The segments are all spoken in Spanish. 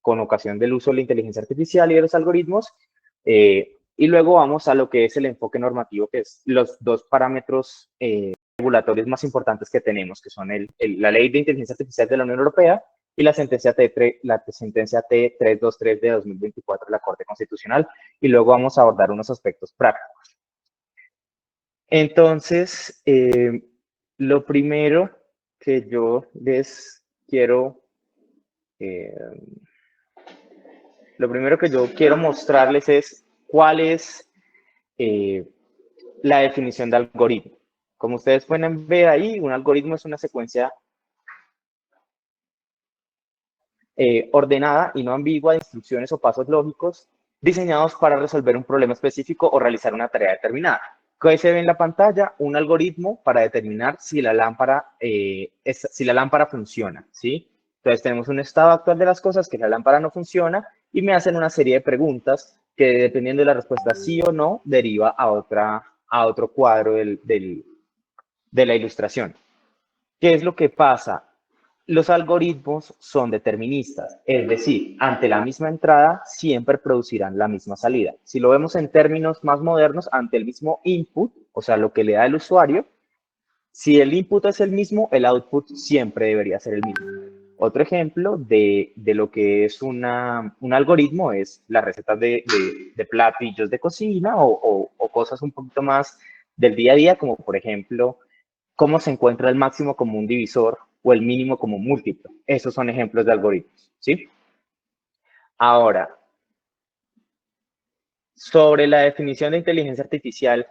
con ocasión del uso de la inteligencia artificial y de los algoritmos. Y luego vamos a lo que es el enfoque normativo, que es los dos parámetros regulatorios más importantes que tenemos, que son la Ley de Inteligencia Artificial de la Unión Europea y la sentencia T323 de 2024 de la Corte Constitucional. Y luego vamos a abordar unos aspectos prácticos. Entonces, lo primero que yo les quiero mostrarles es cuál es la definición de algoritmo. Como ustedes pueden ver ahí, un algoritmo es una secuencia ordenada y no ambigua de instrucciones o pasos lógicos diseñados para resolver un problema específico o realizar una tarea determinada. ¿Qué se ve en la pantalla? Un algoritmo para determinar si la lámpara funciona, ¿sí? Entonces tenemos un estado actual de las cosas, que la lámpara no funciona, y me hacen una serie de preguntas que, dependiendo de la respuesta sí o no, deriva a otro cuadro de la ilustración. ¿Qué es lo que pasa? Los algoritmos son deterministas, es decir, ante la misma entrada siempre producirán la misma salida. Si lo vemos en términos más modernos, ante el mismo input, o sea, lo que le da el usuario, si el input es el mismo, el output siempre debería ser el mismo. Otro ejemplo de lo que es un algoritmo es las recetas de platillos de cocina o cosas un poquito más del día a día, como por ejemplo, cómo se encuentra el máximo común divisor o el mínimo común múltiplo. Esos son ejemplos de algoritmos, ¿sí? Ahora, sobre la definición de inteligencia artificial,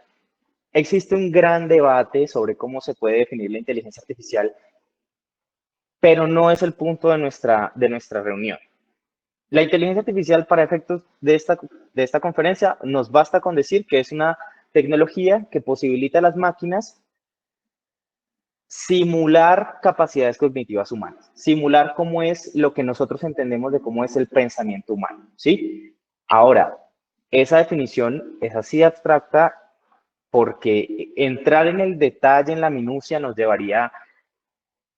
existe un gran debate sobre cómo se puede definir la inteligencia artificial, pero no es el punto de nuestra reunión. La inteligencia artificial, para efectos de esta conferencia, nos basta con decir que es una tecnología que posibilita a las máquinas simular capacidades cognitivas humanas, simular cómo es lo que nosotros entendemos de cómo es el pensamiento humano, ¿sí? Ahora, esa definición es así abstracta porque entrar en el detalle, en la minucia, nos llevaría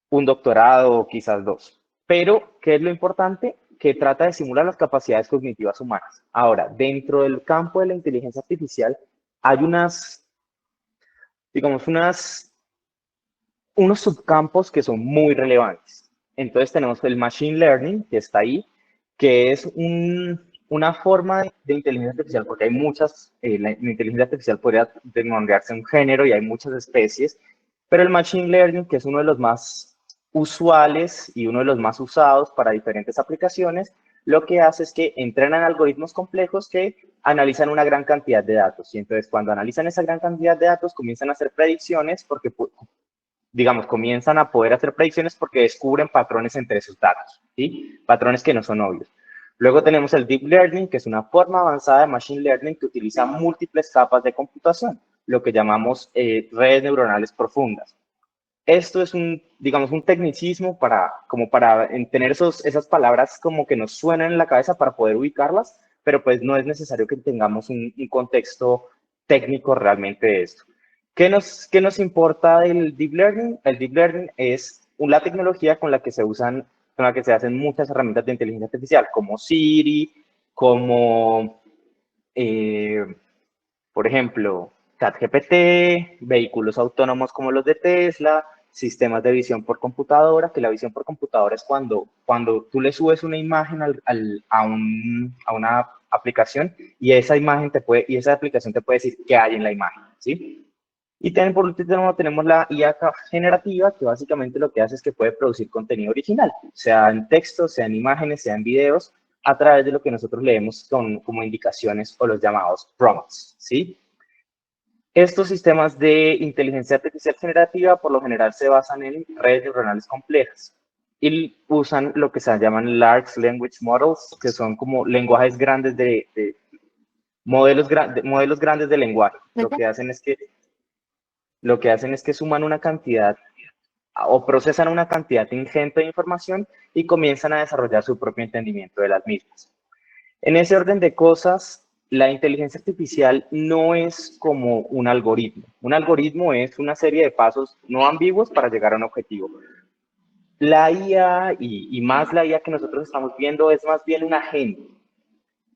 un doctorado o quizás dos. Pero, ¿qué es lo importante? Que trata de simular las capacidades cognitivas humanas. Ahora, dentro del campo de la inteligencia artificial, hay unos subcampos que son muy relevantes. Entonces tenemos el Machine Learning, que está ahí, que es una forma de inteligencia artificial, porque hay muchas, la inteligencia artificial podría denominarse un género y hay muchas especies, pero el Machine Learning, que es uno de los más usuales y uno de los más usados para diferentes aplicaciones, lo que hace es que entrenan algoritmos complejos que analizan una gran cantidad de datos. Y entonces cuando analizan esa gran cantidad de datos, comienzan a hacer predicciones porque digamos, comienzan a poder hacer predicciones porque descubren patrones entre esos datos, ¿sí? Patrones que no son obvios. Luego tenemos el Deep Learning, que es una forma avanzada de Machine Learning que utiliza múltiples capas de computación, lo que llamamos redes neuronales profundas. Esto es digamos, un tecnicismo para tener esas palabras como que nos suenan en la cabeza para poder ubicarlas, pero pues no es necesario que tengamos un contexto técnico realmente de esto. ¿Qué nos importa del Deep Learning? El Deep Learning es la tecnología con la que se hacen muchas herramientas de inteligencia artificial, como Siri, como, por ejemplo, ChatGPT, vehículos autónomos como los de Tesla, sistemas de visión por computadora, que la visión por computadora es cuando tú le subes una imagen a una aplicación y esa aplicación te puede decir qué hay en la imagen, ¿sí? Y también por último tenemos la IA generativa, que básicamente lo que hace es que puede producir contenido original, sea en texto, sea en imágenes, sea en videos, a través de lo que nosotros leemos como indicaciones o los llamados prompts, ¿sí? Estos sistemas de inteligencia artificial generativa por lo general se basan en redes neuronales complejas y usan lo que se llaman Large Language Models, que son como lenguajes grandes modelos grandes de lenguaje. Lo que hacen es que suman una cantidad o procesan una cantidad ingente de información y comienzan a desarrollar su propio entendimiento de las mismas. En ese orden de cosas, la inteligencia artificial no es como un algoritmo. Un algoritmo es una serie de pasos no ambiguos para llegar a un objetivo. La IA y más la IA que nosotros estamos viendo es más bien un agente.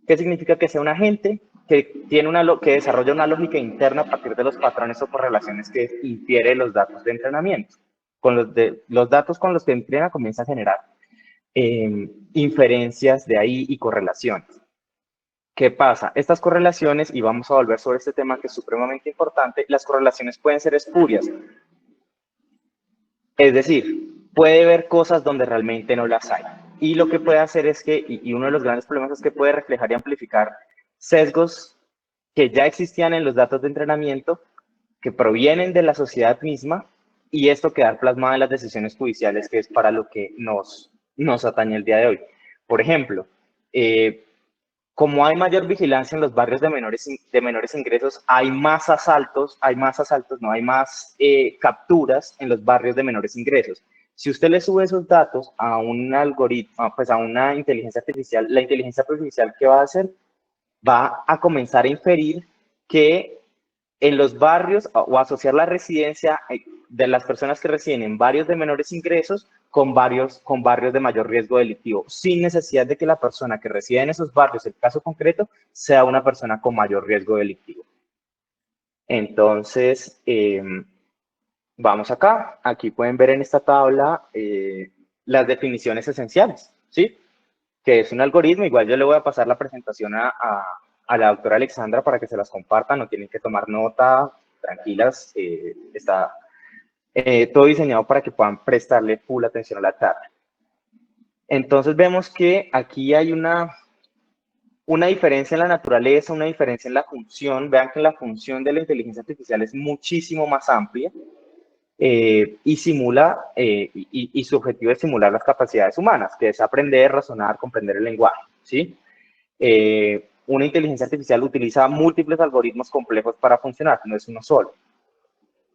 ¿Qué significa que sea un agente? Que desarrolla una lógica interna a partir de los patrones o correlaciones que infiere los datos de entrenamiento. Los datos con los que entrena comienza a generar inferencias de ahí y correlaciones. ¿Qué pasa? Estas correlaciones, y vamos a volver sobre este tema que es supremamente importante, las correlaciones pueden ser espurias. Es decir, puede ver cosas donde realmente no las hay. Y lo que puede hacer es que, y uno de los grandes problemas es que puede reflejar y amplificar sesgos que ya existían en los datos de entrenamiento, que provienen de la sociedad misma, y esto quedar plasmado en las decisiones judiciales, que es para lo que nos atañe el día de hoy. Por ejemplo, como hay mayor vigilancia en los barrios de menores ingresos, hay más capturas en los barrios de menores ingresos. Si usted le sube esos datos a un algoritmo, pues a una inteligencia artificial, la inteligencia artificial, ¿qué va a hacer? Va a comenzar a inferir que en los barrios o asociar la residencia de las personas que residen en barrios de menores ingresos con barrios de mayor riesgo delictivo, sin necesidad de que la persona que reside en esos barrios, el caso concreto, sea una persona con mayor riesgo delictivo. Entonces, vamos acá. Aquí pueden ver en esta tabla las definiciones esenciales, ¿sí? Que es un algoritmo. Igual yo le voy a pasar la presentación a la doctora Alexandra para que se las compartan, no tienen que tomar nota, tranquilas, está todo diseñado para que puedan prestarle full atención a la tabla. Entonces vemos que aquí hay una diferencia en la naturaleza, una diferencia en la función. Vean que la función de la inteligencia artificial es muchísimo más amplia y simula, y su objetivo es simular las capacidades humanas, que es aprender, razonar, comprender el lenguaje, ¿sí? Una inteligencia artificial utiliza múltiples algoritmos complejos para funcionar, no es uno solo.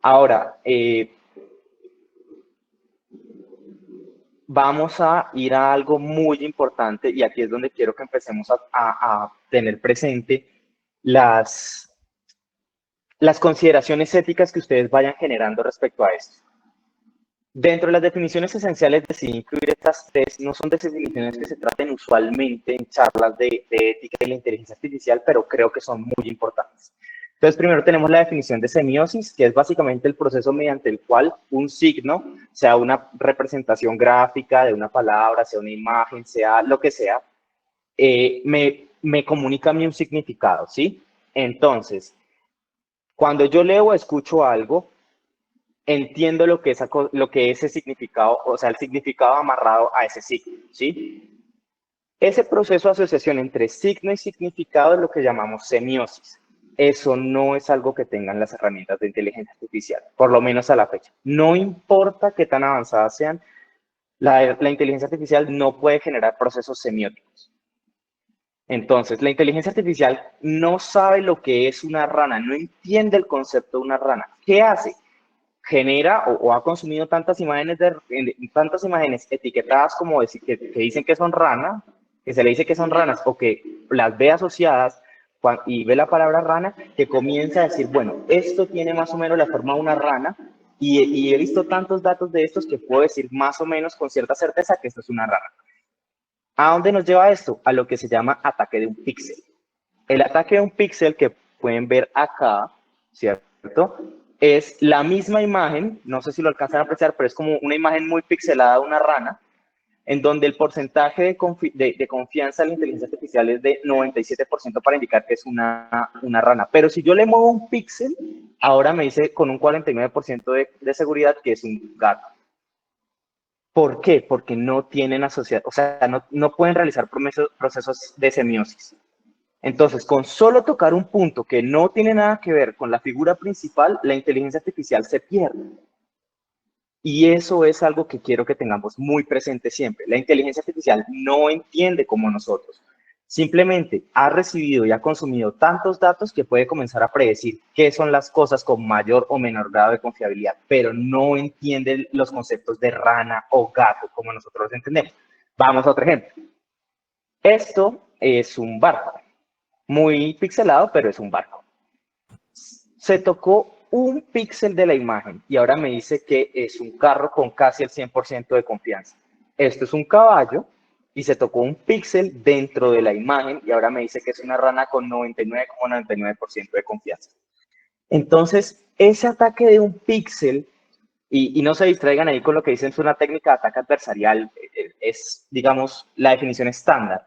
Ahora, vamos a ir a algo muy importante y aquí es donde quiero que empecemos a tener presente las consideraciones éticas que ustedes vayan generando respecto a esto. Dentro de las definiciones esenciales decidí incluir estas tres. No son definiciones que se traten usualmente en charlas de ética y la inteligencia artificial, pero creo que son muy importantes. Entonces, primero tenemos la definición de semiosis, que es básicamente el proceso mediante el cual un signo, sea una representación gráfica de una palabra, sea una imagen, sea lo que sea, me comunica a mí un significado, ¿sí? Entonces, cuando yo leo o escucho algo, entiendo lo que ese significado, o sea, el significado amarrado a ese signo, ¿sí? Ese proceso de asociación entre signo y significado es lo que llamamos semiosis. Eso no es algo que tengan las herramientas de inteligencia artificial, por lo menos a la fecha. No importa qué tan avanzadas sean, la inteligencia artificial no puede generar procesos semióticos. Entonces, la inteligencia artificial no sabe lo que es una rana, no entiende el concepto de una rana. ¿Qué hace? Genera o ha consumido tantas imágenes etiquetadas como decir, que dicen que son ranas, que se le dice que son ranas o que las ve asociadas y ve la palabra rana, que comienza a decir, bueno, esto tiene más o menos la forma de una rana y he visto tantos datos de estos que puedo decir más o menos con cierta certeza que esto es una rana. ¿A dónde nos lleva esto? A lo que se llama ataque de un píxel. El ataque de un píxel que pueden ver acá, ¿cierto? Es la misma imagen, no sé si lo alcanzan a apreciar, pero es como una imagen muy pixelada de una rana, en donde el porcentaje de confianza de la inteligencia artificial es de 97% para indicar que es una rana. Pero si yo le muevo un píxel, ahora me dice con un 49% de seguridad que es un gato. ¿Por qué? Porque no tienen asociación, o sea, no pueden realizar procesos de semiosis. Entonces, con solo tocar un punto que no tiene nada que ver con la figura principal, la inteligencia artificial se pierde. Y eso es algo que quiero que tengamos muy presente siempre. La inteligencia artificial no entiende como nosotros. Simplemente ha recibido y ha consumido tantos datos que puede comenzar a predecir qué son las cosas con mayor o menor grado de confiabilidad, pero no entiende los conceptos de rana o gato como nosotros los entendemos. Vamos a otro ejemplo. Esto es un barco. Muy pixelado, pero es un barco. Se tocó un píxel de la imagen y ahora me dice que es un carro con casi el 100% de confianza. Esto es un caballo y se tocó un píxel dentro de la imagen y ahora me dice que es una rana con 99,99% de confianza. Entonces, ese ataque de un píxel, y no se distraigan ahí con lo que dicen, es una técnica de ataque adversarial, es, digamos, la definición estándar,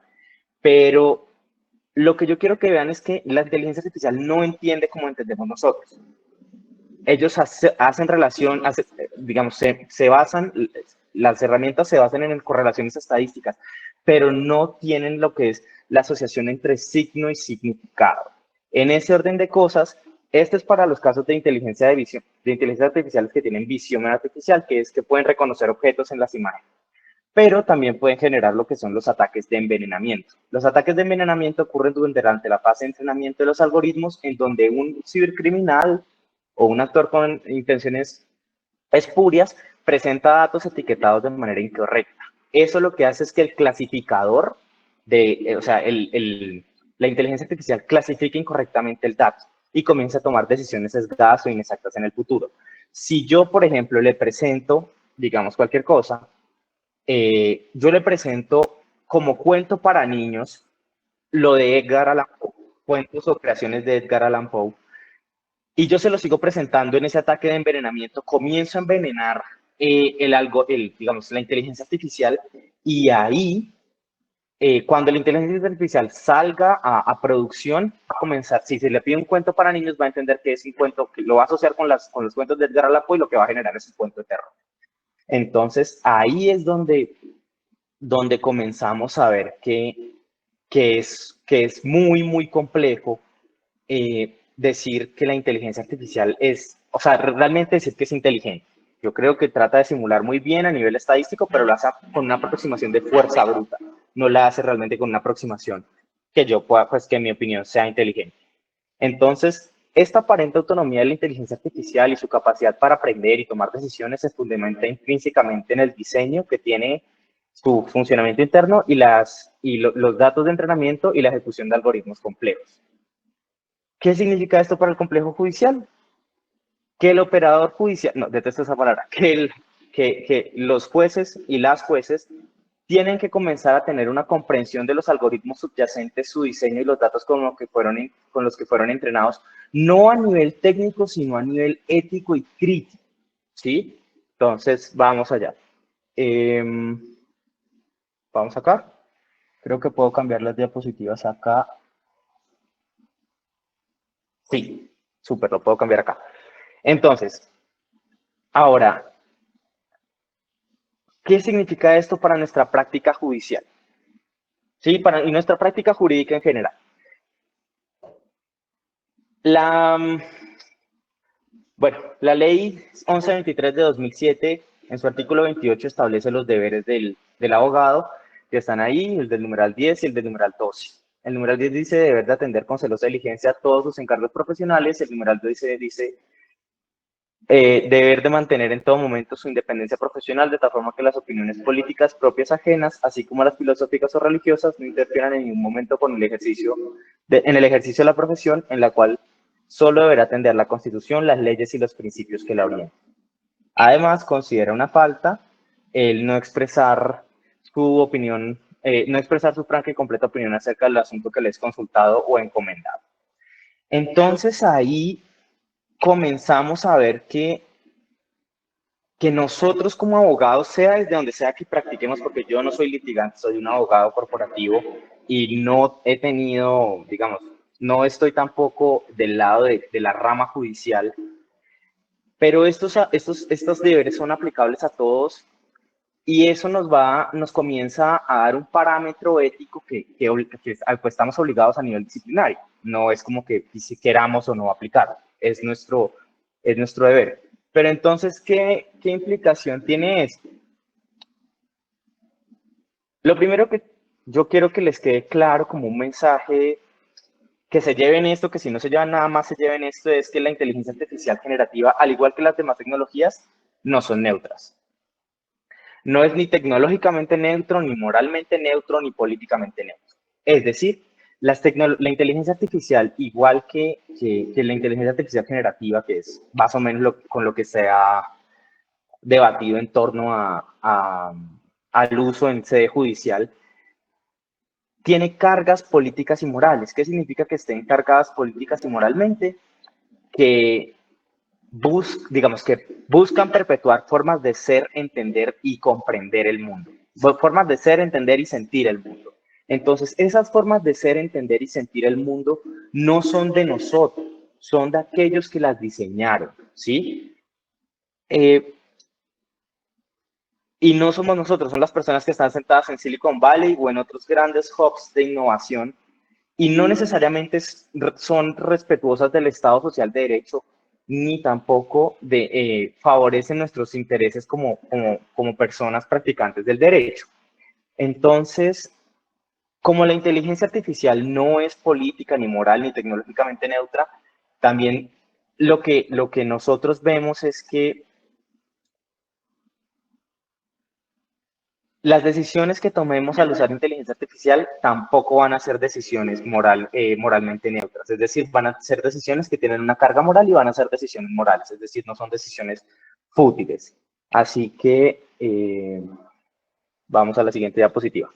pero lo que yo quiero que vean es que la inteligencia artificial no entiende como entendemos nosotros. Ellos hacen relación, digamos, se basan, las herramientas se basan en correlaciones estadísticas, pero no tienen lo que es la asociación entre signo y significado. En ese orden de cosas, este es para los casos de inteligencia de visión, de inteligencia artificial que tienen visión artificial, que es que pueden reconocer objetos en las imágenes, pero también pueden generar lo que son los ataques de envenenamiento. Los ataques de envenenamiento ocurren durante la fase de entrenamiento de los algoritmos, en donde un cibercriminal o un actor con intenciones espurias presenta datos etiquetados de manera incorrecta. Eso lo que hace es que el clasificador o sea, la inteligencia artificial clasifica incorrectamente el dato y comienza a tomar decisiones sesgadas o inexactas en el futuro. Si yo, por ejemplo, le presento, digamos, cualquier cosa, yo le presento como cuento para niños lo de Edgar Allan Poe, cuentos o creaciones de Edgar Allan Poe, y yo se lo sigo presentando en ese ataque de envenenamiento, comienzo a envenenar digamos, la inteligencia artificial, y ahí, cuando la inteligencia artificial salga a producción, va a comenzar, si se le pide un cuento para niños, va a entender que es un cuento que lo va a asociar con los cuentos de Edgar Allan Poe y lo que va a generar es un cuento de terror. Entonces, ahí es donde comenzamos a ver que es muy, muy complejo decir que la inteligencia artificial es, o sea, realmente decir que es inteligente. Yo creo que trata de simular muy bien a nivel estadístico, pero lo hace con una aproximación de fuerza bruta. No la hace realmente con una aproximación que yo pueda, pues que en mi opinión sea inteligente. Entonces, esta aparente autonomía de la inteligencia artificial y su capacidad para aprender y tomar decisiones se fundamenta intrínsecamente en el diseño que tiene su funcionamiento interno y los datos de entrenamiento y la ejecución de algoritmos complejos. ¿Qué significa esto para el complejo judicial? Que el operador judicial, no, detesto esa palabra, que los jueces y las jueces tienen que comenzar a tener una comprensión de los algoritmos subyacentes, su diseño y los datos con los que fueron entrenados, no a nivel técnico, sino a nivel ético y crítico, ¿sí? Entonces, vamos allá. Vamos acá. Creo que puedo cambiar las diapositivas acá. Sí, súper, lo puedo cambiar acá. Entonces, ahora, ¿qué significa esto para nuestra práctica judicial? Sí, y nuestra práctica jurídica en general. Bueno, la ley 1123 de 2007, en su artículo 28, establece los deberes del abogado, que están ahí, el del numeral 10 y el del numeral 12. El numeral 10 dice deber de atender con celosa diligencia todos sus encargos profesionales, el numeral 12 dice deber de mantener en todo momento su independencia profesional, de tal forma que las opiniones políticas propias ajenas, así como las filosóficas o religiosas, no interfieran en ningún momento con el ejercicio en el ejercicio de la profesión, en la cual solo deberá atender la Constitución, las leyes y los principios que la orientan. Además, considera una falta el no expresar su opinión, no expresar su franca y completa opinión acerca del asunto que le es consultado o encomendado. Entonces ahí comenzamos a ver que nosotros como abogados, sea desde donde sea que practiquemos, porque yo no soy litigante, soy un abogado corporativo y no he tenido, digamos, no estoy tampoco del lado de la rama judicial, pero estos deberes son aplicables a todos y eso nos comienza a dar un parámetro ético pues, estamos obligados a nivel disciplinario. No es como que si queramos o no aplicarlo, es nuestro deber. Pero entonces, ¿qué implicación tiene esto? Lo primero que yo quiero que les quede claro como un mensaje, que se lleven esto, que si no se llevan nada más, se lleven esto, es que la inteligencia artificial generativa, al igual que las demás tecnologías, no son neutras. No es ni tecnológicamente neutro, ni moralmente neutro, ni políticamente neutro. Es decir, la inteligencia artificial, igual que la inteligencia artificial generativa, que es más o menos con lo que se ha debatido en torno al uso en sede judicial, tiene cargas políticas y morales. ¿Qué significa que estén cargadas políticas y moralmente? Que digamos que buscan perpetuar formas de ser, entender y comprender el mundo. Formas de ser, entender y sentir el mundo. Entonces, esas formas de ser, entender y sentir el mundo no son de nosotros, son de aquellos que las diseñaron, ¿sí? Y no somos nosotros, son las personas que están sentadas en Silicon Valley o en otros grandes hubs de innovación y no necesariamente son respetuosas del Estado Social de Derecho, ni tampoco favorecen nuestros intereses como personas practicantes del derecho. Entonces, como la inteligencia artificial no es política, ni moral, ni tecnológicamente neutra, también lo que nosotros vemos es que las decisiones que tomemos al usar inteligencia artificial tampoco van a ser decisiones moralmente neutras, es decir, van a ser decisiones que tienen una carga moral y van a ser decisiones morales, es decir, no son decisiones fútiles. Así que vamos a la siguiente diapositiva.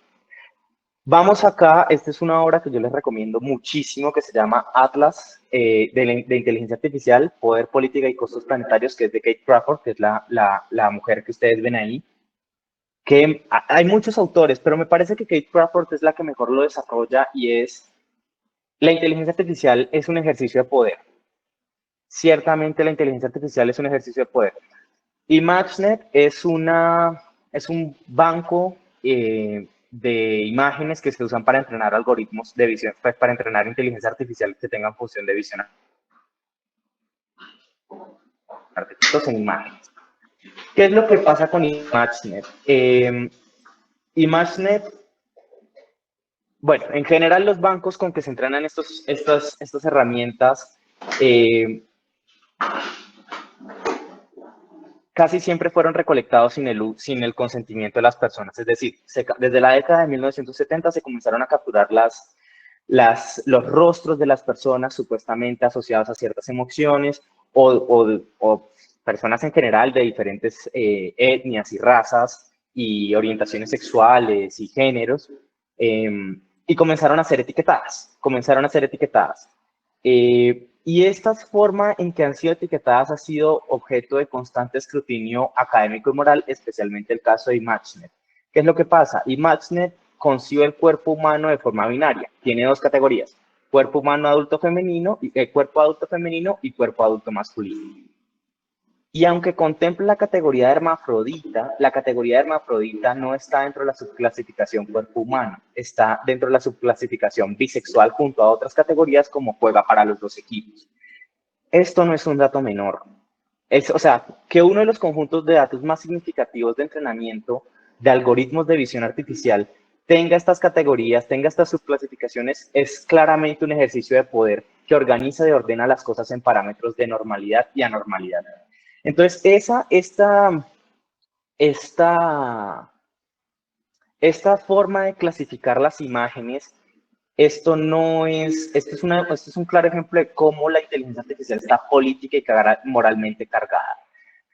Vamos acá, esta es una obra que yo les recomiendo muchísimo, que se llama Atlas de Inteligencia Artificial, Poder, Política y Costos Planetarios, que es de Kate Crawford, que es la mujer que ustedes ven ahí. Que hay muchos autores, pero me parece que Kate Crawford es la que mejor lo desarrolla y es, la inteligencia artificial es un ejercicio de poder. Ciertamente la inteligencia artificial es un ejercicio de poder. ImageNet es un banco de imágenes que se usan para entrenar algoritmos de visión, pues para entrenar inteligencia artificial que tengan función de visión artículos en imágenes. ¿Qué es lo que pasa con ImageNet? ImageNet, bueno, en general los bancos con que se entrenan estas herramientas casi siempre fueron recolectados sin el consentimiento de las personas. Es decir, desde la década de 1970 se comenzaron a capturar los rostros de las personas supuestamente asociados a ciertas emociones o personas en general de diferentes etnias y razas y orientaciones sexuales y géneros, y comenzaron a ser etiquetadas. Y esta forma en que han sido etiquetadas ha sido objeto de constante escrutinio académico y moral, especialmente el caso de ImageNet. ¿Qué es lo que pasa? ImageNet concibe el cuerpo humano de forma binaria. Tiene dos categorías: cuerpo humano adulto femenino, cuerpo adulto femenino y cuerpo adulto masculino. Y aunque contempla la categoría de hermafrodita no está dentro de la subclasificación cuerpo humano, está dentro de la subclasificación bisexual junto a otras categorías como juega para los dos equipos. Esto no es un dato menor. O sea, que uno de los conjuntos de datos más significativos de entrenamiento de algoritmos de visión artificial tenga estas categorías, tenga estas subclasificaciones, es claramente un ejercicio de poder que organiza y ordena las cosas en parámetros de normalidad y anormalidad. Entonces, esta forma de clasificar las imágenes, esto es un claro ejemplo de cómo la inteligencia artificial está política y moralmente cargada.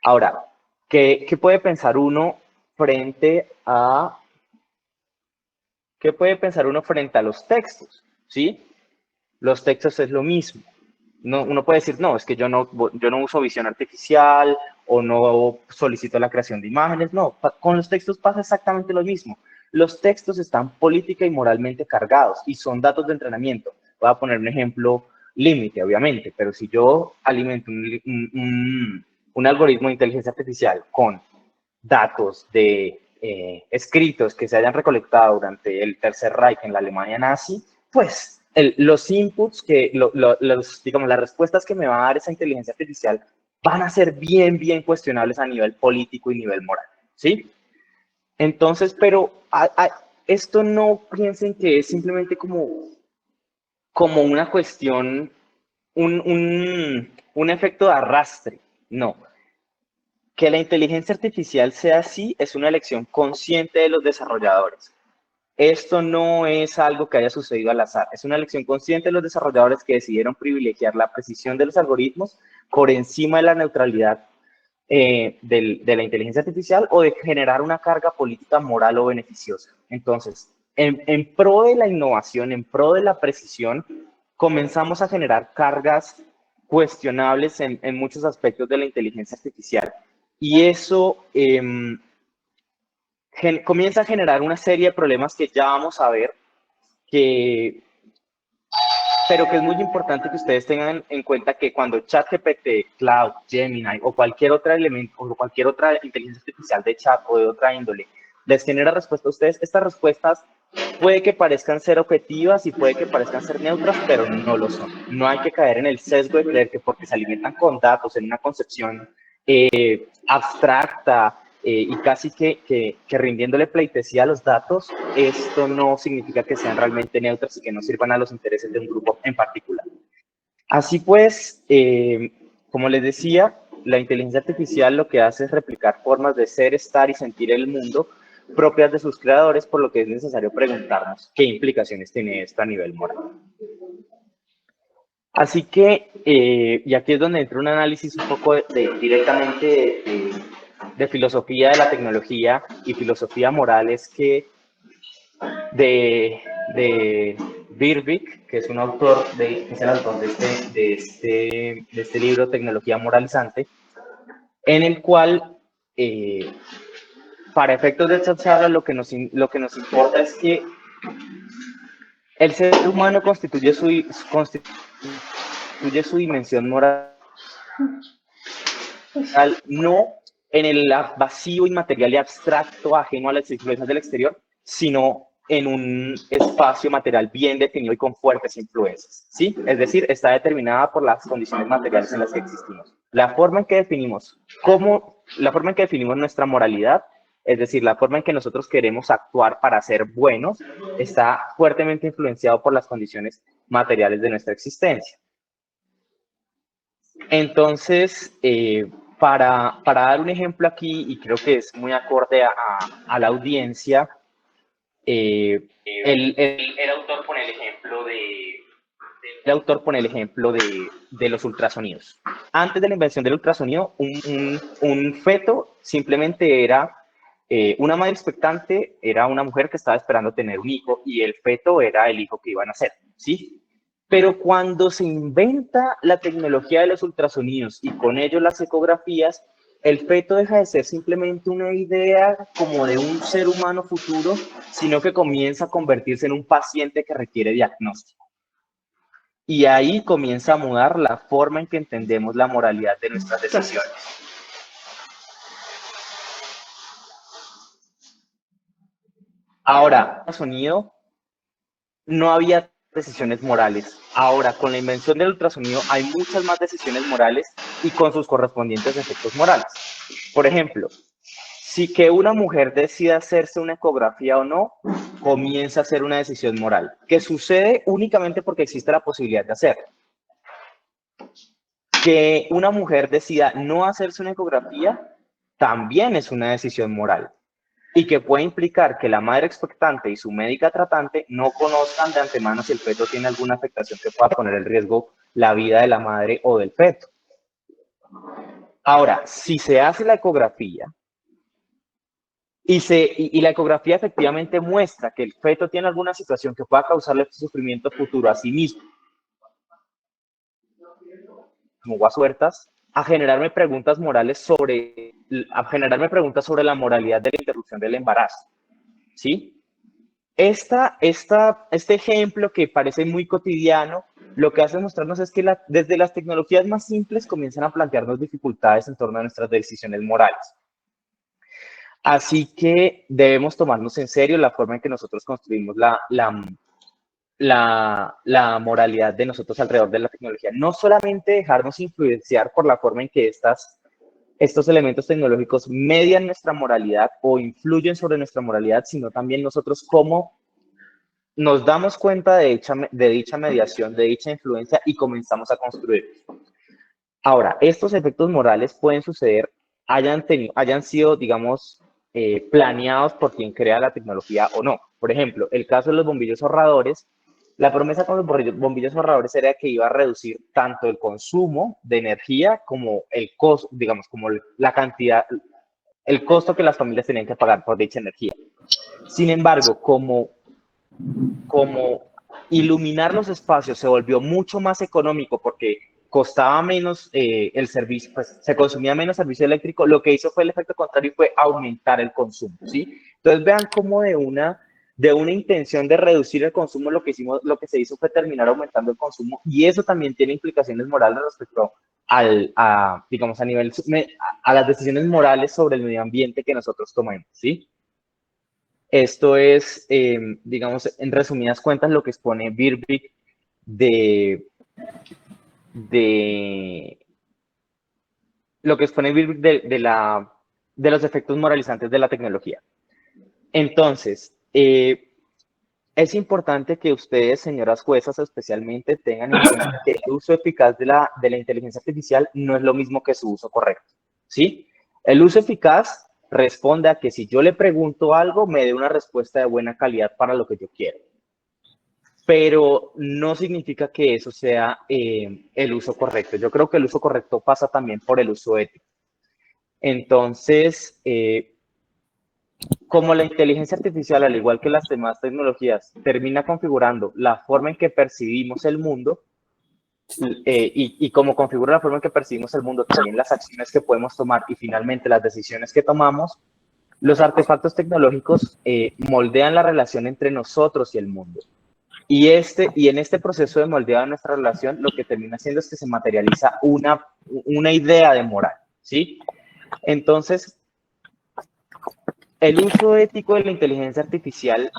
Ahora, ¿qué puede pensar uno frente a los textos? ¿Sí? Los textos es lo mismo. No, uno puede decir, no, es que yo no uso visión artificial o no solicito la creación de imágenes. No, con los textos pasa exactamente lo mismo. Los textos están política y moralmente cargados y son datos de entrenamiento. Voy a poner un ejemplo límite, obviamente, pero si yo alimento un algoritmo de inteligencia artificial con datos de escritos que se hayan recolectado durante el Tercer Reich en la Alemania nazi, pues los inputs, digamos, las respuestas que me va a dar esa inteligencia artificial van a ser bien, bien cuestionables a nivel político y nivel moral, ¿sí? Entonces, pero esto no piensen que es simplemente como una cuestión, un efecto de arrastre, no. Que la inteligencia artificial sea así es una elección consciente de los desarrolladores. Esto no es algo que haya sucedido al azar, es una elección consciente de los desarrolladores que decidieron privilegiar la precisión de los algoritmos por encima de la neutralidad de la inteligencia artificial o de generar una carga política, moral o beneficiosa. Entonces, en pro de la innovación, en pro de la precisión, comenzamos a generar cargas cuestionables en muchos aspectos de la inteligencia artificial. Y eso comienza a generar una serie de problemas que ya vamos a ver, pero que es muy importante que ustedes tengan en cuenta que cuando ChatGPT, Cloud, Gemini o cualquier otro elemento o cualquier otra inteligencia artificial de chat o de otra índole les genera respuesta a ustedes, estas respuestas puede que parezcan ser objetivas y puede que parezcan ser neutras, pero no lo son. No hay que caer en el sesgo de creer que porque se alimentan con datos en una concepción abstracta y casi que rindiéndole pleitesía a los datos, esto no significa que sean realmente neutras y que no sirvan a los intereses de un grupo en particular. Así pues, como les decía, la inteligencia artificial lo que hace es replicar formas de ser, estar y sentir el mundo propias de sus creadores, por lo que es necesario preguntarnos qué implicaciones tiene esto a nivel moral. Así que, y aquí es donde entra un análisis un poco directamente de filosofía de la tecnología y filosofía moral, es que de Birvik, que es un autor, que es el autor de este libro, Tecnología Moralizante, en el cual, para efectos de esta charla, lo que nos importa es que el ser humano constituye su dimensión moral no en el vacío inmaterial y abstracto ajeno a las influencias del exterior, sino en un espacio material bien definido y con fuertes influencias, ¿sí? Es decir, está determinada por las condiciones materiales en las que existimos. La forma en que definimos nuestra moralidad, es decir, la forma en que nosotros queremos actuar para ser buenos, está fuertemente influenciado por las condiciones materiales de nuestra existencia. Entonces, para dar un ejemplo aquí, y creo que es muy acorde a la audiencia, el autor pone el ejemplo de los ultrasonidos. Antes de la invención del ultrasonido, un feto simplemente era una madre expectante, era una mujer que estaba esperando tener un hijo y el feto era el hijo que iban a nacer, ¿sí? Pero cuando se inventa la tecnología de los ultrasonidos y con ello las ecografías, el feto deja de ser simplemente una idea como de un ser humano futuro, sino que comienza a convertirse en un paciente que requiere diagnóstico. Y ahí comienza a mudar la forma en que entendemos la moralidad de nuestras decisiones. Ahora, el sonido no había decisiones morales. Ahora, con la invención del ultrasonido hay muchas más decisiones morales y con sus correspondientes efectos morales. Por ejemplo, si que una mujer decida hacerse una ecografía o no, comienza a ser una decisión moral, que sucede únicamente porque existe la posibilidad de hacerlo. Que una mujer decida no hacerse una ecografía también es una decisión moral y que puede implicar que la madre expectante y su médica tratante no conozcan de antemano si el feto tiene alguna afectación que pueda poner en riesgo la vida de la madre o del feto. Ahora, si se hace la ecografía y la ecografía efectivamente muestra que el feto tiene alguna situación que pueda causarle sufrimiento futuro a sí mismo, como a suertas, a generarme preguntas sobre la moralidad de la interrupción del embarazo, ¿sí? Este ejemplo que parece muy cotidiano, lo que hace mostrarnos es que desde las tecnologías más simples comienzan a plantearnos dificultades en torno a nuestras decisiones morales. Así que debemos tomarnos en serio la forma en que nosotros construimos la moralidad de nosotros alrededor de la tecnología. No solamente dejarnos influenciar por la forma en que estos elementos tecnológicos median nuestra moralidad o influyen sobre nuestra moralidad, sino también nosotros cómo nos damos cuenta de dicha mediación, de dicha influencia y comenzamos a construir. Ahora, estos efectos morales pueden suceder, hayan sido, digamos, planeados por quien crea la tecnología o no. Por ejemplo, el caso de los bombillos ahorradores, la promesa con los bombillos ahorradores era que iba a reducir tanto el consumo de energía como el costo, digamos, como la cantidad, el costo que las familias tenían que pagar por dicha energía. Sin embargo, como iluminar los espacios se volvió mucho más económico porque costaba menos el servicio, pues se consumía menos servicio eléctrico, lo que hizo fue el efecto contrario y fue aumentar el consumo, ¿sí? Entonces vean cómo de una intención de reducir el consumo, lo que se hizo fue terminar aumentando el consumo y eso también tiene implicaciones morales respecto digamos, a las decisiones morales sobre el medio ambiente que nosotros tomemos, ¿sí? Esto es, digamos, en resumidas cuentas, lo que expone Birkbeck de, de lo que expone Birkbeck de los efectos moralizantes de la tecnología. Entonces, es importante que ustedes, señoras juezas, especialmente tengan en cuenta que el uso eficaz de la inteligencia artificial no es lo mismo que su uso correcto, ¿sí? El uso eficaz responde a que si yo le pregunto algo, me dé una respuesta de buena calidad para lo que yo quiero. Pero no significa que eso sea el uso correcto. Yo creo que el uso correcto pasa también por el uso ético. Entonces, como la inteligencia artificial, al igual que las demás tecnologías, termina configurando la forma en que percibimos el mundo, y como configura la forma en que percibimos el mundo, también las acciones que podemos tomar y finalmente las decisiones que tomamos, los artefactos tecnológicos moldean la relación entre nosotros y el mundo. Y en este proceso de moldear nuestra relación, lo que termina haciendo es que se materializa una idea de moral, ¿sí? Entonces, el uso ético de la inteligencia artificial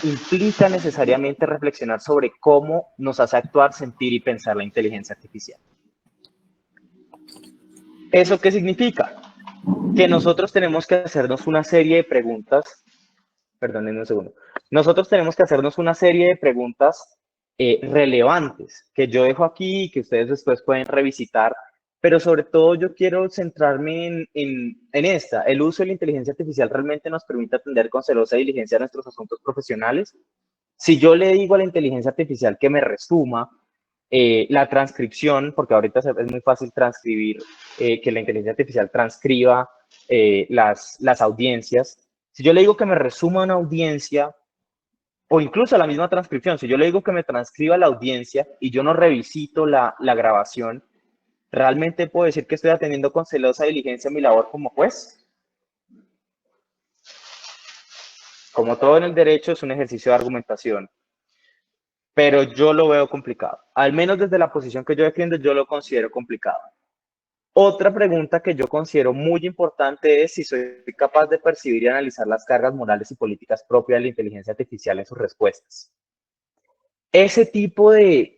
implica necesariamente reflexionar sobre cómo nos hace actuar, sentir y pensar la inteligencia artificial. ¿Eso qué significa? Que nosotros tenemos que hacernos una serie de preguntas. Perdónenme un segundo. Nosotros tenemos que hacernos una serie de preguntas relevantes que yo dejo aquí y que ustedes después pueden revisitar, pero sobre todo yo quiero centrarme en esta. ¿El uso de la inteligencia artificial realmente nos permite atender con celosa diligencia nuestros asuntos profesionales? Si yo le digo a la inteligencia artificial que me resuma la transcripción, porque ahorita es muy fácil transcribir, que la inteligencia artificial transcriba las audiencias. Si yo le digo que me resuma una audiencia, o incluso la misma transcripción, si yo le digo que me transcriba la audiencia y yo no revisito la grabación, ¿realmente puedo decir que estoy atendiendo con celosa diligencia mi labor como juez? Como todo en el derecho, es un ejercicio de argumentación, pero yo lo veo complicado. Al menos desde la posición que yo defiendo, yo lo considero complicado. Otra pregunta que yo considero muy importante es si soy capaz de percibir y analizar las cargas morales y políticas propias de la inteligencia artificial en sus respuestas. Ese tipo de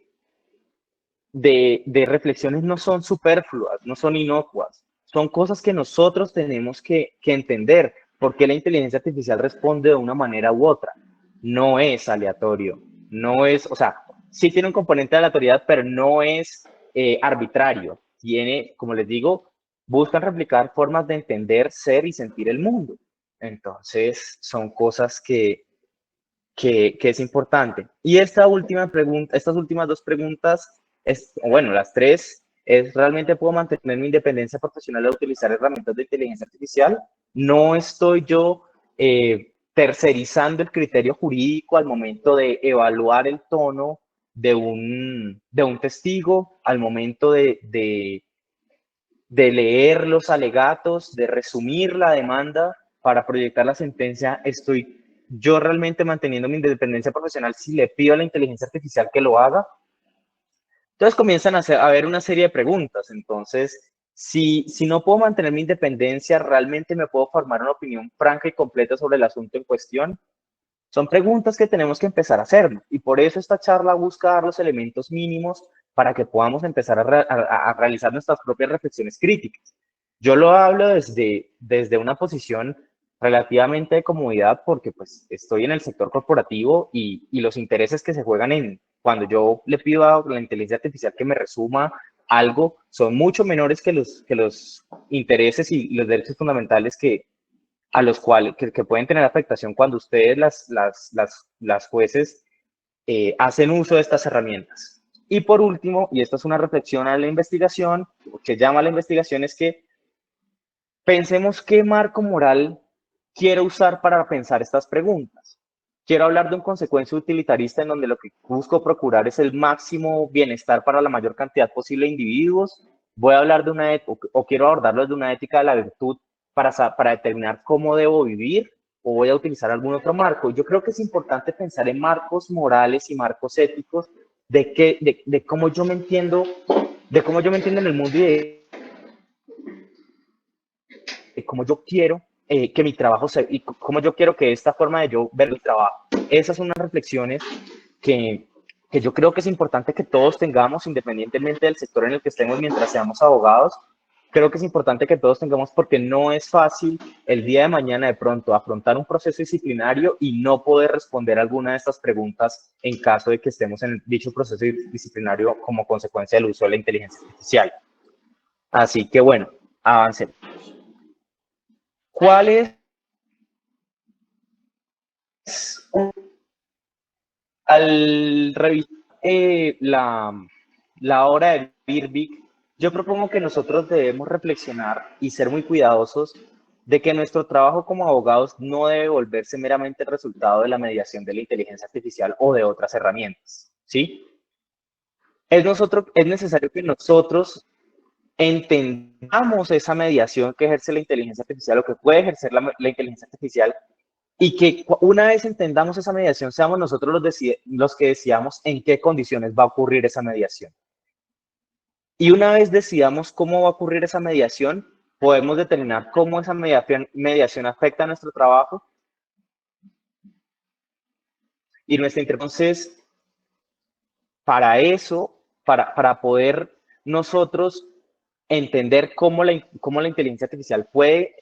reflexiones no son superfluas, no son inocuas, son cosas que nosotros tenemos que entender, porque la inteligencia artificial responde de una manera u otra. No es aleatorio, no es, o sea, sí tiene un componente de aleatoriedad, pero no es arbitrario. Tiene, como les digo, buscan replicar formas de entender, ser y sentir el mundo. Entonces, son cosas que es importante. Y esta última pregunta, estas últimas dos preguntas, bueno, las tres, es ¿realmente puedo mantener mi independencia profesional al utilizar herramientas de inteligencia artificial? No estoy yo tercerizando el criterio jurídico al momento de evaluar el tono de un testigo, al momento de leer los alegatos, de resumir la demanda para proyectar la sentencia. Estoy yo realmente manteniendo mi independencia profesional si le pido a la inteligencia artificial que lo haga. Entonces comienzan a haber una serie de preguntas. Entonces, si no puedo mantener mi independencia, ¿realmente me puedo formar una opinión franca y completa sobre el asunto en cuestión? Son preguntas que tenemos que empezar a hacer, y por eso esta charla busca dar los elementos mínimos para que podamos empezar a realizar nuestras propias reflexiones críticas. Yo lo hablo desde una posición relativamente de comodidad porque pues estoy en el sector corporativo y los intereses que se juegan cuando yo le pido a la inteligencia artificial que me resuma algo son mucho menores que los intereses y los derechos fundamentales que a los cuales que pueden tener afectación cuando ustedes, las jueces, hacen uso de estas herramientas. Y por último, y esta es una reflexión a la investigación, que llama a la investigación, es que pensemos qué marco moral quiero usar para pensar estas preguntas. Quiero hablar de un consecuencia utilitarista en donde lo que busco procurar es el máximo bienestar para la mayor cantidad posible de individuos. Voy a hablar de o quiero abordarlo de una ética de la virtud para determinar cómo debo vivir, o voy a utilizar algún otro marco. Yo creo que es importante pensar en marcos morales y marcos éticos de cómo yo me entiendo, de cómo yo me entiendo en el mundo y de cómo yo quiero que mi trabajo sea, y cómo yo quiero que esta forma de yo ver el trabajo. Esas son unas reflexiones que, que yo creo que es importante que todos tengamos, independientemente del sector en el que estemos mientras seamos abogados. Creo que es importante que todos tengamos, porque no es fácil el día de mañana de pronto afrontar un proceso disciplinario y no poder responder alguna de estas preguntas en caso de que estemos en dicho proceso disciplinario como consecuencia del uso de la inteligencia artificial. Así que bueno, avancemos. ¿Cuál es al revisar la obra de Birkbeck, yo propongo que nosotros debemos reflexionar y ser muy cuidadosos de que nuestro trabajo como abogados no debe volverse meramente el resultado de la mediación de la inteligencia artificial o de otras herramientas, ¿sí? Es necesario que nosotros entendamos esa mediación que ejerce la inteligencia artificial o que puede ejercer la inteligencia artificial, y que una vez entendamos esa mediación, seamos nosotros los que decidamos en qué condiciones va a ocurrir esa mediación. Y una vez decidamos cómo va a ocurrir esa mediación, podemos determinar cómo esa mediación afecta a nuestro trabajo y nuestra intervención. Entonces, para eso, para poder nosotros entender cómo la inteligencia artificial puede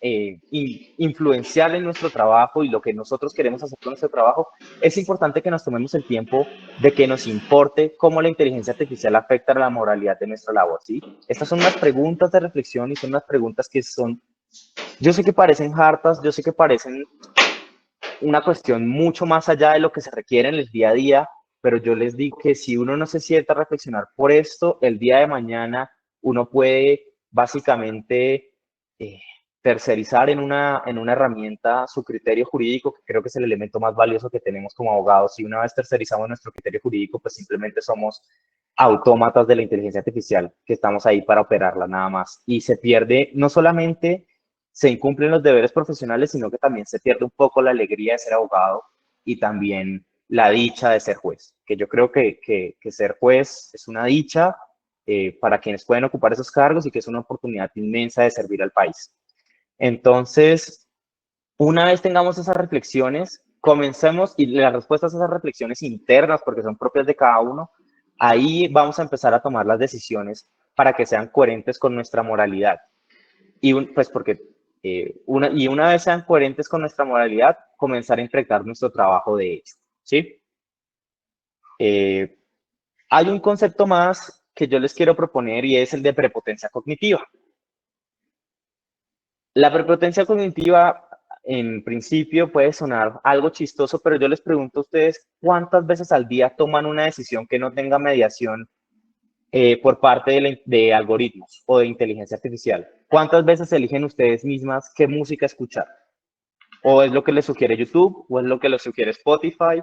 influenciar en nuestro trabajo y lo que nosotros queremos hacer con nuestro trabajo, es importante que nos tomemos el tiempo de que nos importe cómo la inteligencia artificial afecta a la moralidad de nuestra labor, ¿sí? Estas son unas preguntas de reflexión y son unas preguntas que son, yo sé que parecen hartas, yo sé que parecen una cuestión mucho más allá de lo que se requiere en el día a día, pero yo les digo que si uno no se sienta a reflexionar por esto, el día de mañana uno puede básicamente tercerizar en una herramienta su criterio jurídico, que creo que es el elemento más valioso que tenemos como abogados. Y una vez tercerizamos nuestro criterio jurídico, pues simplemente somos autómatas de la inteligencia artificial, que estamos ahí para operarla nada más. Y se pierde, no solamente se incumplen los deberes profesionales, sino que también se pierde un poco la alegría de ser abogado y también la dicha de ser juez, que yo creo que ser juez es una dicha para quienes pueden ocupar esos cargos y que es una oportunidad inmensa de servir al país. Entonces, una vez tengamos esas reflexiones, comencemos, y las respuestas a esas reflexiones internas, porque son propias de cada uno, ahí vamos a empezar a tomar las decisiones para que sean coherentes con nuestra moralidad. Y pues porque una vez sean coherentes con nuestra moralidad, comenzar a impregnar nuestro trabajo de hecho, ¿sí? Hay un concepto más que yo les quiero proponer y es el de prepotencia cognitiva. La prepotencia cognitiva, en principio, puede sonar algo chistoso, pero yo les pregunto a ustedes, ¿cuántas veces al día toman una decisión que no tenga mediación por parte de algoritmos o de inteligencia artificial? ¿Cuántas veces eligen ustedes mismas qué música escuchar? ¿O es lo que les sugiere YouTube? ¿O es lo que les sugiere Spotify?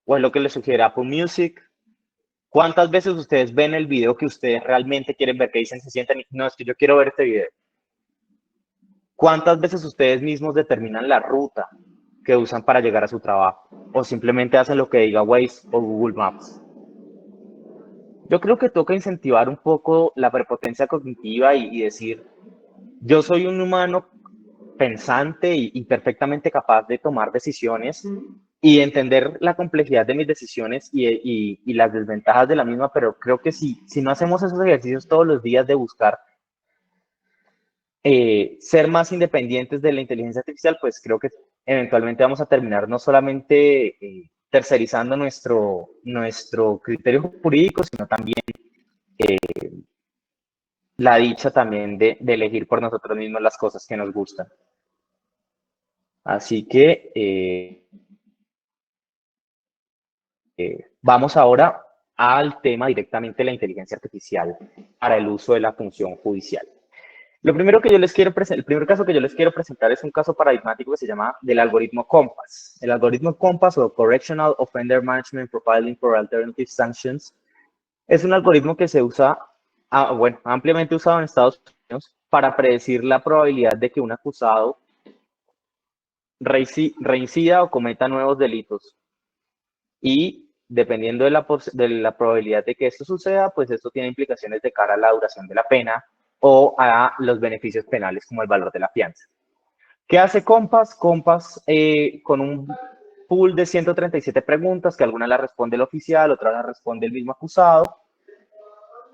¿O es lo que les sugiere Apple Music? ¿Cuántas veces ustedes ven el video que ustedes realmente quieren ver, que dicen, se sientan y no, es que yo quiero ver este video? ¿Cuántas veces ustedes mismos determinan la ruta que usan para llegar a su trabajo? ¿O simplemente hacen lo que diga Waze o Google Maps? Yo creo que toca incentivar un poco la prepotencia cognitiva y decir, yo soy un humano pensante y perfectamente capaz de tomar decisiones y entender la complejidad de mis decisiones y las desventajas de la misma, pero creo que si no hacemos esos ejercicios todos los días de buscar ser más independientes de la inteligencia artificial, pues creo que eventualmente vamos a terminar no solamente tercerizando nuestro criterio jurídico, sino también la dicha también de elegir por nosotros mismos las cosas que nos gustan. Así que vamos ahora al tema directamente de la inteligencia artificial para el uso de la función judicial. Lo primero que yo les quiero el primer caso que yo les quiero presentar es un caso paradigmático que se llama del algoritmo COMPAS. El algoritmo COMPAS o Correctional Offender Management Profiling for Alternative Sanctions es un algoritmo que se usa, bueno, ampliamente usado en Estados Unidos para predecir la probabilidad de que un acusado reincida o cometa nuevos delitos. Y dependiendo de la probabilidad de que esto suceda, pues esto tiene implicaciones de cara a la duración de la pena o a los beneficios penales como el valor de la fianza. ¿Qué hace COMPAS? COMPAS con un pool de 137 preguntas, que algunas las responde el oficial, otras las responde el mismo acusado.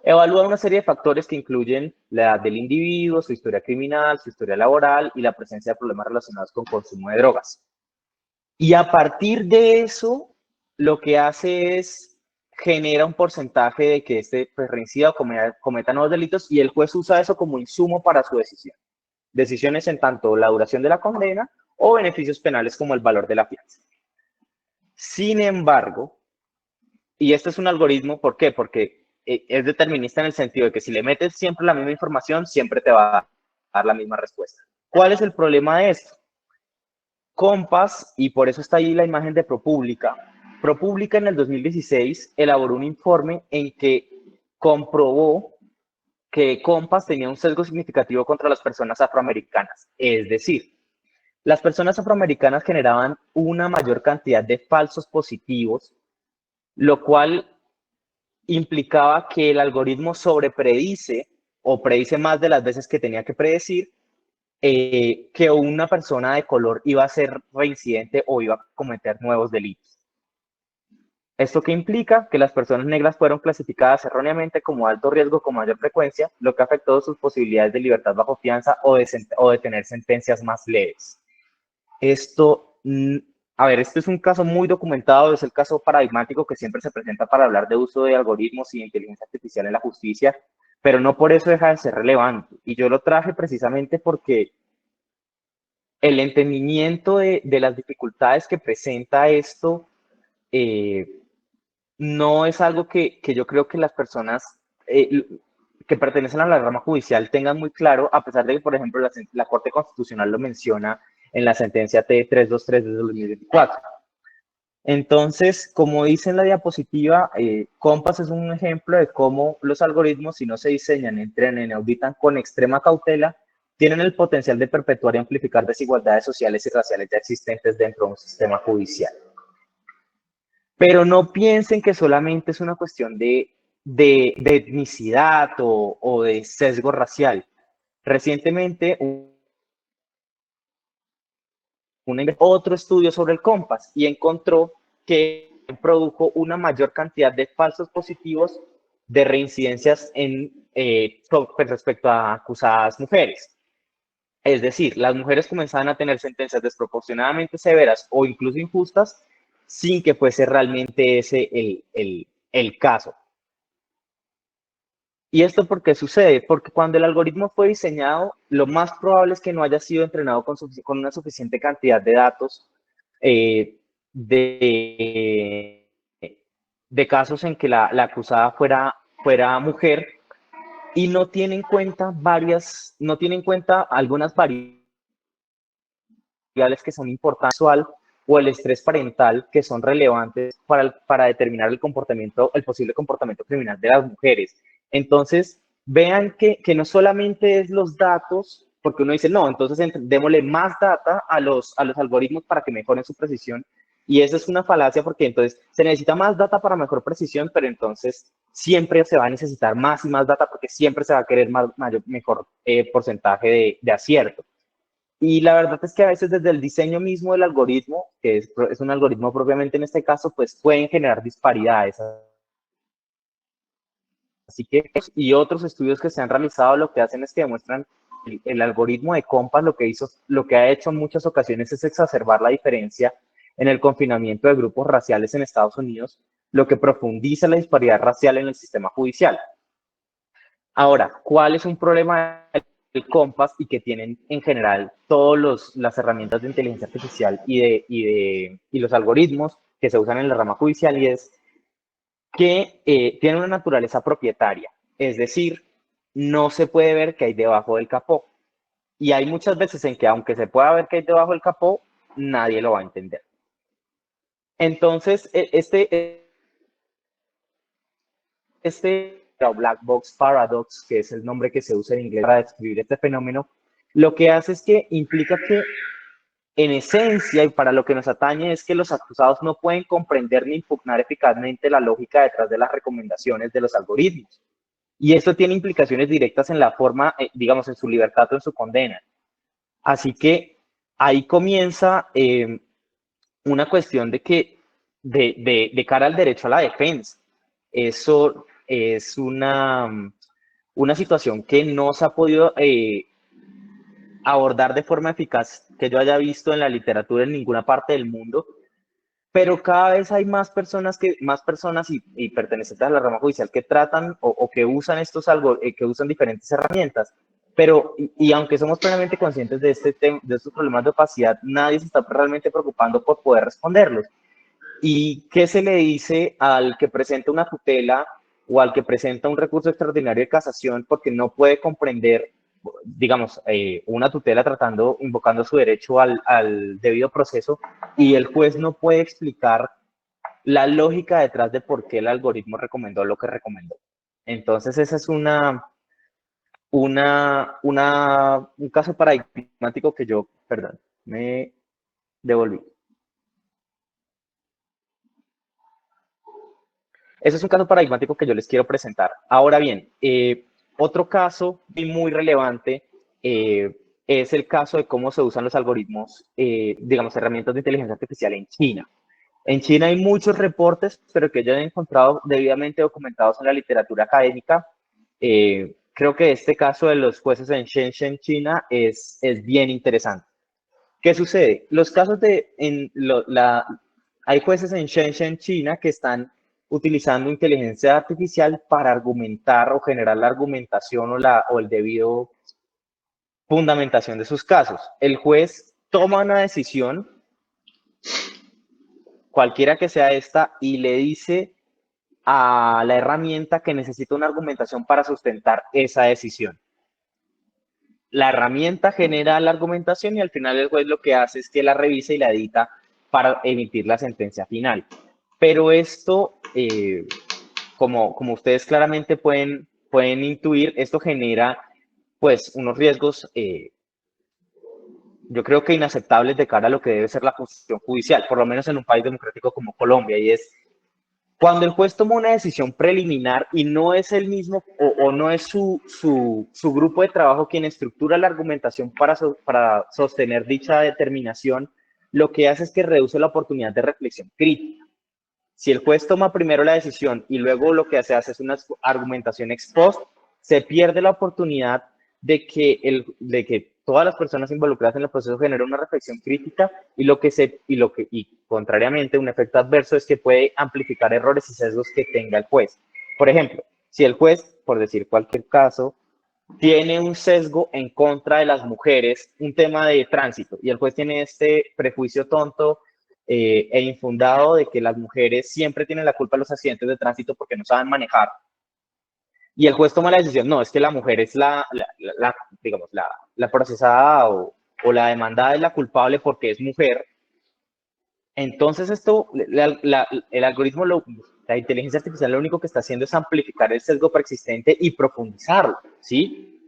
Evalúa una serie de factores que incluyen la edad del individuo, su historia criminal, su historia laboral y la presencia de problemas relacionados con consumo de drogas. Y a partir de eso, lo que hace es genera un porcentaje de que este pues, reincida o cometa nuevos delitos y el juez usa eso como insumo para su decisión. Decisiones en tanto la duración de la condena o beneficios penales como el valor de la fianza. Sin embargo, y este es un algoritmo, ¿por qué? Porque es determinista en el sentido de que si le metes siempre la misma información, siempre te va a dar la misma respuesta. ¿Cuál es el problema de esto? COMPAS, y por eso está ahí la imagen de ProPublica. ProPublica en el 2016 elaboró un informe en que comprobó que COMPAS tenía un sesgo significativo contra las personas afroamericanas. Es decir, las personas afroamericanas generaban una mayor cantidad de falsos positivos, lo cual implicaba que el algoritmo sobrepredice o predice más de las veces que tenía que predecir que una persona de color iba a ser reincidente o iba a cometer nuevos delitos. ¿Esto qué implica? Que las personas negras fueron clasificadas erróneamente como alto riesgo con mayor frecuencia, lo que afectó sus posibilidades de libertad bajo fianza o de tener sentencias más leves. Esto, a ver, este es un caso muy documentado, es el caso paradigmático que siempre se presenta para hablar de uso de algoritmos y de inteligencia artificial en la justicia, pero no por eso deja de ser relevante. Y yo lo traje precisamente porque el entendimiento de las dificultades que presenta esto no es algo que yo creo que las personas que pertenecen a la rama judicial tengan muy claro, a pesar de que, por ejemplo, la Corte Constitucional lo menciona en la sentencia T323 de 2024. Entonces, como dice en la diapositiva, COMPAS es un ejemplo de cómo los algoritmos, si no se diseñan, entrenan y auditan con extrema cautela, tienen el potencial de perpetuar y amplificar desigualdades sociales y raciales ya existentes dentro de un sistema judicial. Pero no piensen que solamente es una cuestión de etnicidad o de sesgo racial. Recientemente, otro estudio sobre el COMPAS y encontró que produjo una mayor cantidad de falsos positivos de reincidencias respecto a acusadas mujeres. Es decir, las mujeres comenzaban a tener sentencias desproporcionadamente severas o incluso injustas sin que fuese realmente ese el caso. ¿Y esto por qué sucede? Porque cuando el algoritmo fue diseñado, lo más probable es que no haya sido entrenado con una suficiente cantidad de datos de casos en que la acusada fuera mujer y no tiene en cuenta algunas variables que son importantes, o el estrés parental, que son relevantes para determinar el posible comportamiento criminal de las mujeres. Entonces, vean que no solamente es los datos, porque uno dice, no, entonces démosle más data a los algoritmos para que mejoren su precisión, y eso es una falacia porque entonces se necesita más data para mejor precisión, pero entonces siempre se va a necesitar más y más data porque siempre se va a querer mejor porcentaje de acierto. Y la verdad es que a veces desde el diseño mismo del algoritmo, que es un algoritmo propiamente en este caso, pues pueden generar disparidades. Así que, y otros estudios que se han realizado lo que hacen es que demuestran el algoritmo de COMPAS lo que ha hecho en muchas ocasiones es exacerbar la diferencia en el confinamiento de grupos raciales en Estados Unidos, lo que profundiza la disparidad racial en el sistema judicial. Ahora, ¿cuál es un problema el Compass y que tienen en general todas las herramientas de inteligencia artificial y los algoritmos que se usan en la rama judicial, y es que tienen una naturaleza propietaria, es decir, no se puede ver qué hay debajo del capó. Y hay muchas veces en que aunque se pueda ver qué hay debajo del capó, nadie lo va a entender. Entonces, Black Box Paradox, que es el nombre que se usa en inglés para describir este fenómeno, lo que hace es que implica que en esencia y para lo que nos atañe es que los acusados no pueden comprender ni impugnar eficazmente la lógica detrás de las recomendaciones de los algoritmos. Y esto tiene implicaciones directas en la forma, digamos, en su libertad o en su condena. Así que ahí comienza una cuestión de que, de cara al derecho a la defensa, eso es una situación que no se ha podido abordar de forma eficaz que yo haya visto en la literatura en ninguna parte del mundo, pero cada vez hay más personas y pertenecientes a la rama judicial que tratan o que usan que usan diferentes herramientas. Pero, y aunque somos plenamente conscientes de estos problemas de opacidad, nadie se está realmente preocupando por poder responderlos. ¿Y qué se le dice al que presenta una tutela o al que presenta un recurso extraordinario de casación porque no puede comprender, digamos, una tutela invocando su derecho al debido proceso, y el juez no puede explicar la lógica detrás de por qué el algoritmo recomendó lo que recomendó? Entonces, esa es un caso paradigmático que yo, perdón, me devolví. Ese es un caso paradigmático que yo les quiero presentar. Ahora bien, otro caso muy relevante es el caso de cómo se usan los algoritmos, digamos, herramientas de inteligencia artificial en China. En China hay muchos reportes, pero que yo he encontrado debidamente documentados en la literatura académica. Creo que este caso de los jueces en Shenzhen, China, es bien interesante. ¿Qué sucede? Los casos hay jueces en Shenzhen, China, que están utilizando inteligencia artificial para argumentar o generar la argumentación o el debido fundamentación de sus casos. El juez toma una decisión, cualquiera que sea esta, y le dice a la herramienta que necesita una argumentación para sustentar esa decisión. La herramienta genera la argumentación y al final el juez lo que hace es que la revisa y la edita para emitir la sentencia final. Pero esto, como ustedes claramente pueden intuir, esto genera pues unos riesgos, yo creo que inaceptables de cara a lo que debe ser la posición judicial, por lo menos en un país democrático como Colombia, y es cuando el juez toma una decisión preliminar y no es el mismo o no es su grupo de trabajo quien estructura la argumentación para sostener dicha determinación, lo que hace es que reduce la oportunidad de reflexión crítica. Si el juez toma primero la decisión y luego lo que hace es una argumentación ex post, se pierde la oportunidad de que todas las personas involucradas en el proceso generen una reflexión crítica, y contrariamente un efecto adverso es que puede amplificar errores y sesgos que tenga el juez. Por ejemplo, si el juez, por decir cualquier caso, tiene un sesgo en contra de las mujeres, un tema de tránsito, y el juez tiene este prejuicio tonto e infundado de que las mujeres siempre tienen la culpa de los accidentes de tránsito porque no saben manejar, y el juez toma la decisión, no, es que la mujer es digamos, la procesada o la demandada es la culpable porque es mujer. Entonces el algoritmo, la inteligencia artificial, lo único que está haciendo es amplificar el sesgo preexistente y profundizarlo, ¿sí?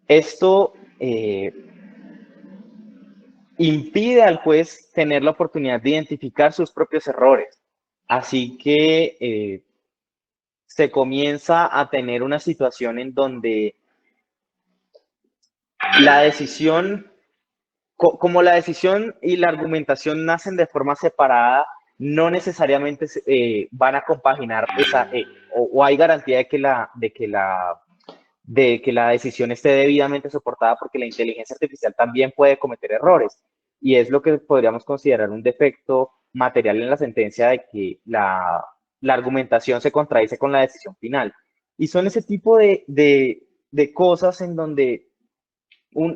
Esto impide al juez tener la oportunidad de identificar sus propios errores. Así que se comienza a tener una situación en donde la decisión, como la decisión y la argumentación nacen de forma separada, no necesariamente van a compaginar o hay garantía de que la decisión esté debidamente soportada, porque la inteligencia artificial también puede cometer errores. Y es lo que podríamos considerar un defecto material en la sentencia, de que la argumentación se contradice con la decisión final. Y son ese tipo de cosas en donde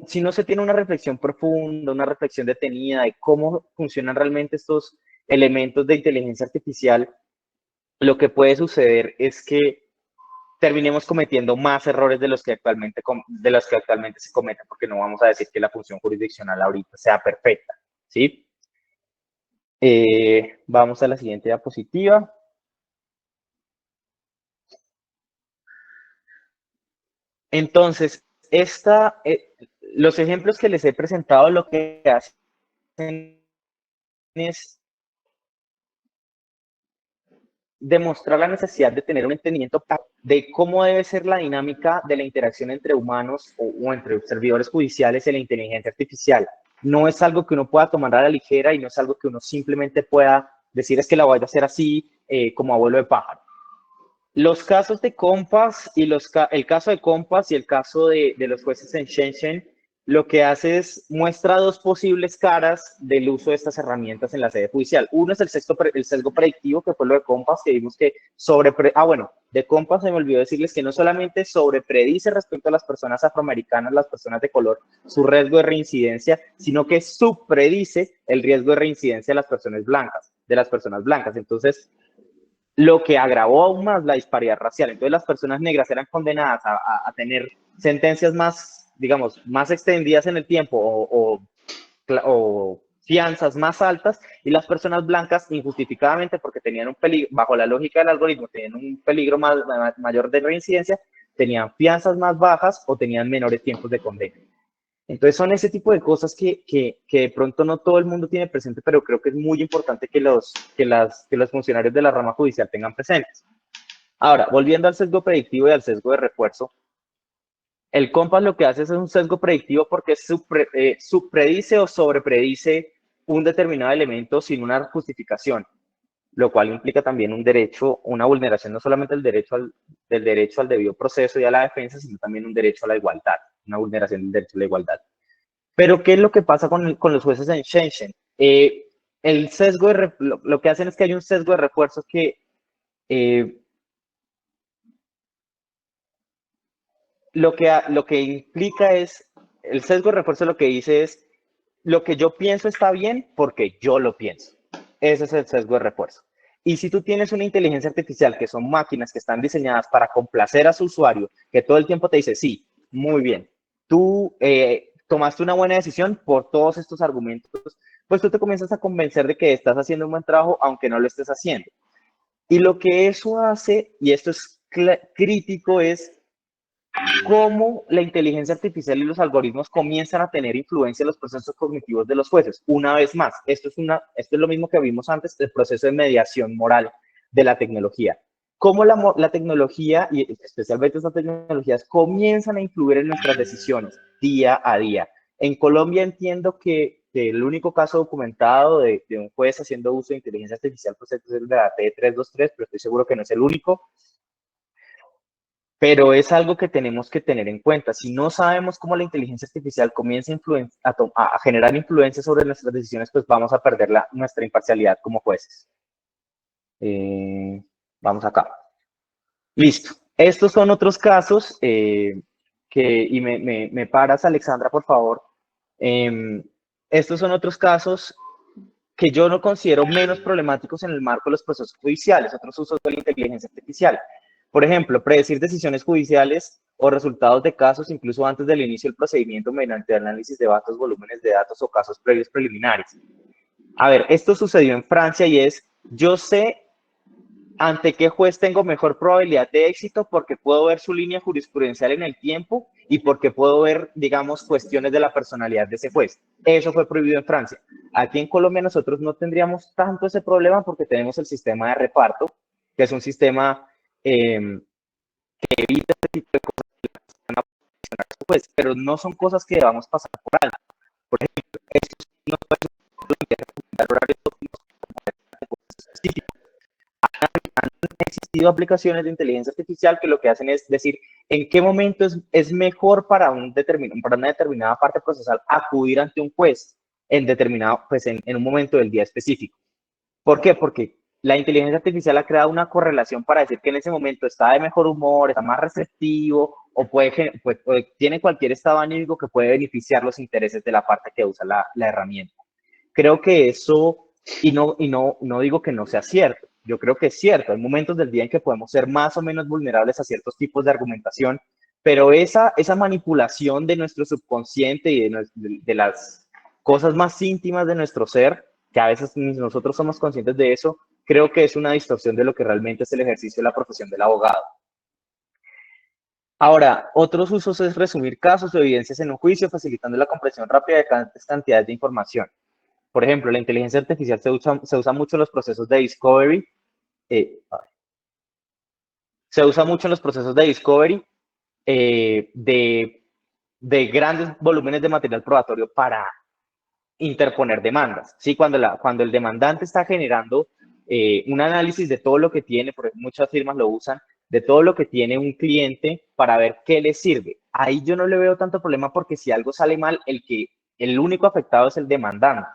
si no se tiene una reflexión profunda, una reflexión detenida de cómo funcionan realmente estos elementos de inteligencia artificial, lo que puede suceder es que terminemos cometiendo más errores de los que actualmente se cometen, porque no vamos a decir que la función jurisdiccional ahorita sea perfecta, ¿sí? Vamos a la siguiente diapositiva. Entonces, los ejemplos que les he presentado lo que hacen es demostrar la necesidad de tener un entendimiento de cómo debe ser la dinámica de la interacción entre humanos o entre servidores judiciales y la inteligencia artificial. No es algo que uno pueda tomar a la ligera y no es algo que uno simplemente pueda decir es que la voy a hacer así como abuelo de pájaro. Los casos de Compass y el caso de Compass y el caso de los jueces en Shenzhen, lo que hace es muestra dos posibles caras del uso de estas herramientas en la sede judicial. Uno es el sesgo predictivo, que fue lo de Compass, que vimos que de Compass se me olvidó decirles que no solamente sobrepredice respecto a las personas afroamericanas, las personas de color, su riesgo de reincidencia, sino que subpredice el riesgo de reincidencia de las personas blancas. Entonces, lo que agravó aún más la disparidad racial. Entonces las personas negras eran condenadas a tener sentencias más, digamos, más extendidas en el tiempo o fianzas más altas, y las personas blancas injustificadamente, porque tenían un peligro, bajo la lógica del algoritmo, tenían un peligro mayor de reincidencia, tenían fianzas más bajas o tenían menores tiempos de condena. Entonces son ese tipo de cosas que de pronto no todo el mundo tiene presente, pero creo que es muy importante que los funcionarios de la rama judicial tengan presentes. Ahora, volviendo al sesgo predictivo y al sesgo de refuerzo, el Compass lo que hace es un sesgo predictivo porque subpredice o sobrepredice un determinado elemento sin una justificación, lo cual implica también un derecho, una vulneración no solamente del derecho al debido proceso y a la defensa, sino también un derecho a la igualdad, una vulneración del derecho a la igualdad. Pero, ¿qué es lo que pasa con los jueces en Shenzhen? El sesgo lo que hacen es que hay un sesgo de refuerzo que lo que implica es, el sesgo de refuerzo lo que dice es, lo que yo pienso está bien porque yo lo pienso. Ese es el sesgo de refuerzo. Y si tú tienes una inteligencia artificial, que son máquinas que están diseñadas para complacer a su usuario, que todo el tiempo te dice, sí, muy bien, tú tomaste una buena decisión por todos estos argumentos, pues tú te comienzas a convencer de que estás haciendo un buen trabajo, aunque no lo estés haciendo. Y lo que eso hace, y esto es crítico, es cómo la inteligencia artificial y los algoritmos comienzan a tener influencia en los procesos cognitivos de los jueces. Una vez más, esto es lo mismo que vimos antes, el proceso de mediación moral de la tecnología. Cómo la tecnología, y especialmente estas tecnologías, comienzan a influir en nuestras decisiones día a día. En Colombia entiendo que el único caso documentado de un juez haciendo uso de inteligencia artificial pues, es el de la T323, pero estoy seguro que no es el único. Pero es algo que tenemos que tener en cuenta. Si no sabemos cómo la inteligencia artificial comienza a generar influencia sobre nuestras decisiones, pues vamos a perder nuestra imparcialidad como jueces. Vamos acá. Listo. Estos son otros casos y me paras, Alexandra, por favor. Estos son otros casos que yo no considero menos problemáticos en el marco de los procesos judiciales, otros usos de la inteligencia artificial. Por ejemplo, predecir decisiones judiciales o resultados de casos incluso antes del inicio del procedimiento mediante análisis de datos, volúmenes de datos o casos previos preliminares. A ver, esto sucedió en Francia y yo sé ante qué juez tengo mejor probabilidad de éxito porque puedo ver su línea jurisprudencial en el tiempo y porque puedo ver, digamos, cuestiones de la personalidad de ese juez. Eso fue prohibido en Francia. Aquí en Colombia nosotros no tendríamos tanto ese problema porque tenemos el sistema de reparto, que es un sistema que evita este tipo de cosas que van a funcionar a su juez, pero no son cosas que debamos pasar por alto. Por ejemplo, esto no puede ser horarios específicos. Han existido aplicaciones de inteligencia artificial que lo que hacen es decir en qué momento es mejor para una determinada parte procesal acudir ante un juez en un momento del día específico. ¿Por qué? Porque la inteligencia artificial ha creado una correlación para decir que en ese momento está de mejor humor, está más receptivo o tiene cualquier estado anímico que puede beneficiar los intereses de la parte que usa la herramienta. Creo que eso, no digo que no sea cierto, yo creo que es cierto, hay momentos del día en que podemos ser más o menos vulnerables a ciertos tipos de argumentación, pero esa manipulación de nuestro subconsciente y de las cosas más íntimas de nuestro ser, que a veces nosotros somos conscientes de eso, creo que es una distorsión de lo que realmente es el ejercicio de la profesión del abogado. Ahora, otros usos es resumir casos o evidencias en un juicio, facilitando la comprensión rápida de grandes cantidades de información. Por ejemplo, la inteligencia artificial se usa mucho en los procesos de discovery. eh, Se usa mucho en los procesos de discovery de grandes volúmenes de material probatorio para interponer demandas. ¿Sí? Cuando el demandante está generando un análisis de todo lo que tiene, porque muchas firmas lo usan, de todo lo que tiene un cliente para ver qué le sirve. Ahí yo no le veo tanto problema porque si algo sale mal, el único afectado es el demandante.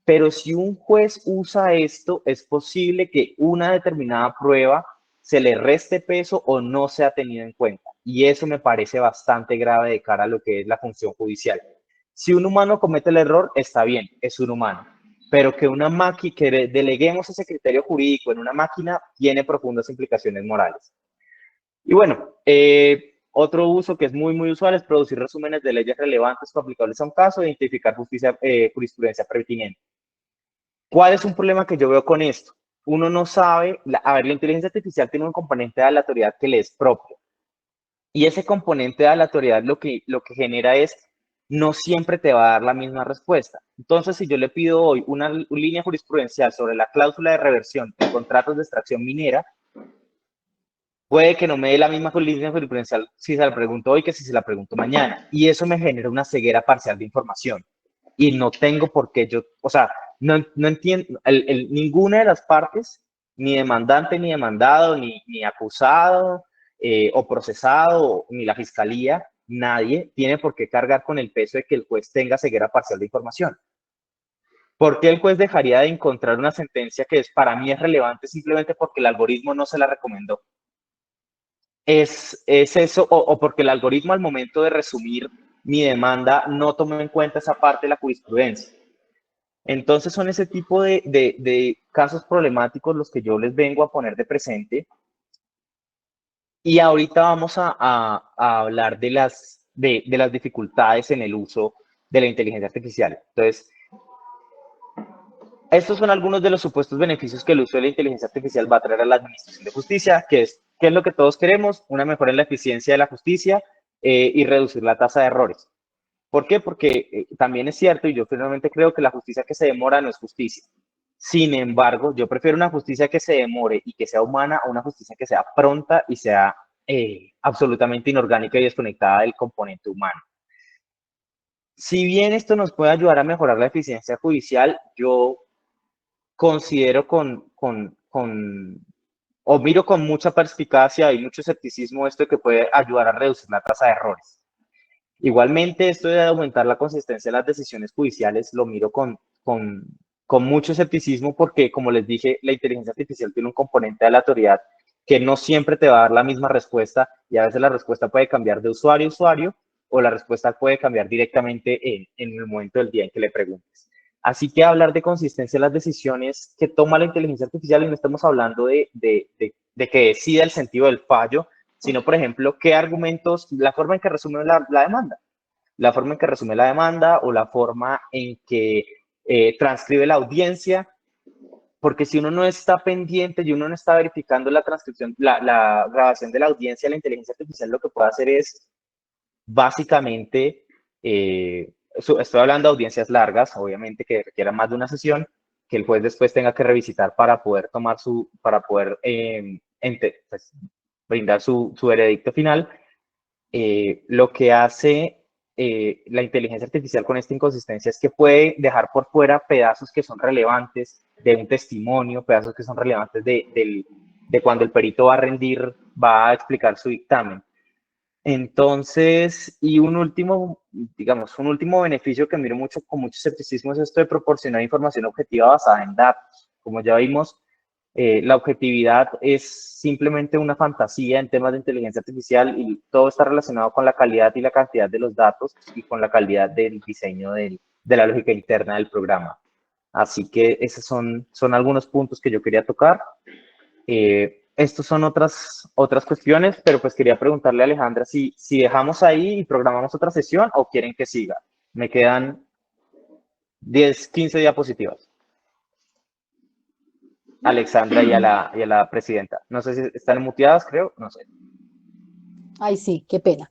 Pero si un juez usa esto, es posible que una determinada prueba se le reste peso o no sea tenida en cuenta. Y eso me parece bastante grave de cara a lo que es la función judicial. Si un humano comete el error, está bien, es un humano. Pero que una máquina, que deleguemos ese criterio jurídico en una máquina, tiene profundas implicaciones morales. Y bueno, otro uso que es muy usual es producir resúmenes de leyes relevantes o aplicables a un caso e identificar jurisprudencia pertinente. ¿Cuál es un problema que yo veo con esto? Uno no sabe, a ver, la inteligencia artificial tiene un componente de aleatoriedad que le es propio. Y ese componente de aleatoriedad lo que genera es, no siempre te va a dar la misma respuesta. Entonces, si yo le pido hoy una línea jurisprudencial sobre la cláusula de reversión en contratos de extracción minera, puede que no me dé la misma línea jurisprudencial si se la pregunto hoy que si se la pregunto mañana. Y eso me genera una ceguera parcial de información. Y no tengo por qué yo, o sea, no entiendo, ninguna de las partes, ni demandante, ni demandado, ni acusado o procesado, ni la fiscalía, nadie tiene por qué cargar con el peso de que el juez tenga ceguera parcial de información. ¿Por qué el juez dejaría de encontrar una sentencia que para mí es relevante simplemente porque el algoritmo no se la recomendó? Es eso, o porque el algoritmo al momento de resumir mi demanda no tomó en cuenta esa parte de la jurisprudencia. Entonces son ese tipo de casos problemáticos los que yo les vengo a poner de presente. Y ahorita vamos a hablar de las dificultades en el uso de la inteligencia artificial. Entonces, estos son algunos de los supuestos beneficios que el uso de la inteligencia artificial va a traer a la administración de justicia, que es lo que todos queremos, una mejora en la eficiencia de la justicia y reducir la tasa de errores. ¿Por qué? Porque también es cierto, y yo finalmente creo que la justicia que se demora no es justicia. Sin embargo, yo prefiero una justicia que se demore y que sea humana a una justicia que sea pronta y sea absolutamente inorgánica y desconectada del componente humano. Si bien esto nos puede ayudar a mejorar la eficiencia judicial, yo considero o miro con mucha perspicacia y mucho escepticismo esto que puede ayudar a reducir la tasa de errores. Igualmente, esto de aumentar la consistencia de las decisiones judiciales lo miro con mucho escepticismo porque, como les dije, la inteligencia artificial tiene un componente de aleatoriedad que no siempre te va a dar la misma respuesta y a veces la respuesta puede cambiar de usuario a usuario o la respuesta puede cambiar directamente en el momento del día en que le preguntes. Así que hablar de consistencia de las decisiones que toma la inteligencia artificial, y no estamos hablando de que decida el sentido del fallo, sino, por ejemplo, qué argumentos, la forma en que resume la demanda, la forma en que resume la demanda o la forma en que transcribe la audiencia, porque si uno no está pendiente y uno no está verificando la transcripción, la grabación de la audiencia, la inteligencia artificial lo que puede hacer es básicamente, estoy hablando de audiencias largas, obviamente que requieran más de una sesión, que el juez después tenga que revisitar para poder pues, brindar su veredicto final. Lo que hace la inteligencia artificial con esta inconsistencia es que puede dejar por fuera pedazos que son relevantes de un testimonio, pedazos que son relevantes de cuando el perito va a rendir, va a explicar su dictamen. Entonces, y un último beneficio que miro con mucho escepticismo es esto de proporcionar información objetiva basada en datos. Como ya vimos, La objetividad es simplemente una fantasía en temas de inteligencia artificial y todo está relacionado con la calidad y la cantidad de los datos y con la calidad del diseño de la lógica interna del programa. Así que esos son algunos puntos que yo quería tocar. Estos son otras cuestiones, pero pues quería preguntarle a Alejandra si dejamos ahí y programamos otra sesión o quieren que siga. Me quedan 10, 15 diapositivas. Alexandra y a la presidenta. No sé si están muteadas, creo, no sé. Ay, sí, qué pena.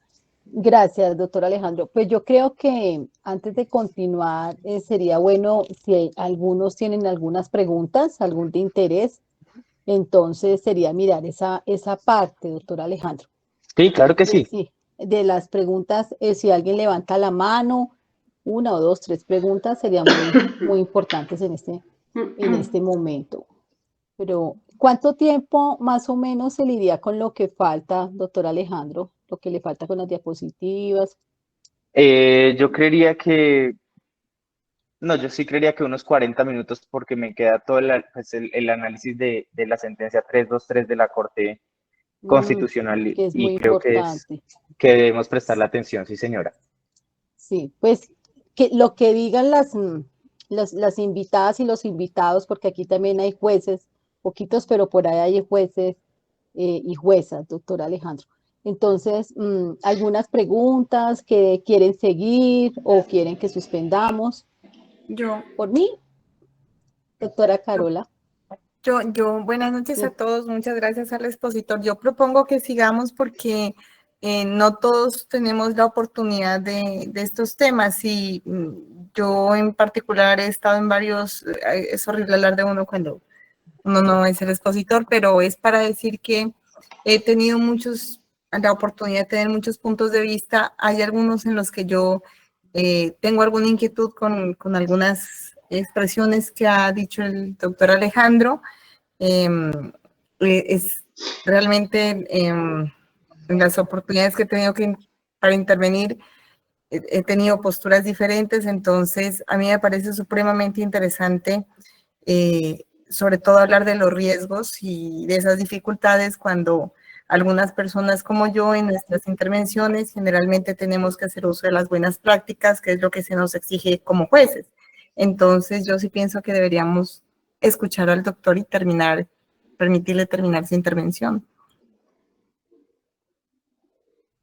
Gracias, doctor Alejandro. Pues yo creo que antes de continuar, sería bueno si algunos tienen algunas preguntas, algún de interés, entonces sería mirar esa parte, doctor Alejandro. Sí, claro que sí. Sí, de las preguntas, si alguien levanta la mano, una o dos, tres preguntas, sería muy importantes en este momento. Pero, ¿cuánto tiempo más o menos se lidia con lo que falta, doctor Alejandro? Lo que le falta con las diapositivas. Yo creería que, no, yo sí creería que unos 40 minutos porque me queda todo pues el análisis de la sentencia 323 de la Corte Constitucional Que es muy y creo importante. que debemos prestarle atención, sí, señora. Sí, pues que lo que digan las invitadas y los invitados, porque aquí también hay jueces, poquitos, pero por ahí hay jueces y juezas, doctor Alejandro. Entonces, algunas preguntas que quieren seguir o quieren que suspendamos. Yo, Por mí, doctora Carola. buenas noches a Sí. todos. Muchas gracias al expositor. Yo propongo que sigamos porque no todos tenemos la oportunidad de estos temas y yo en particular he estado en varios, es horrible hablar de uno cuando uno no es el expositor, pero es para decir que he tenido la oportunidad de tener muchos puntos de vista. Hay algunos en los que yo tengo alguna inquietud con algunas expresiones que ha dicho el doctor Alejandro. Es realmente en las oportunidades que he tenido para intervenir, he tenido posturas diferentes, entonces a mí me parece supremamente interesante, sobre todo hablar de los riesgos y de esas dificultades cuando algunas personas como yo en nuestras intervenciones generalmente tenemos que hacer uso de las buenas prácticas, que es lo que se nos exige como jueces. Entonces yo sí pienso que deberíamos escuchar al doctor y permitirle terminar su intervención.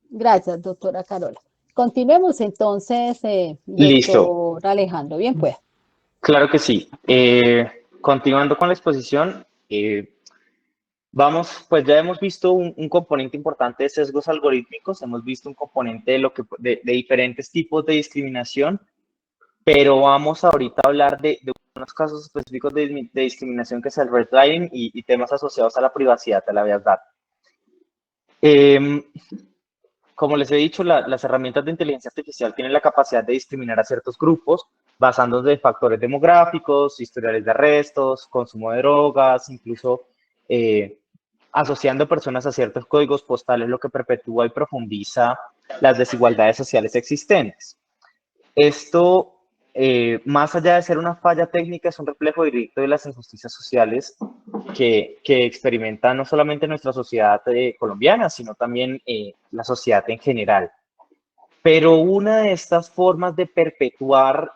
Gracias, doctora Carola. Continuemos entonces, Listo, doctor Alejandro. Bien, pues. claro que sí. Continuando con la exposición, vamos, pues ya hemos visto un componente importante de sesgos algorítmicos, hemos visto un componente de diferentes tipos de discriminación, pero vamos ahorita a hablar de unos casos específicos de discriminación que es el redlining y temas asociados a la privacidad de la verdad. Como les he dicho, las herramientas de inteligencia artificial tienen la capacidad de discriminar a ciertos grupos basándose en factores demográficos, historiales de arrestos, consumo de drogas, incluso asociando personas a ciertos códigos postales, lo que perpetúa y profundiza las desigualdades sociales existentes. Esto, más allá de ser una falla técnica, es un reflejo directo de las injusticias sociales que experimenta no solamente nuestra sociedad colombiana, sino también la sociedad en general. Pero una de estas formas de perpetuar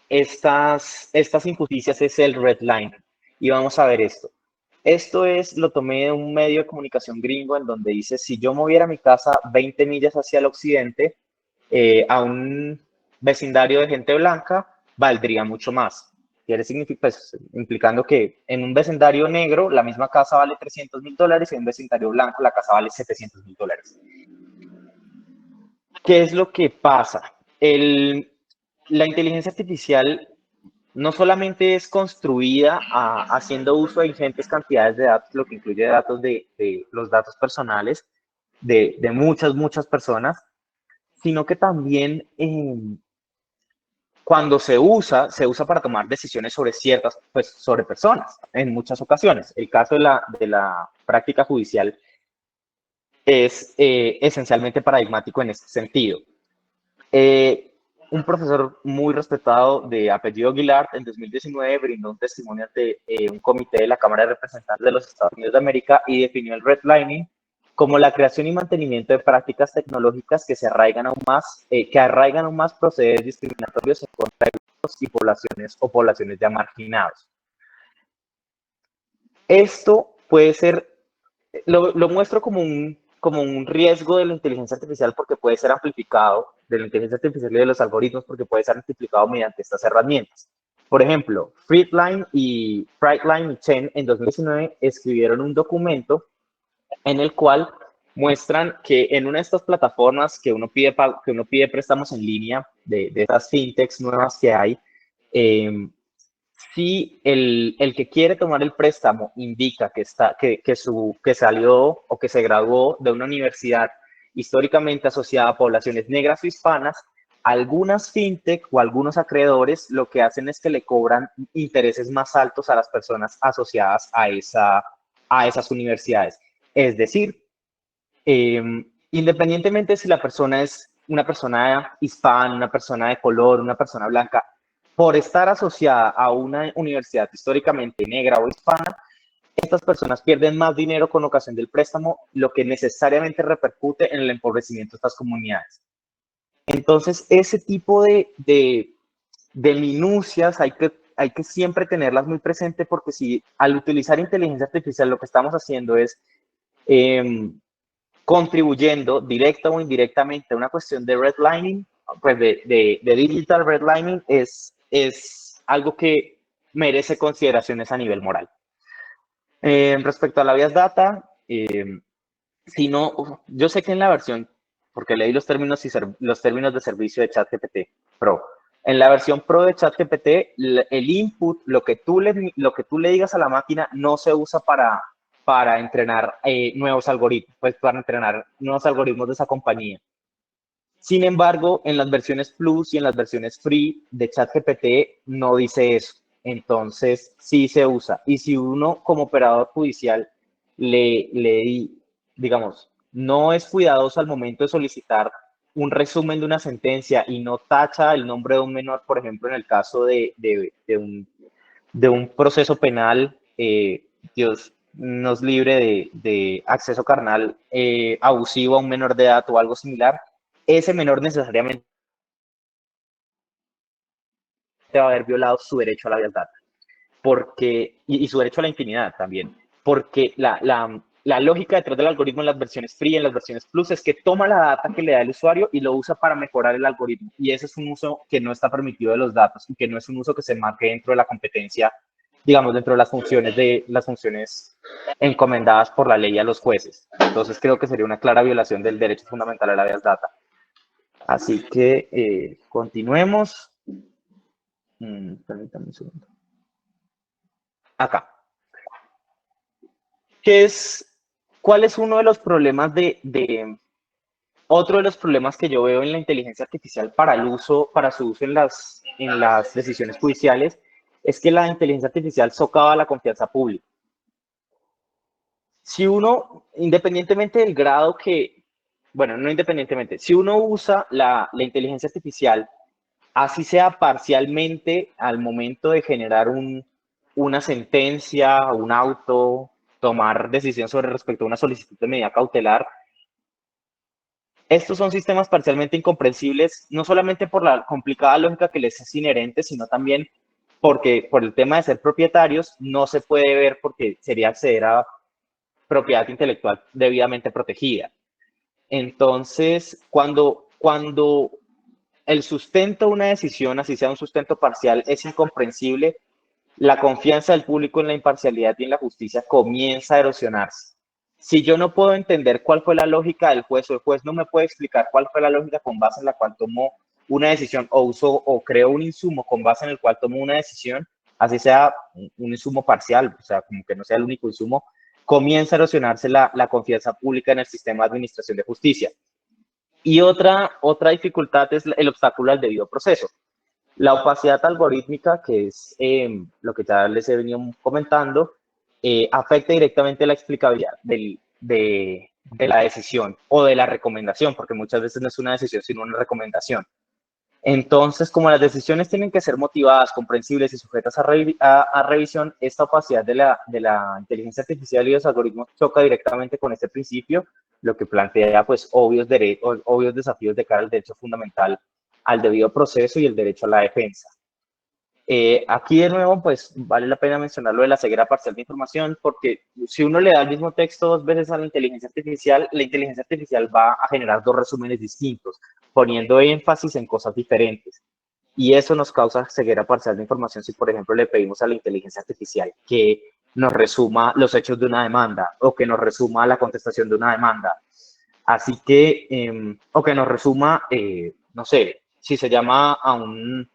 estas injusticias es el redlining. Y vamos a ver esto. Esto lo tomé de un medio de comunicación gringo en donde dice, si yo moviera mi casa 20 millas hacia el occidente, a un vecindario de gente blanca, valdría mucho más. Quiere significar, pues, implicando que en un vecindario negro la misma casa vale $300,000 y en un vecindario blanco la casa vale $700,000. ¿Qué es lo que pasa? La inteligencia artificial no solamente es construida haciendo uso de ingentes cantidades de datos, lo que incluye datos de los datos personales de muchas personas, sino que también cuando se usa para tomar decisiones sobre pues sobre personas en muchas ocasiones. El caso de la práctica judicial es esencialmente paradigmático en este sentido. un profesor muy respetado de apellido Gillard en 2019 brindó un testimonio ante un comité de la Cámara de Representantes de los Estados Unidos de América y definió el redlining como la creación y mantenimiento de prácticas tecnológicas que arraigan aún más procederes discriminatorios en contra de grupos y poblaciones ya marginados. Esto puede ser, lo muestro como un riesgo de la inteligencia artificial porque puede ser amplificado, de la inteligencia artificial y de los algoritmos porque puede ser amplificado mediante estas herramientas. Por ejemplo, Friedline y Chen en 2019 escribieron un documento en el cual muestran que en una de estas plataformas que uno pide préstamos en línea de estas fintechs nuevas que hay, si el que quiere tomar el préstamo indica que salió o que se graduó de una universidad históricamente asociada a poblaciones negras o hispanas, algunas fintech o algunos acreedores lo que hacen es que le cobran intereses más altos a las personas asociadas a esas universidades. Es decir, independientemente si la persona es una persona hispana, una persona de color, una persona blanca, por estar asociada a una universidad históricamente negra o hispana, estas personas pierden más dinero con ocasión del préstamo, lo que necesariamente repercute en el empobrecimiento de estas comunidades. Entonces, ese tipo de minucias hay que siempre tenerlas muy presente, porque si al utilizar inteligencia artificial lo que estamos haciendo es contribuyendo directa o indirectamente a una cuestión de redlining, pues de digital redlining, es algo que merece consideraciones a nivel moral. Respecto a la Bias Data, yo sé que en la versión, porque leí los términos de servicio de ChatGPT Pro, en la versión Pro de ChatGPT, el input, lo que tú le digas a la máquina, no se usa para entrenar nuevos algoritmos, pues para entrenar nuevos algoritmos de esa compañía. Sin embargo, en las versiones Plus y en las versiones Free de ChatGPT no dice eso. Entonces, sí se usa. Y si uno como operador judicial digamos, no es cuidadoso al momento de solicitar un resumen de una sentencia y no tacha el nombre de un menor, por ejemplo, en el caso de un proceso penal, Dios nos libre de acceso carnal abusivo a un menor de edad o algo similar, ese menor necesariamente va a haber violado su derecho a la Bias Data, y su derecho a la intimidad también, porque la lógica detrás del algoritmo en las versiones Free y en las versiones Plus es que toma la data que le da el usuario y lo usa para mejorar el algoritmo, y ese es un uso que no está permitido de los datos y que no es un uso que se marque dentro de la competencia, digamos, dentro de las funciones encomendadas por la ley a los jueces. Entonces creo que sería una clara violación del derecho fundamental a la Bias Data. Así que continuemos. Permítame un segundo. Acá. ¿Cuál es uno de los problemas otro de los problemas que yo veo en la inteligencia artificial para su uso en las decisiones judiciales? Es que la inteligencia artificial socava la confianza pública. Si uno, independientemente del grado no independientemente, si uno usa la inteligencia artificial, así sea parcialmente al momento de generar una sentencia, un auto, tomar decisión respecto a una solicitud de medida cautelar, estos son sistemas parcialmente incomprensibles, no solamente por la complicada lógica que les es inherente, sino también porque por el tema de ser propietarios no se puede ver, porque sería acceder a propiedad intelectual debidamente protegida. Entonces, cuando el sustento de una decisión, así sea un sustento parcial, es incomprensible, la confianza del público en la imparcialidad y en la justicia comienza a erosionarse. Si yo no puedo entender cuál fue la lógica del juez, o el juez no me puede explicar cuál fue la lógica con base en la cual tomó una decisión, o creó un insumo con base en el cual tomó una decisión, así sea un insumo parcial, o sea, como que no sea el único insumo, comienza a erosionarse la confianza pública en el sistema de administración de justicia. Y otra dificultad es el obstáculo al debido proceso. La opacidad algorítmica, que es lo que ya les he venido comentando, afecta directamente la explicabilidad de la decisión o de la recomendación, porque muchas veces no es una decisión, sino una recomendación. Entonces, como las decisiones tienen que ser motivadas, comprensibles y sujetas a revisión, esta opacidad de la inteligencia artificial y los algoritmos choca directamente con este principio, lo que plantea pues obvios desafíos de cara al derecho fundamental al debido proceso y el derecho a la defensa. Aquí de nuevo, pues vale la pena mencionar lo de la ceguera parcial de información, porque si uno le da el mismo texto 2 veces a la inteligencia artificial va a generar 2 resúmenes distintos, poniendo énfasis en cosas diferentes. Y eso nos causa ceguera parcial de información si, por ejemplo, le pedimos a la inteligencia artificial que nos resuma los hechos de una demanda o que nos resuma la contestación de una demanda. Así que, o que nos resuma, no sé, si se llama a un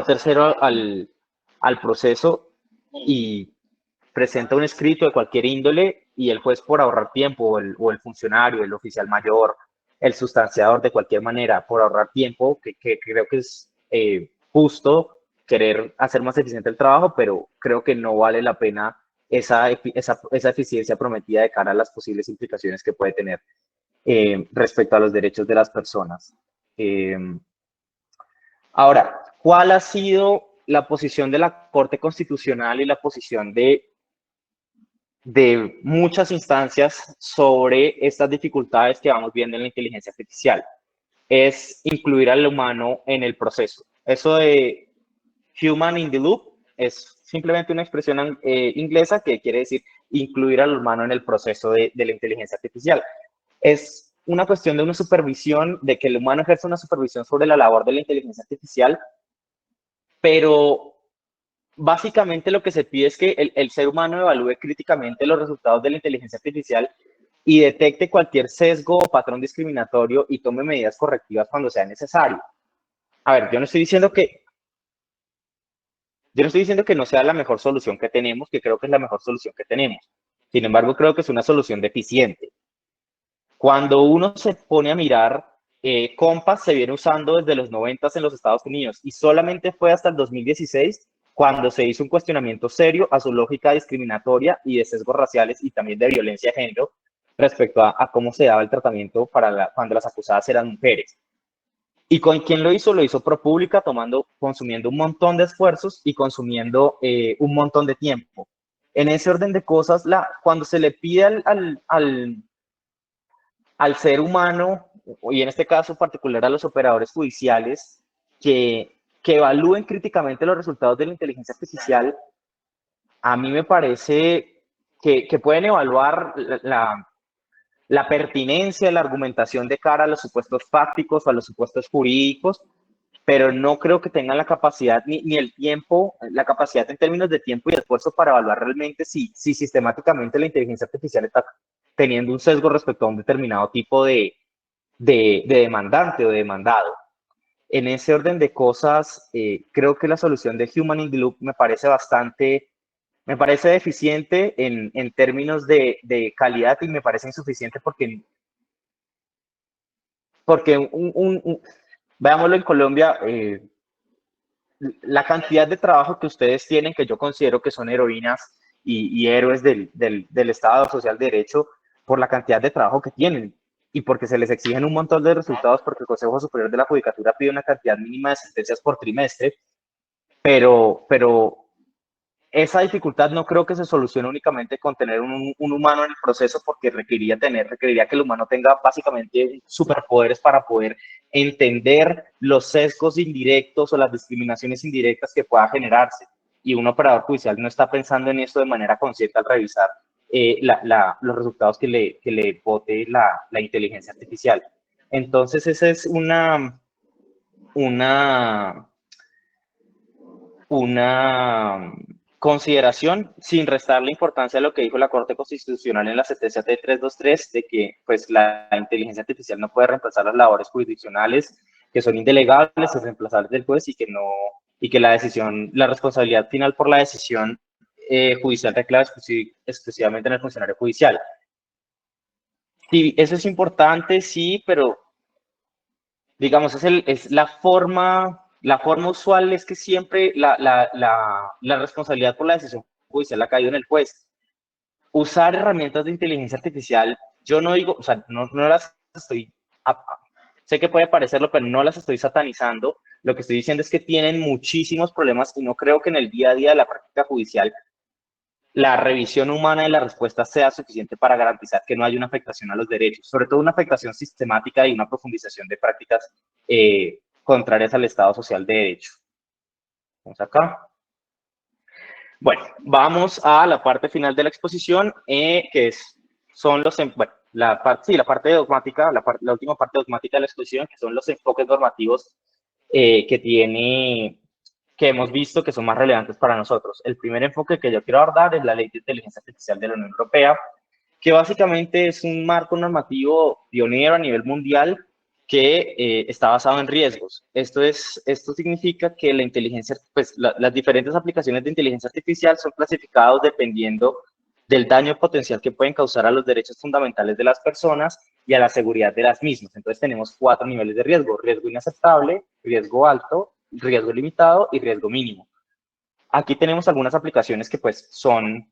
tercero al proceso y presenta un escrito de cualquier índole y el juez, por ahorrar tiempo, o el funcionario, el oficial mayor, el sustanciador, de cualquier manera, por ahorrar tiempo, que creo que es justo querer hacer más eficiente el trabajo, pero creo que no vale la pena esa eficiencia prometida de cara a las posibles implicaciones que puede tener respecto a los derechos de las personas. Ahora, ¿cuál ha sido la posición de la Corte Constitucional y la posición de muchas instancias sobre estas dificultades que vamos viendo en la inteligencia artificial? Es incluir al humano en el proceso. Eso de human in the loop es simplemente una expresión inglesa que quiere decir incluir al humano en el proceso de la inteligencia artificial. Es una cuestión de una supervisión, de que el humano ejerce una supervisión sobre la labor de la inteligencia artificial, pero básicamente lo que se pide es que el ser humano evalúe críticamente los resultados de la inteligencia artificial y detecte cualquier sesgo o patrón discriminatorio y tome medidas correctivas cuando sea necesario. A ver, yo no estoy diciendo que no sea la mejor solución que tenemos, que creo que es la mejor solución que tenemos. Sin embargo, creo que es una solución deficiente. Cuando uno se pone a mirar, Compass se viene usando desde los 90 en los Estados Unidos y solamente fue hasta el 2016 cuando se hizo un cuestionamiento serio a su lógica discriminatoria y de sesgos raciales y también de violencia de género respecto a cómo se daba el tratamiento cuando las acusadas eran mujeres. ¿Y con quién lo hizo? Lo hizo ProPublica, consumiendo un montón de esfuerzos y consumiendo un montón de tiempo. En ese orden de cosas, cuando se le pide al ser humano, y en este caso particular a los operadores judiciales, que evalúen críticamente los resultados de la inteligencia artificial, a mí me parece que pueden evaluar la pertinencia de la argumentación de cara a los supuestos fácticos o a los supuestos jurídicos, pero no creo que tengan la capacidad ni el tiempo, la capacidad en términos de tiempo y esfuerzo para evaluar realmente si sistemáticamente la inteligencia artificial está teniendo un sesgo respecto a un determinado tipo de demandante o de demandado. En ese orden de cosas, creo que la solución de Human in the Loop me parece deficiente en términos de calidad y me parece insuficiente porque veámoslo en Colombia, la cantidad de trabajo que ustedes tienen, que yo considero que son heroínas y héroes del Estado social de Derecho, por la cantidad de trabajo que tienen y porque se les exigen un montón de resultados, porque el Consejo Superior de la Judicatura pide una cantidad mínima de sentencias por trimestre, pero esa dificultad no creo que se solucione únicamente con tener un humano en el proceso, porque requeriría que el humano tenga básicamente superpoderes para poder entender los sesgos indirectos o las discriminaciones indirectas que pueda generarse. Y un operador judicial no está pensando en eso de manera consciente al revisar los resultados que le bote la inteligencia artificial. Entonces, esa es una consideración, sin restar la importancia de lo que dijo la Corte Constitucional en la sentencia T323, de que pues la inteligencia artificial no puede reemplazar las labores jurisdiccionales que son indelegables, irreemplazables del juez, y que la responsabilidad final por la decisión judicial reclama exclusivamente en el funcionario judicial. Sí, eso es importante, sí, pero digamos, es la forma usual es que siempre la responsabilidad por la decisión judicial ha caído en el juez. Usar herramientas de inteligencia artificial, yo no digo, o sea, no las estoy Sé que puede parecerlo, pero no las estoy satanizando. Lo que estoy diciendo es que tienen muchísimos problemas y no creo que en el día a día de la práctica judicial la revisión humana de la respuesta sea suficiente para garantizar que no haya una afectación a los derechos, sobre todo una afectación sistemática y una profundización de prácticas contrarias al Estado social de derecho. Vamos acá. Bueno, vamos a la parte final de la exposición, son los, bueno, la parte dogmática, la última parte dogmática de la exposición, que son los enfoques normativos que hemos visto que son más relevantes para nosotros. El primer enfoque que yo quiero abordar es la Ley de Inteligencia Artificial de la Unión Europea, que básicamente es un marco normativo pionero a nivel mundial que está basado en riesgos. Esto significa que la inteligencia, pues las diferentes aplicaciones de inteligencia artificial son clasificadas dependiendo del daño potencial que pueden causar a los derechos fundamentales de las personas y a la seguridad de las mismas. Entonces tenemos 4 niveles de riesgo: riesgo inaceptable, riesgo alto, riesgo limitado y riesgo mínimo. Aquí tenemos algunas aplicaciones que pues son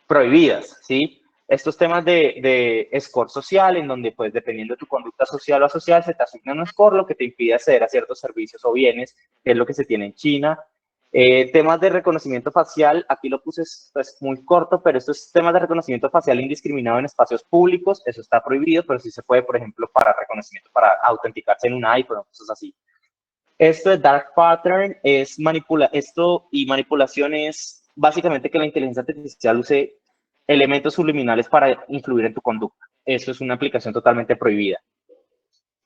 prohibidas, ¿sí? Estos temas de score social, en donde pues dependiendo de tu conducta social o asocial se te asigna un score, lo que te impide acceder a ciertos servicios o bienes, que es lo que se tiene en China. Temas de reconocimiento facial, aquí lo puse pues muy corto, pero estos temas de reconocimiento facial indiscriminado en espacios públicos, eso está prohibido, pero sí se puede, por ejemplo, para reconocimiento, para autenticarse en un iPhone o cosas así. Esto de dark pattern es manipulación es básicamente que la inteligencia artificial use elementos subliminales para influir en tu conducta. Eso es una aplicación totalmente prohibida.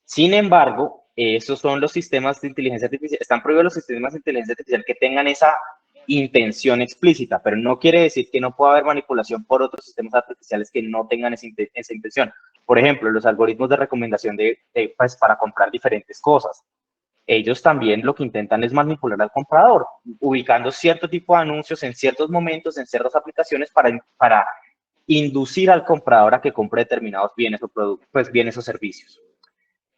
Sin embargo, esos son los sistemas de inteligencia artificial, están prohibidos los sistemas de inteligencia artificial que tengan esa intención explícita, pero no quiere decir que no pueda haber manipulación por otros sistemas artificiales que no tengan esa intención. Por ejemplo, los algoritmos de recomendación pues, para comprar diferentes cosas. Ellos también lo que intentan es manipular al comprador, ubicando cierto tipo de anuncios en ciertos momentos, en ciertas aplicaciones para inducir al comprador a que compre determinados bienes o productos, pues bienes o servicios.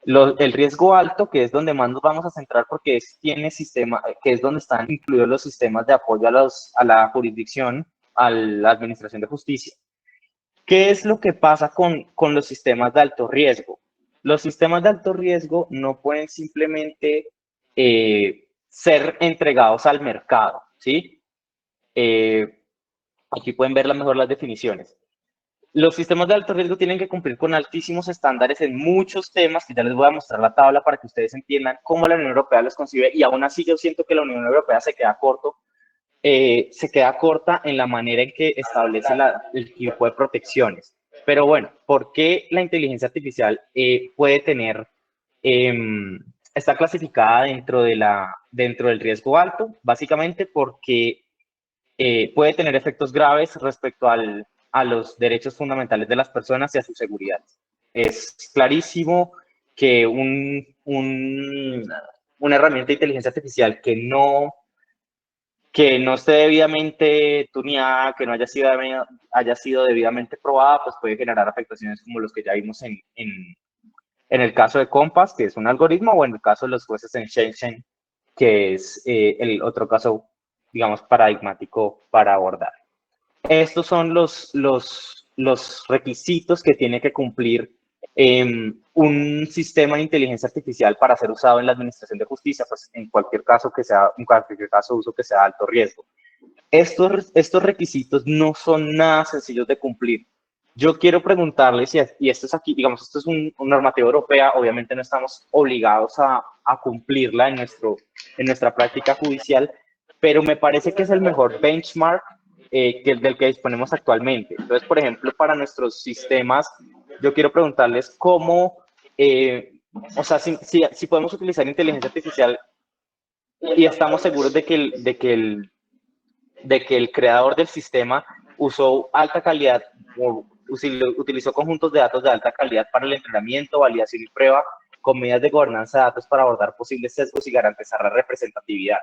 El riesgo alto, que es donde más nos vamos a centrar porque que es donde están incluidos los sistemas de apoyo a la jurisdicción, a la administración de justicia. ¿Qué es lo que pasa con los sistemas de alto riesgo? Los sistemas de alto riesgo no pueden simplemente ser entregados al mercado, ¿sí? Aquí pueden ver mejor las definiciones. Los sistemas de alto riesgo tienen que cumplir con altísimos estándares en muchos temas, que ya les voy a mostrar la tabla para que ustedes entiendan cómo la Unión Europea los concibe, y aún así yo siento que la Unión Europea se queda corta en la manera en que establece el tipo de protecciones. Pero bueno, ¿por qué la inteligencia artificial está clasificada dentro del riesgo alto? Básicamente porque puede tener efectos graves respecto a los derechos fundamentales de las personas y a su seguridad. Es clarísimo que una herramienta de inteligencia artificial que no esté debidamente tuneada, que no haya sido debidamente probada, pues puede generar afectaciones como los que ya vimos en el caso de Compass, que es un algoritmo, o en el caso de los jueces en Shenzhen, que es el otro caso, digamos, paradigmático para abordar. Estos son los requisitos que tiene que cumplir un sistema de inteligencia artificial para ser usado en la administración de justicia, pues en cualquier caso de uso que sea de alto riesgo. Estos requisitos no son nada sencillos de cumplir. Yo quiero preguntarles, y esto es aquí, digamos, esto es una normativa europea, obviamente no estamos obligados a cumplirla en nuestra práctica judicial, pero me parece que es el mejor benchmark del que disponemos actualmente. Entonces, por ejemplo, para nuestros sistemas, yo quiero preguntarles cómo, o sea, si podemos utilizar inteligencia artificial y estamos seguros de que el creador del sistema usó alta calidad o utilizó conjuntos de datos de alta calidad para el entrenamiento, validación y prueba, con medidas de gobernanza de datos para abordar posibles sesgos y garantizar la representatividad.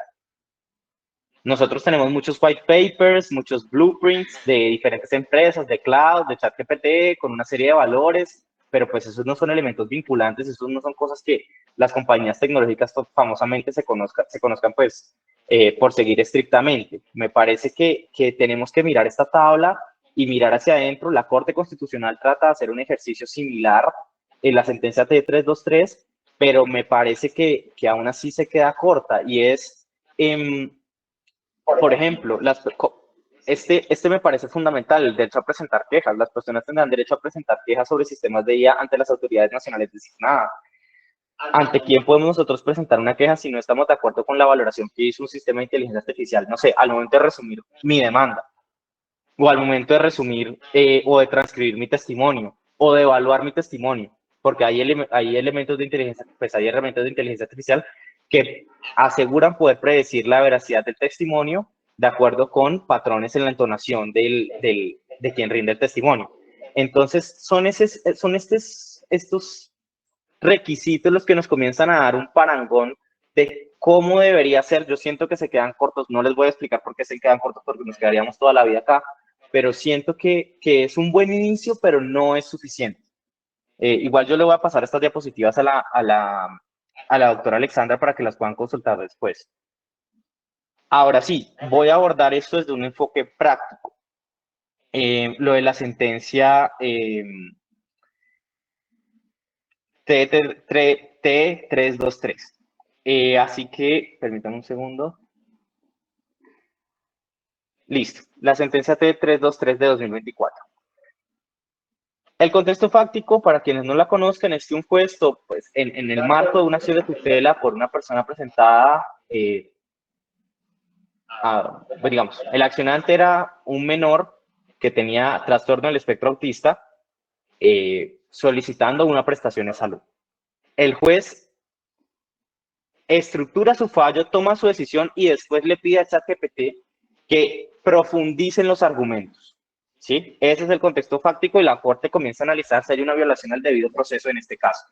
Nosotros tenemos muchos white papers, muchos blueprints de diferentes empresas, de cloud, de ChatGPT, con una serie de valores, pero pues esos no son elementos vinculantes, esos no son cosas que las compañías tecnológicas famosamente se conozcan pues por seguir estrictamente. Me parece que tenemos que mirar esta tabla y mirar hacia adentro. La Corte Constitucional trata de hacer un ejercicio similar la sentencia T323, pero me parece que aún así se queda corta y es, por ejemplo, este me parece fundamental, el derecho a presentar quejas. Las personas tendrán derecho a presentar quejas sobre sistemas de IA ante las autoridades nacionales designadas. ¿Ante quién podemos nosotros presentar una queja si no estamos de acuerdo con la valoración que hizo un sistema de inteligencia artificial? No sé, al momento de resumir mi demanda, o al momento de resumir o de transcribir mi testimonio, o de evaluar mi testimonio, porque hay elementos de inteligencia, pues hay herramientas de inteligencia artificial que aseguran poder predecir la veracidad del testimonio de acuerdo con patrones en la entonación de quien rinde el testimonio. Entonces, son estos requisitos los que nos comienzan a dar un parangón de cómo debería ser. Yo siento que se quedan cortos, no les voy a explicar por qué se quedan cortos, porque nos quedaríamos toda la vida acá, pero siento que es un buen inicio, pero no es suficiente. Igual yo le voy a pasar estas diapositivas a la doctora Alexandra para que las puedan consultar después. Ahora sí, voy a abordar esto desde un enfoque práctico. Lo de la sentencia T323. Así que, permítanme un segundo. Listo, la sentencia T323 de 2024. El contexto fáctico, para quienes no la conozcan, es que un juez, pues, en el marco de una acción de tutela por una persona presentada, digamos, el accionante era un menor que tenía trastorno del espectro autista, solicitando una prestación de salud. El juez estructura su fallo, toma su decisión y después le pide a ChatGPT que profundice en los argumentos. ¿Sí? Ese es el contexto fáctico y la Corte comienza a analizar si hay una violación al debido proceso en este caso.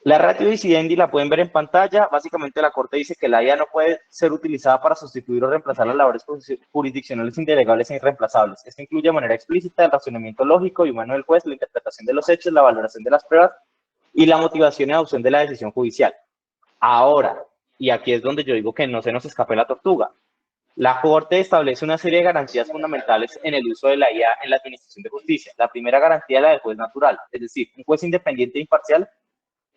La ratio decidendi la pueden ver en pantalla. Básicamente la Corte dice que la IA no puede ser utilizada para sustituir o reemplazar las labores jurisdiccionales indelegables e irreemplazables. Esto incluye de manera explícita el razonamiento lógico y humano del juez, la interpretación de los hechos, la valoración de las pruebas y la motivación y adopción de la decisión judicial. Ahora, y aquí es donde yo digo que no se nos escape la tortuga, la Corte establece una serie de garantías fundamentales en el uso de la IA en la administración de justicia. La primera garantía es la del juez natural, es decir, un juez independiente e imparcial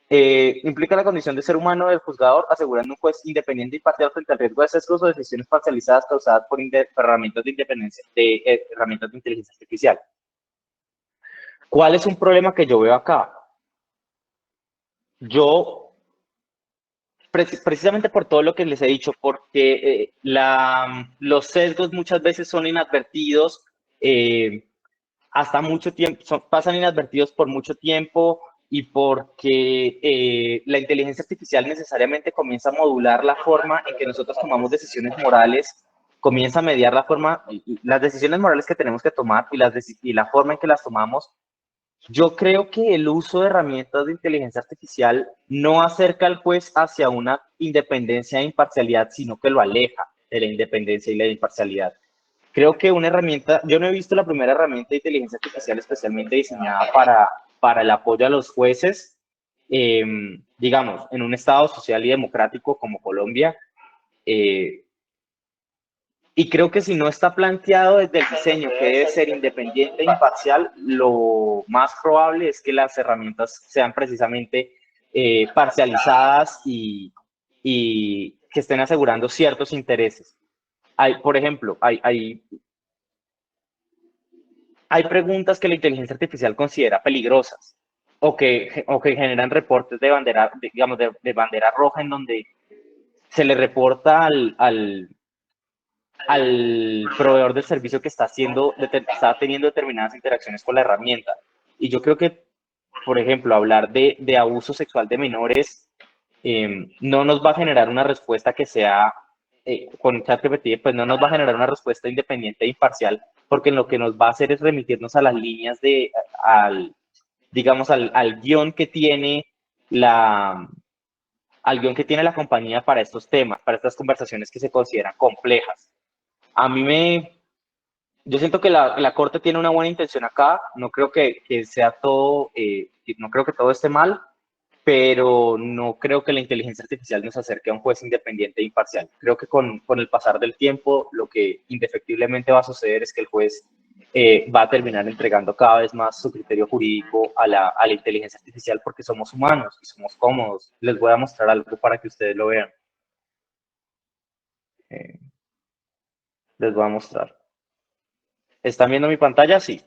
implica la condición de ser humano del juzgador, asegurando un juez independiente e imparcial frente al riesgo de sesgos o decisiones parcializadas causadas por herramientas de herramientas de inteligencia artificial. ¿Cuál es un problema que yo veo acá? Precisamente por todo lo que les he dicho, porque los sesgos muchas veces son inadvertidos hasta mucho tiempo, pasan inadvertidos por mucho tiempo y porque la inteligencia artificial necesariamente comienza a modular la forma en que nosotros tomamos decisiones morales, comienza a mediar la forma, las decisiones morales que tenemos que tomar y la forma en que las tomamos. Yo creo que el uso de herramientas de inteligencia artificial no acerca al juez hacia una independencia e imparcialidad, sino que lo aleja de la independencia y la imparcialidad. Creo que una herramienta, yo no he visto la primera herramienta de inteligencia artificial especialmente diseñada para el apoyo a los jueces, digamos, en un Estado social y democrático como Colombia. Y creo que si no está planteado desde el diseño que debe ser independiente e imparcial, lo más probable es que las herramientas sean precisamente parcializadas y que estén asegurando ciertos intereses. Por ejemplo, hay preguntas que la inteligencia artificial considera peligrosas o que generan reportes de bandera, digamos, de bandera roja en donde se le reporta al proveedor del servicio que está teniendo determinadas interacciones con la herramienta. Y yo creo que, por ejemplo, hablar de abuso sexual de menores no nos va a generar una respuesta que sea, con ChatGPT, pues no nos va a generar una respuesta independiente e imparcial, porque lo que nos va a hacer es remitirnos a las líneas digamos, al guión que tiene la compañía para estos temas, para estas conversaciones que se consideran complejas. Yo siento que la Corte tiene una buena intención acá, no creo que sea todo, no creo que todo esté mal, pero no creo que la inteligencia artificial nos acerque a un juez independiente e imparcial. Creo que con el pasar del tiempo, lo que indefectiblemente va a suceder es que el juez va a terminar entregando cada vez más su criterio jurídico a la inteligencia artificial porque somos humanos y somos cómodos. Les voy a mostrar algo para que ustedes lo vean. Les voy a mostrar. ¿Están viendo mi pantalla? Sí.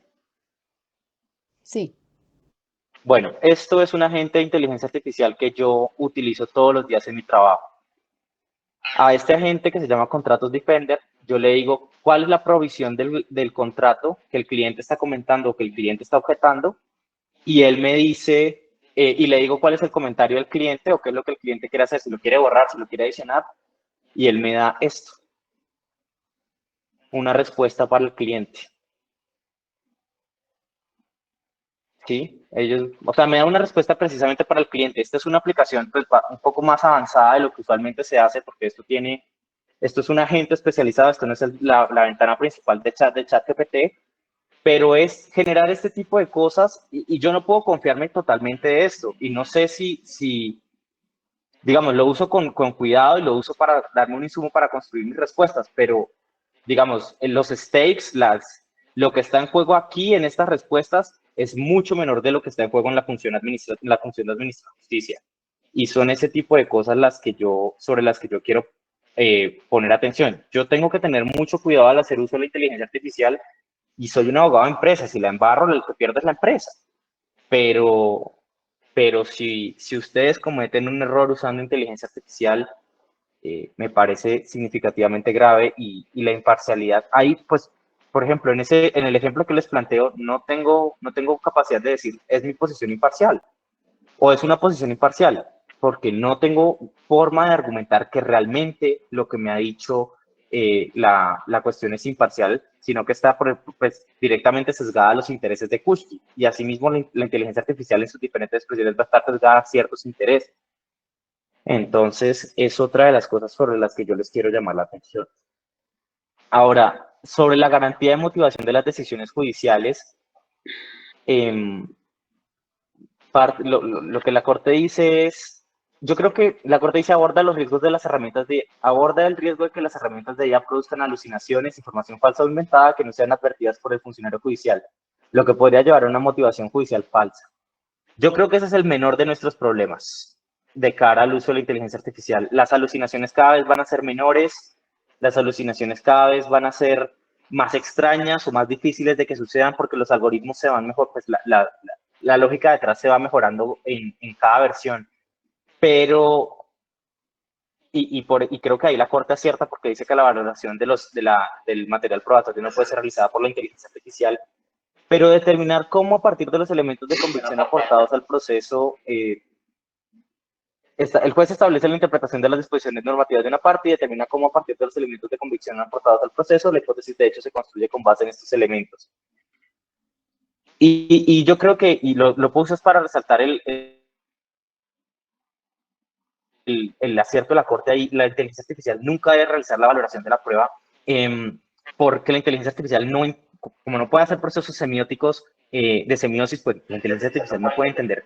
Sí. Bueno, esto es un agente de inteligencia artificial que yo utilizo todos los días en mi trabajo. A este agente que se llama Contratos Defender, yo le digo cuál es la provisión del contrato que el cliente está comentando o que el cliente está objetando, y él me dice, y le digo cuál es el comentario del cliente o qué es lo que el cliente quiere hacer, si lo quiere borrar, si lo quiere adicionar, y él me da esto, una respuesta para el cliente. ¿Sí? Ellos, o sea, me da una respuesta precisamente para el cliente. Esta es una aplicación pues, un poco más avanzada de lo que usualmente se hace, porque esto es un agente especializado, esto no es la ventana principal de ChatGPT, pero es generar este tipo de cosas y yo no puedo confiarme totalmente de esto. Y no sé si digamos, lo uso con cuidado y lo uso para darme un insumo para construir mis respuestas, pero, digamos, en los stakes, lo que está en juego aquí en estas respuestas es mucho menor de lo que está en juego en la función de administrar justicia. Y son ese tipo de cosas sobre las que yo quiero poner atención. Yo tengo que tener mucho cuidado al hacer uso de la inteligencia artificial y soy un abogado de empresa. Si la embarro, el que pierde es la empresa. Pero si ustedes cometen un error usando inteligencia artificial, me parece significativamente grave y la imparcialidad. Ahí, pues, por ejemplo, en el ejemplo que les planteo, no tengo capacidad de decir, es mi posición imparcial o es una posición imparcial, porque no tengo forma de argumentar que realmente lo que me ha dicho la cuestión es imparcial, sino que está pues, directamente sesgada a los intereses de Kushki. Y asimismo, la inteligencia artificial en sus diferentes expresiones va a estar sesgada a ciertos intereses. Entonces, es otra de las cosas sobre las que yo les quiero llamar la atención. Ahora, sobre la garantía de motivación de las decisiones judiciales, lo que la Corte dice es, yo creo que la Corte dice aborda los riesgos de las herramientas aborda el riesgo de que las herramientas de IA produzcan alucinaciones, información falsa o inventada que no sean advertidas por el funcionario judicial, lo que podría llevar a una motivación judicial falsa. Yo creo que ese es el menor de nuestros problemas de cara al uso de la inteligencia artificial. Las alucinaciones cada vez van a ser menores, las alucinaciones cada vez van a ser más extrañas o más difíciles de que sucedan porque los algoritmos se van mejor, pues la lógica detrás se va mejorando en cada versión. Pero, y creo que ahí la Corte acierta porque dice que la valoración del material probatorio no puede ser realizada por la inteligencia artificial, pero determinar cómo a partir de los elementos de convicción aportados al proceso, el juez establece la interpretación de las disposiciones normativas de una parte y determina cómo a partir de los elementos de convicción aportados al proceso, la hipótesis de hecho se construye con base en estos elementos. Y yo creo que, y lo puse para resaltar el acierto de la Corte ahí, la inteligencia artificial nunca debe realizar la valoración de la prueba, porque la inteligencia artificial como no puede hacer procesos semióticos de semiosis, pues la inteligencia artificial no puede entender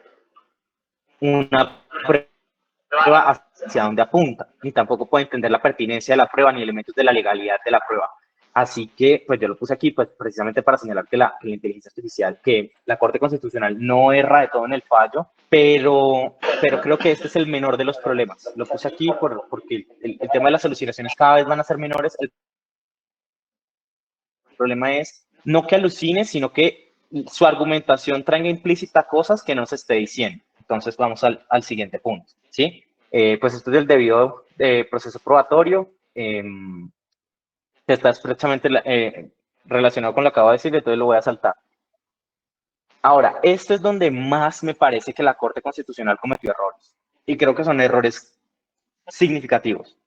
una prueba hacia dónde apunta, ni tampoco puede entender la pertinencia de la prueba ni elementos de la legalidad de la prueba. Así que, pues yo lo puse aquí pues, precisamente para señalar que la inteligencia artificial, que la Corte Constitucional no erra de todo en el fallo, pero creo que este es el menor de los problemas. Lo puse aquí porque el tema de las alucinaciones cada vez van a ser menores. El problema es no que alucine, sino que su argumentación traiga implícita cosas que no se esté diciendo. Entonces vamos al siguiente punto, ¿sí? Pues esto es el debido proceso probatorio. Está estrechamente relacionado con lo que acabo de decir, entonces lo voy a saltar. Ahora, esto es donde más me parece que la Corte Constitucional cometió errores. Y creo que son errores significativos.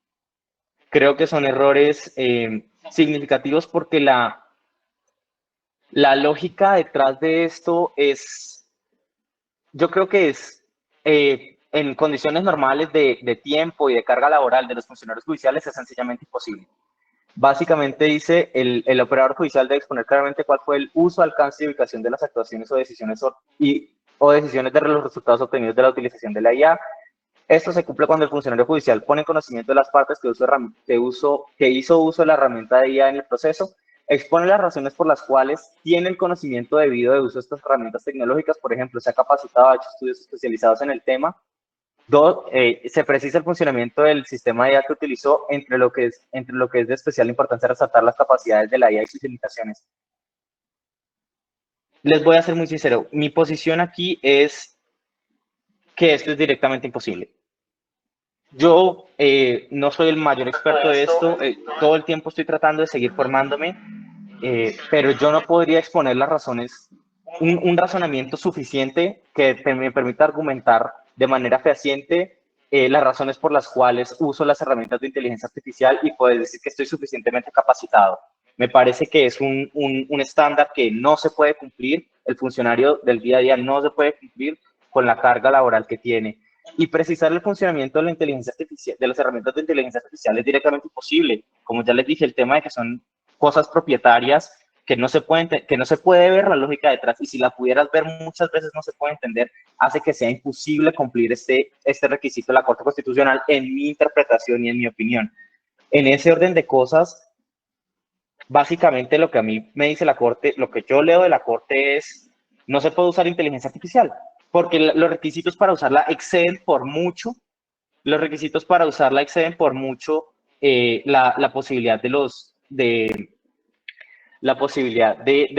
Creo que son errores significativos porque la lógica detrás de esto es, yo creo que es, en condiciones normales de tiempo y de carga laboral de los funcionarios judiciales es sencillamente imposible. Básicamente dice, el operador judicial debe exponer claramente cuál fue el uso, alcance y ubicación de las actuaciones o decisiones y o decisiones de los resultados obtenidos de la utilización de la IA. Esto se cumple cuando el funcionario judicial pone en conocimiento de las partes que hizo uso de la herramienta de IA en el proceso, expone las razones por las cuales tiene el conocimiento debido de uso de estas herramientas tecnológicas, por ejemplo, se ha capacitado, ha hecho estudios especializados en el tema. Dos, se precisa el funcionamiento del sistema de IA que utilizó, entre lo que es de especial importancia resaltar las capacidades de la IA y sus limitaciones. Les voy a ser muy sincero, mi posición aquí es que esto es directamente imposible. Yo no soy el mayor experto de esto, todo el tiempo estoy tratando de seguir formándome, pero yo no podría exponer las razones, un razonamiento suficiente que me permita argumentar de manera fehaciente las razones por las cuales uso las herramientas de inteligencia artificial y poder decir que estoy suficientemente capacitado. Me parece que es un estándar que no se puede cumplir, el funcionario del día a día no se puede cumplir con la carga laboral que tiene. Y precisar el funcionamiento de la inteligencia artificial, de las herramientas de inteligencia artificial es directamente imposible. Como ya les dije, el tema de que son cosas propietarias que no se puede ver la lógica detrás, y si la pudieras ver muchas veces no se puede entender, hace que sea imposible cumplir este requisito de la Corte Constitucional, en mi interpretación y en mi opinión. En ese orden de cosas, básicamente lo que a mí me dice la Corte, lo que yo leo de la Corte es, no se puede usar inteligencia artificial, porque los requisitos para usarla exceden por mucho, la posibilidad de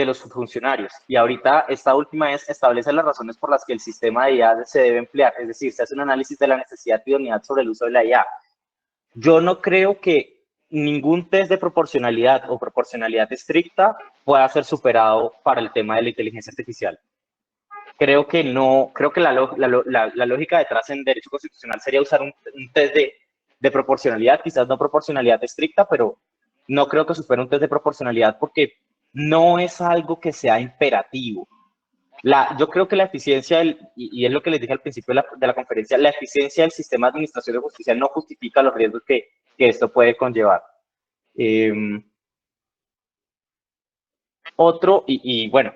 los funcionarios. Y ahorita esta última es establecer las razones por las que el sistema de IA se debe emplear, es decir, se hace un análisis de la necesidad y idoneidad sobre el uso de la IA. Yo no creo que ningún test de proporcionalidad o proporcionalidad estricta pueda ser superado para el tema de la inteligencia artificial. Creo que la lógica detrás en derecho constitucional sería usar un test de proporcionalidad, quizás no proporcionalidad estricta, pero no creo que supere un test de proporcionalidad porque no es algo que sea imperativo. Yo creo que la eficiencia, y es lo que les dije al principio de la conferencia, la eficiencia del sistema de administración de justicia no justifica los riesgos que esto puede conllevar. Bueno,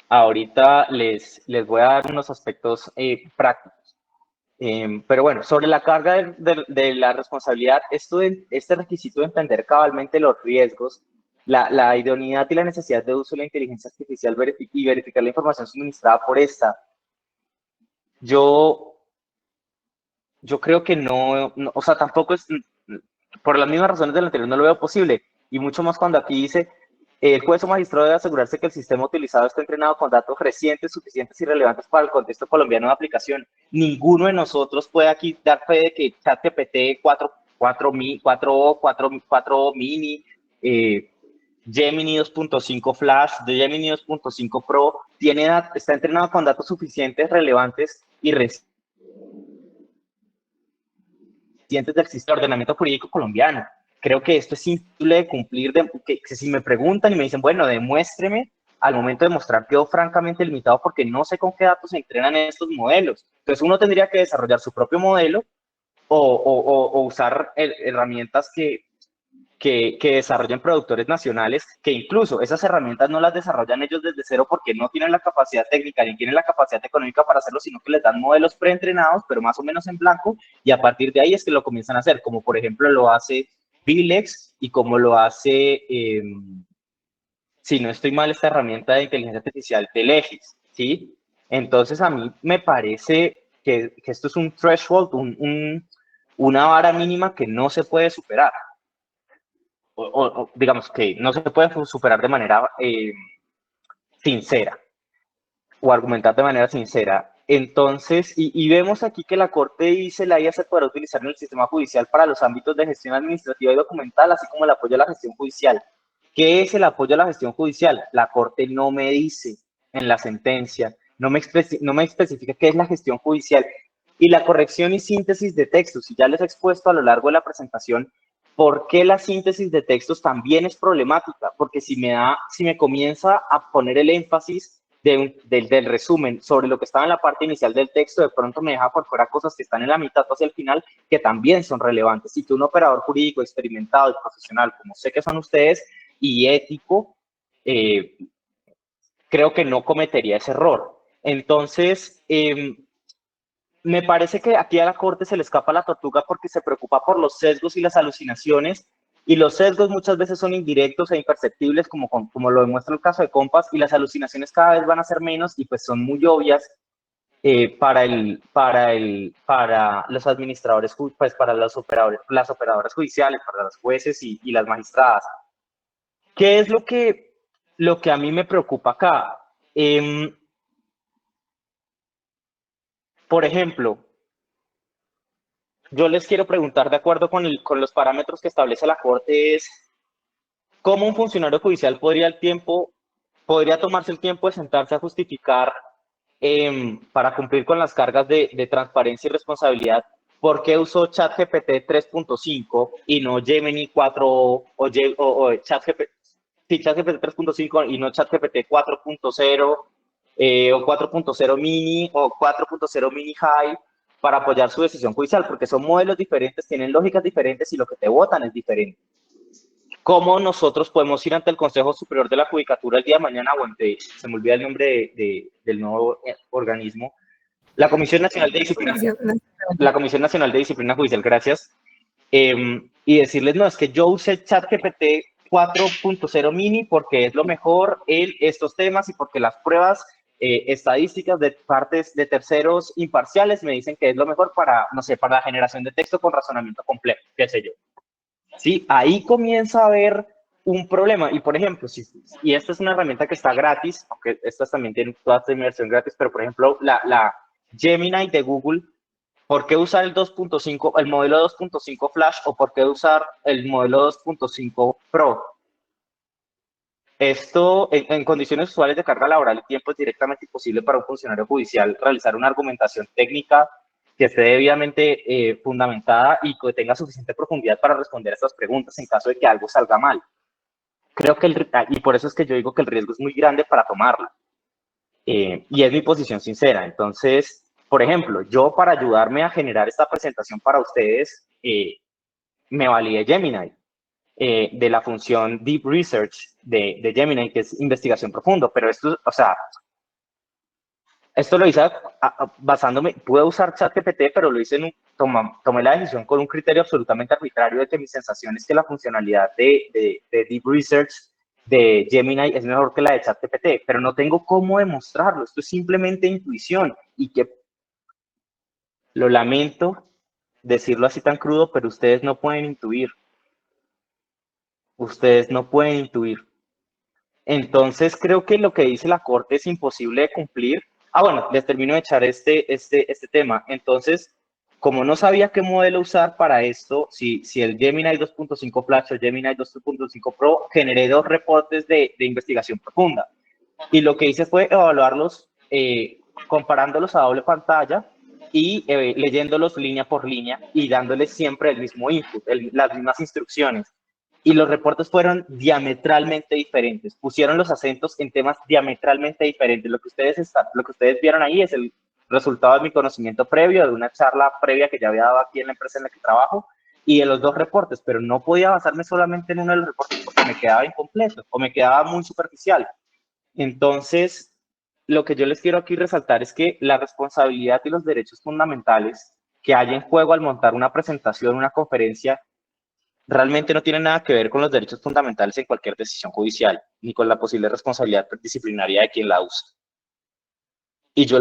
ahorita les voy a dar unos aspectos prácticos. Pero bueno, sobre la carga de la responsabilidad, este requisito de entender cabalmente los riesgos, la idoneidad y la necesidad de uso de la inteligencia artificial y verificar la información suministrada por esta, yo creo que no, o sea, tampoco es, por las mismas razones del anterior, no lo veo posible, y mucho más cuando aquí dice, el juez o magistrado debe asegurarse que el sistema utilizado está entrenado con datos recientes, suficientes y relevantes para el contexto colombiano de aplicación. Ninguno de nosotros puede aquí dar fe de que ChatGPT 4 mini, Gemini 2.5 Flash, Gemini 2.5 Pro, está entrenado con datos suficientes, relevantes y recientes del sistema de ordenamiento jurídico colombiano. Creo que esto es imposible de cumplir, que si me preguntan y me dicen, bueno, demuéstreme, al momento de mostrar quedo francamente limitado porque no sé con qué datos se entrenan estos modelos. Entonces uno tendría que desarrollar su propio modelo o usar herramientas que desarrollen productores nacionales, que incluso esas herramientas no las desarrollan ellos desde cero porque no tienen la capacidad técnica ni tienen la capacidad económica para hacerlo, sino que les dan modelos preentrenados, pero más o menos en blanco, y a partir de ahí es que lo comienzan a hacer, como por ejemplo lo hace Vilex y como lo hace, si no estoy mal, esta herramienta de inteligencia artificial de Legis, ¿sí? Entonces a mí me parece que esto es un threshold, una vara mínima que no se puede superar. O digamos que no se puede superar de manera sincera o argumentar de manera sincera. Entonces, y vemos aquí que la Corte dice la IA se podrá utilizar en el sistema judicial para los ámbitos de gestión administrativa y documental, así como el apoyo a la gestión judicial. ¿Qué es el apoyo a la gestión judicial? La Corte no me dice en la sentencia, no me especifica qué es la gestión judicial. Y la corrección y síntesis de textos, y ya les he expuesto a lo largo de la presentación, ¿por qué la síntesis de textos también es problemática? Porque si me comienza a poner el énfasis del resumen sobre lo que estaba en la parte inicial del texto, de pronto me deja por fuera cosas que están en la mitad o hacia el final que también son relevantes. Y que un operador jurídico experimentado y profesional, como sé que son ustedes, y ético, creo que no cometería ese error. Entonces, me parece que aquí a la Corte se le escapa la tortuga porque se preocupa por los sesgos y las alucinaciones, y los sesgos muchas veces son indirectos e imperceptibles, como lo demuestra el caso de Compass, y las alucinaciones cada vez van a ser menos y pues son muy obvias para los administradores, pues para las operadoras judiciales, para los jueces y las magistradas. ¿Qué es lo que a mí me preocupa acá? Por ejemplo, yo les quiero preguntar, de acuerdo con los parámetros que establece la Corte, es cómo un funcionario judicial podría tomarse el tiempo de sentarse a justificar para cumplir con las cargas de transparencia y responsabilidad, ¿por qué usó ChatGPT 3.5 y no Gemini 4 o ChatGPT, sí, ChatGPT 3.5 y no ChatGPT 4.0 o 4.0 mini o 4.0 mini high para apoyar su decisión judicial? Porque son modelos diferentes, tienen lógicas diferentes y lo que te votan es diferente. ¿Cómo nosotros podemos ir ante el Consejo Superior de la Judicatura el día de mañana o ante, se me olvida el nombre del nuevo organismo, la Comisión Nacional de Disciplina, la Comisión Nacional de Disciplina Judicial, gracias, y decirles, no, es que yo usé ChatGPT 4.0 mini porque es lo mejor en estos temas y porque las pruebas estadísticas de partes de terceros imparciales me dicen que es lo mejor para, no sé, para la generación de texto con razonamiento complejo, qué sé yo. ¿Sí? Ahí comienza a haber un problema. Y, por ejemplo, y esta es una herramienta que está gratis, aunque estas también tienen toda esta inversión gratis, pero, por ejemplo, la Gemini de Google, ¿por qué usar el 2.5, el modelo 2.5 Flash o por qué usar el modelo 2.5 Pro? Esto, en condiciones usuales de carga laboral, el tiempo es directamente imposible para un funcionario judicial realizar una argumentación técnica que esté debidamente fundamentada y que tenga suficiente profundidad para responder a estas preguntas en caso de que algo salga mal. Creo que, y por eso es que yo digo que el riesgo es muy grande para tomarla. Y es mi posición sincera. Entonces, por ejemplo, yo para ayudarme a generar esta presentación para ustedes, me validé Gemini. De la función Deep Research de Gemini, que es investigación profunda, pero esto, o sea, esto lo hice basándome, pude usar ChatGPT, pero lo hice tomé la decisión con un criterio absolutamente arbitrario de que mi sensación es que la funcionalidad de Deep Research de Gemini es mejor que la de ChatGPT, pero no tengo cómo demostrarlo, esto es simplemente intuición, y que lo lamento decirlo así tan crudo, pero ustedes no pueden intuir. Ustedes no pueden intuir. Entonces, creo que lo que dice la Corte es imposible de cumplir. Ah, bueno, les termino de echar este tema. Entonces, como no sabía qué modelo usar para esto, si el Gemini 2.5 Flash o el Gemini 2.5 Pro, generé dos reportes de investigación profunda. Y lo que hice fue evaluarlos, comparándolos a doble pantalla y leyéndolos línea por línea y dándoles siempre el mismo input, las mismas instrucciones. Y los reportes fueron diametralmente diferentes. Pusieron los acentos en temas diametralmente diferentes. Lo que ustedes vieron ahí es el resultado de mi conocimiento previo, de una charla previa que ya había dado aquí en la empresa en la que trabajo, y de los dos reportes, pero no podía basarme solamente en uno de los reportes porque me quedaba incompleto o me quedaba muy superficial. Entonces, lo que yo les quiero aquí resaltar es que la responsabilidad y los derechos fundamentales que hay en juego al montar una presentación, una conferencia, realmente no tienen nada que ver con los derechos fundamentales en cualquier decisión judicial, ni con la posible responsabilidad disciplinaria de quien la usa. Y yo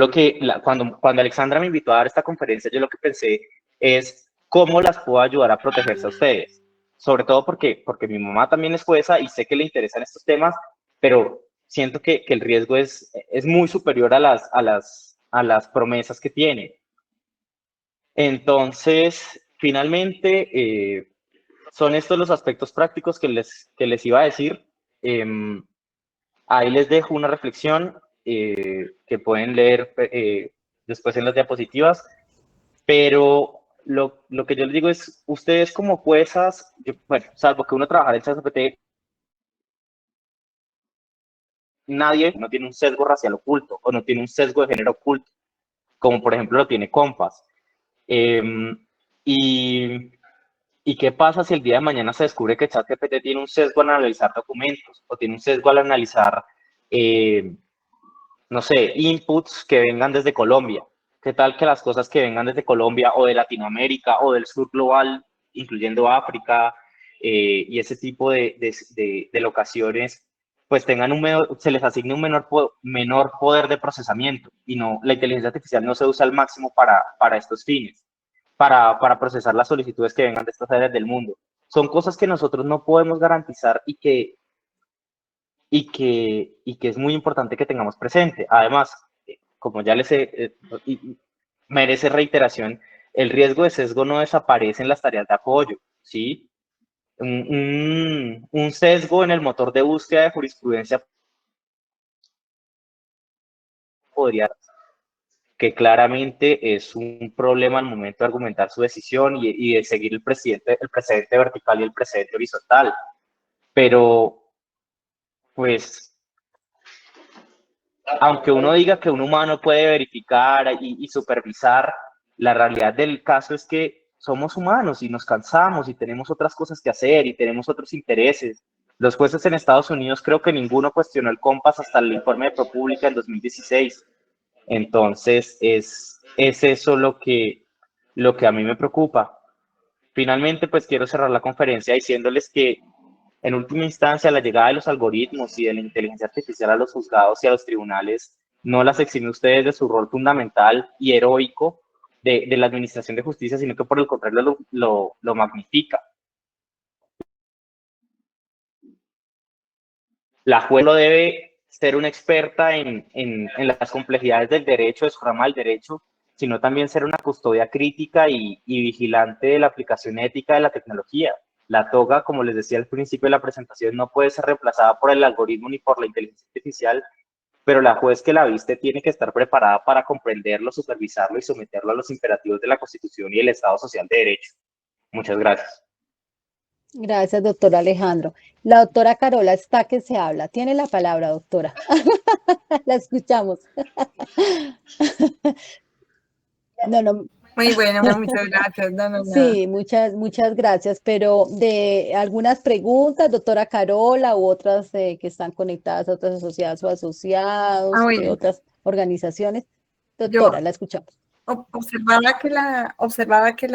cuando Alexandra me invitó a dar esta conferencia, yo lo que pensé es cómo las puedo ayudar a protegerse a ustedes. Sobre todo porque mi mamá también es jueza y sé que le interesan estos temas, pero siento que el riesgo es muy superior a las promesas que tiene. Entonces, finalmente, son estos los aspectos prácticos que les iba a decir. Ahí les dejo una reflexión que pueden leer después en las diapositivas, pero lo que yo les digo es, ustedes como juezas, bueno, salvo que uno trabaja en ChatGPT, nadie no tiene un sesgo racial oculto o no tiene un sesgo de género oculto, como por ejemplo lo tiene Compass. ¿Y qué pasa si el día de mañana se descubre que ChatGPT tiene un sesgo al analizar documentos o tiene un sesgo al analizar no sé, inputs que vengan desde Colombia. ¿Qué tal que las cosas que vengan desde Colombia o de Latinoamérica o del sur global, incluyendo África y ese tipo de locaciones, pues tengan se les asigne un menor poder de procesamiento y no, la inteligencia artificial no se usa al máximo para estos fines, para procesar las solicitudes que vengan de estas áreas del mundo? Son cosas que nosotros no podemos garantizar y que es muy importante que tengamos presente. Además, como ya les merece reiteración, el riesgo de sesgo no desaparece en las tareas de apoyo, ¿sí? Un sesgo en el motor de búsqueda de jurisprudencia podría, que claramente es un problema al momento de argumentar su decisión y de seguir el precedente vertical y el precedente horizontal. Pero, pues, aunque uno diga que un humano puede verificar y supervisar, la realidad del caso es que somos humanos y nos cansamos y tenemos otras cosas que hacer y tenemos otros intereses. Los jueces en Estados Unidos creo que ninguno cuestionó el COMPAS hasta el informe de ProPublica en 2016. Entonces, es eso lo que a mí me preocupa. Finalmente, pues quiero cerrar la conferencia diciéndoles que en última instancia, la llegada de los algoritmos y de la inteligencia artificial a los juzgados y a los tribunales no las exime ustedes de su rol fundamental y heroico de la administración de justicia, sino que por el contrario lo magnifica. La juez no debe ser una experta en las complejidades del derecho, de su rama del derecho, sino también ser una custodia crítica y vigilante de la aplicación ética de la tecnología. La toga, como les decía al principio de la presentación, no puede ser reemplazada por el algoritmo ni por la inteligencia artificial, pero la juez que la viste tiene que estar preparada para comprenderlo, supervisarlo y someterlo a los imperativos de la Constitución y el Estado Social de Derecho. Muchas gracias. Gracias, doctor Alejandro. La doctora Carola está que se habla. Tiene la palabra, doctora. La escuchamos. No, no. Muy bueno, muchas gracias. No, no, nada. Sí, muchas gracias. Pero de algunas preguntas, doctora Carola, u otras que están conectadas a otras asociadas o asociados de Bueno, otras organizaciones. yo Doctora, la escuchamos. observaba que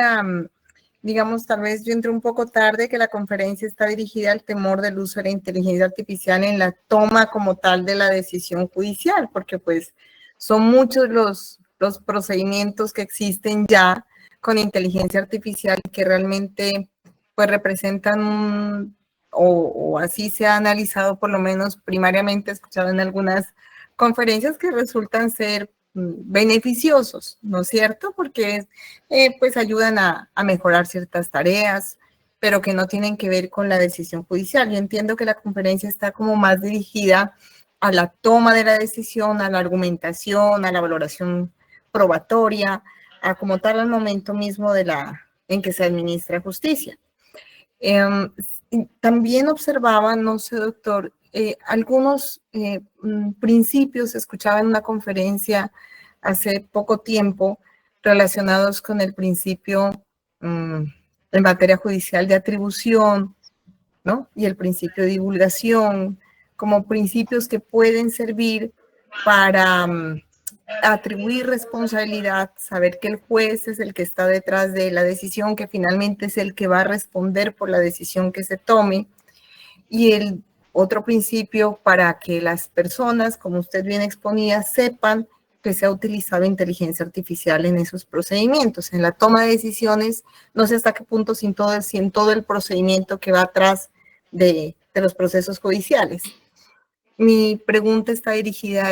digamos, tal vez yo entré un poco tarde, que la conferencia está dirigida al temor del uso de la inteligencia artificial en la toma como tal de la decisión judicial, porque pues son muchos los procedimientos que existen ya con inteligencia artificial que realmente pues representan o así se ha analizado por lo menos primariamente, escuchado en algunas conferencias que resultan ser beneficiosos, ¿no es cierto? Porque pues ayudan a mejorar ciertas tareas, pero que no tienen que ver con la decisión judicial. Yo entiendo que la conferencia está como más dirigida a la toma de la decisión, a la argumentación, a la valoración probatoria, a como tal al momento mismo en que se administra justicia. También observaba, no sé, doctor, algunos principios, escuchaba en una conferencia hace poco tiempo relacionados con el principio en materia judicial de atribución, ¿no? Y el principio de divulgación, como principios que pueden servir para atribuir responsabilidad, saber que el juez es el que está detrás de la decisión, que finalmente es el que va a responder por la decisión que se tome. Y el otro principio para que las personas, como usted bien exponía, sepan que se ha utilizado inteligencia artificial en esos procedimientos. En la toma de decisiones, no sé hasta qué punto si en todo el procedimiento que va atrás de los procesos judiciales. Mi pregunta está dirigida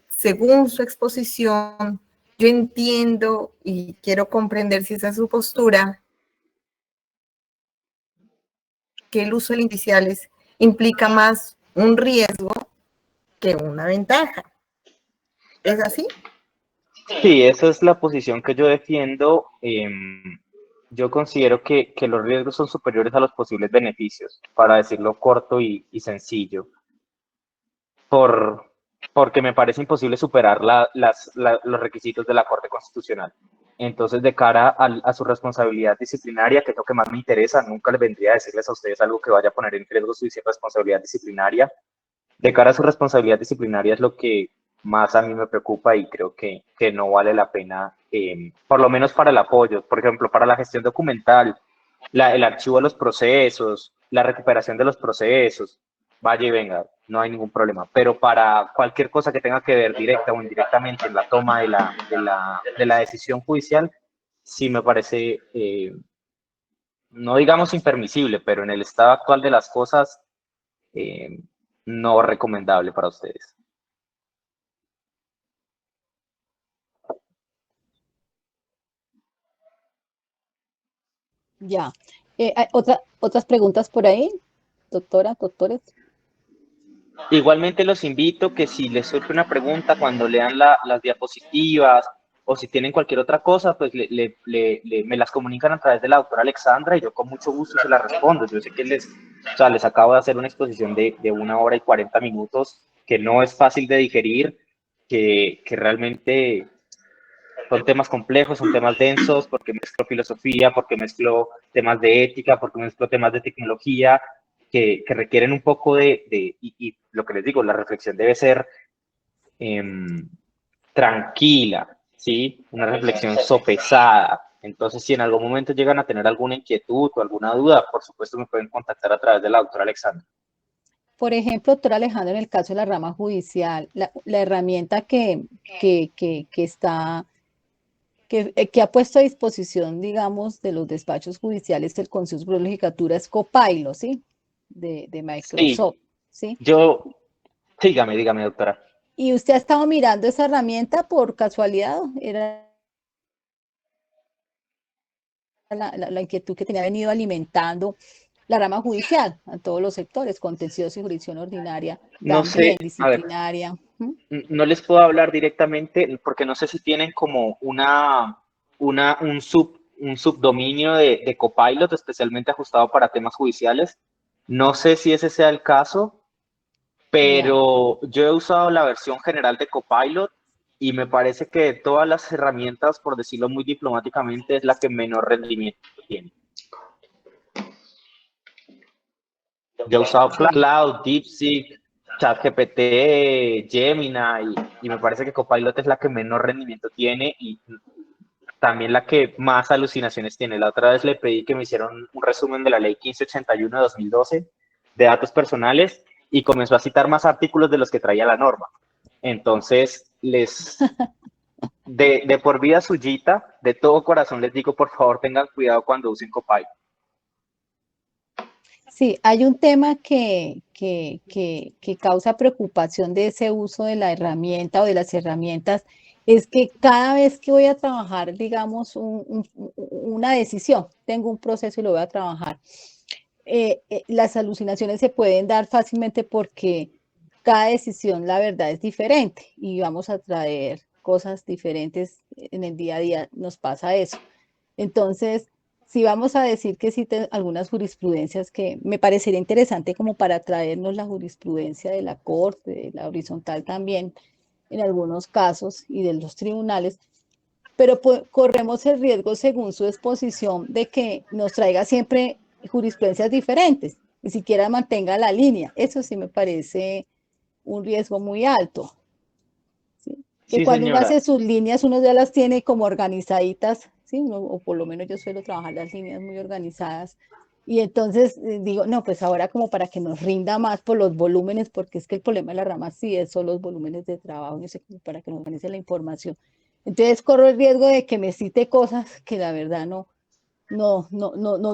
según su exposición, yo entiendo y quiero comprender si esa es su postura, que el uso de iniciales implica más un riesgo que una ventaja. ¿Es así? Sí, esa es la posición que yo defiendo. Yo considero que los riesgos son superiores a los posibles beneficios, para decirlo corto y sencillo, porque me parece imposible superar los requisitos de la Corte Constitucional. Entonces, de cara a su responsabilidad disciplinaria, que es lo que más me interesa, nunca les vendría a decirles a ustedes algo que vaya a poner en riesgo su responsabilidad disciplinaria. de cara a su responsabilidad disciplinaria es lo que más a mí me preocupa y creo que no vale la pena, por lo menos para el apoyo. Por ejemplo, para la gestión documental, el archivo de los procesos, la recuperación de los procesos, vaya y venga, no hay ningún problema. Pero para cualquier cosa que tenga que ver directa o indirectamente en la toma de la decisión judicial, sí me parece, no digamos impermisible, pero en el estado actual de las cosas, eh, no recomendable para ustedes. Ya. ¿Hay otras preguntas por ahí, doctora, doctores? Igualmente los invito que si les surge una pregunta cuando lean las diapositivas o si tienen cualquier otra cosa, pues me las comunican a través de la doctora Alexandra y yo con mucho gusto se las respondo. Yo sé que o sea, les acabo de hacer una exposición de 1 hora y 40 minutos que no es fácil de digerir, que realmente son temas complejos, son temas densos, porque mezclo filosofía, porque mezclo temas de ética, porque mezclo temas de tecnología, que requieren un poco y lo que les digo, la reflexión debe ser tranquila, ¿sí? Una reflexión sopesada. Entonces, si en algún momento llegan a tener alguna inquietud o alguna duda, por supuesto me pueden contactar a través de la doctora Alexandra. Por ejemplo, doctora Alejandra, en el caso de la rama judicial, la herramienta que ha puesto a disposición, digamos, de los despachos judiciales del Consejo Superior de Judicatura es Copilot, ¿sí? De Sí, Microsoft, ¿sí? dígame, doctora. ¿Y usted ha estado mirando esa herramienta por casualidad? ¿Era la inquietud que tenía venido alimentando la rama judicial a todos los sectores, contencioso y jurisdicción ordinaria, No sé, también a ver, disciplinaria? no les puedo hablar directamente porque no sé si tienen como un subdominio de Copilot especialmente ajustado para temas judiciales. No sé si ese sea el caso, Ya. pero yo he usado la versión general de Copilot y me parece que de todas las herramientas, por decirlo muy diplomáticamente, es la que menor rendimiento tiene. Yo he usado Ya. Cloud, DeepSeek, ChatGPT, Gemini, y me parece que Copilot es la que menor rendimiento tiene y también la que más alucinaciones tiene. La otra vez le pedí que me hicieran un resumen de la ley 1581 de 2012 de datos personales y comenzó a citar más artículos de los que traía la norma. Entonces, de por vida suyita, de todo corazón les digo, por favor, tengan cuidado cuando usen Copilot. Sí, hay un tema que causa preocupación de ese uso de la herramienta o de las herramientas, es que cada vez que voy a trabajar, digamos, una decisión, tengo un proceso y lo voy a trabajar, las alucinaciones se pueden dar fácilmente porque cada decisión, la verdad, es diferente y vamos a traer cosas diferentes en el día a día, nos pasa eso. Entonces, si vamos a decir que existen algunas jurisprudencias que me parecería interesante como para traernos la jurisprudencia de la Corte, de la horizontal también, en algunos casos, y de los tribunales, pero corremos el riesgo, según su exposición, de que nos traiga siempre jurisprudencias diferentes, ni siquiera mantenga la línea. Eso sí me parece un riesgo muy alto. ¿Sí? Que Sí, cuando uno señora. hace sus líneas, uno ya las tiene como organizaditas, ¿sí? O por lo menos yo suelo trabajar las líneas muy organizadas. Y entonces digo, no, pues ahora como para que nos rinda más por los volúmenes, porque es que el problema de la rama sí es son los volúmenes de trabajo, no sé, como para que nos organice la información. Entonces corro el riesgo de que me cite cosas que la verdad no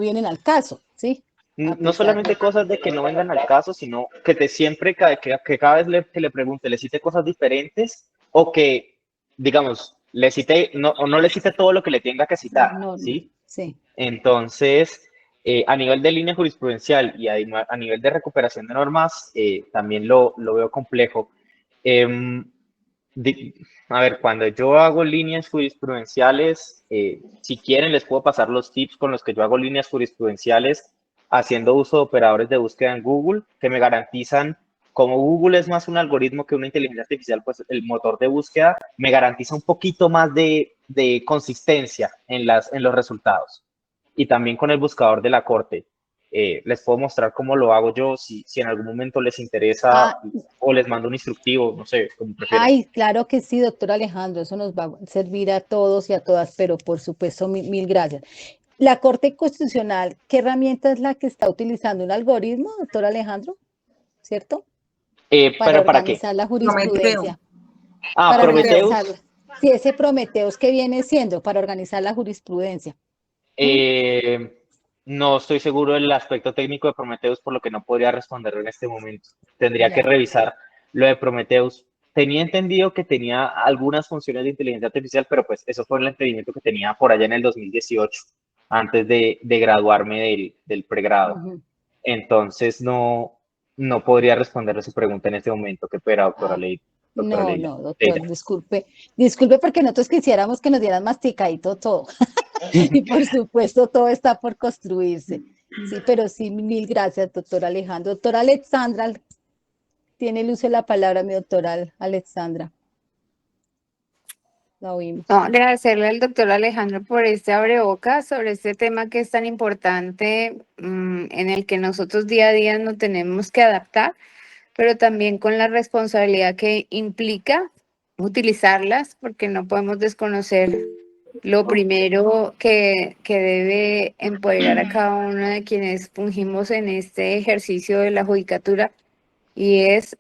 vienen al caso, ¿sí? A No pesar de... solamente cosas de que no vengan al caso, sino que siempre, que cada vez que le pregunte, le cite cosas diferentes o que, digamos, le cite, o no le cite todo lo que le tenga que citar, Las normas, ¿sí? sí. Entonces, a nivel de línea jurisprudencial y a nivel de recuperación de normas, también lo veo complejo. Em, a ver, cuando yo hago líneas jurisprudenciales, si quieren les puedo pasar los tips con los que yo hago líneas jurisprudenciales haciendo uso de operadores de búsqueda en Google que me garantizan, como Google es más un algoritmo que una inteligencia artificial, pues el motor de búsqueda me garantiza un poquito más de consistencia en los resultados. Y también con el buscador de la corte. les puedo mostrar cómo lo hago yo, si en algún momento les interesa, Ah, o les mando un instructivo, no sé, como prefieran. ay, claro que sí, doctor Alejandro, eso nos va a servir a todos y a todas, pero por supuesto, mil gracias. La Corte Constitucional, ¿qué herramienta es la que está utilizando? ¿Un algoritmo, doctor Alejandro? ¿Cierto? Para ¿Pero para qué? organizar la Prometeo. jurisprudencia, Ah, para Prometeo. organizarla. Prometheus. Sí, ese Prometeus, ¿qué viene siendo? Para organizar la jurisprudencia. ¿Mm? No estoy seguro del aspecto técnico de Prometheus, por lo que no podría responderlo en este momento. Tendría que Ya. revisar lo de Prometheus. Tenía entendido que tenía algunas funciones de inteligencia artificial, pero pues eso fue el entendimiento que tenía por allá en el 2018, antes de graduarme del pregrado. Ujú. Entonces no podría responderle su pregunta en este momento. Qué pena, doctora Ah, Leila. Doctora no, Leila. no, doctor, Ella. disculpe porque nosotros quisiéramos que nos dieran masticadito todo. Y por supuesto, todo está por construirse. Sí, pero sí, mil gracias, doctor Alejandro. Doctora Alexandra, tiene el uso de la palabra, mi doctora Alexandra. La oímos. No, agradecerle al doctor Alejandro por este abrebocas sobre este tema que es tan importante, en el que nosotros día a día nos tenemos que adaptar, pero también con la responsabilidad que implica utilizarlas, porque no podemos desconocer lo primero que debe empoderar a cada uno de quienes fungimos en este ejercicio de la judicatura, y es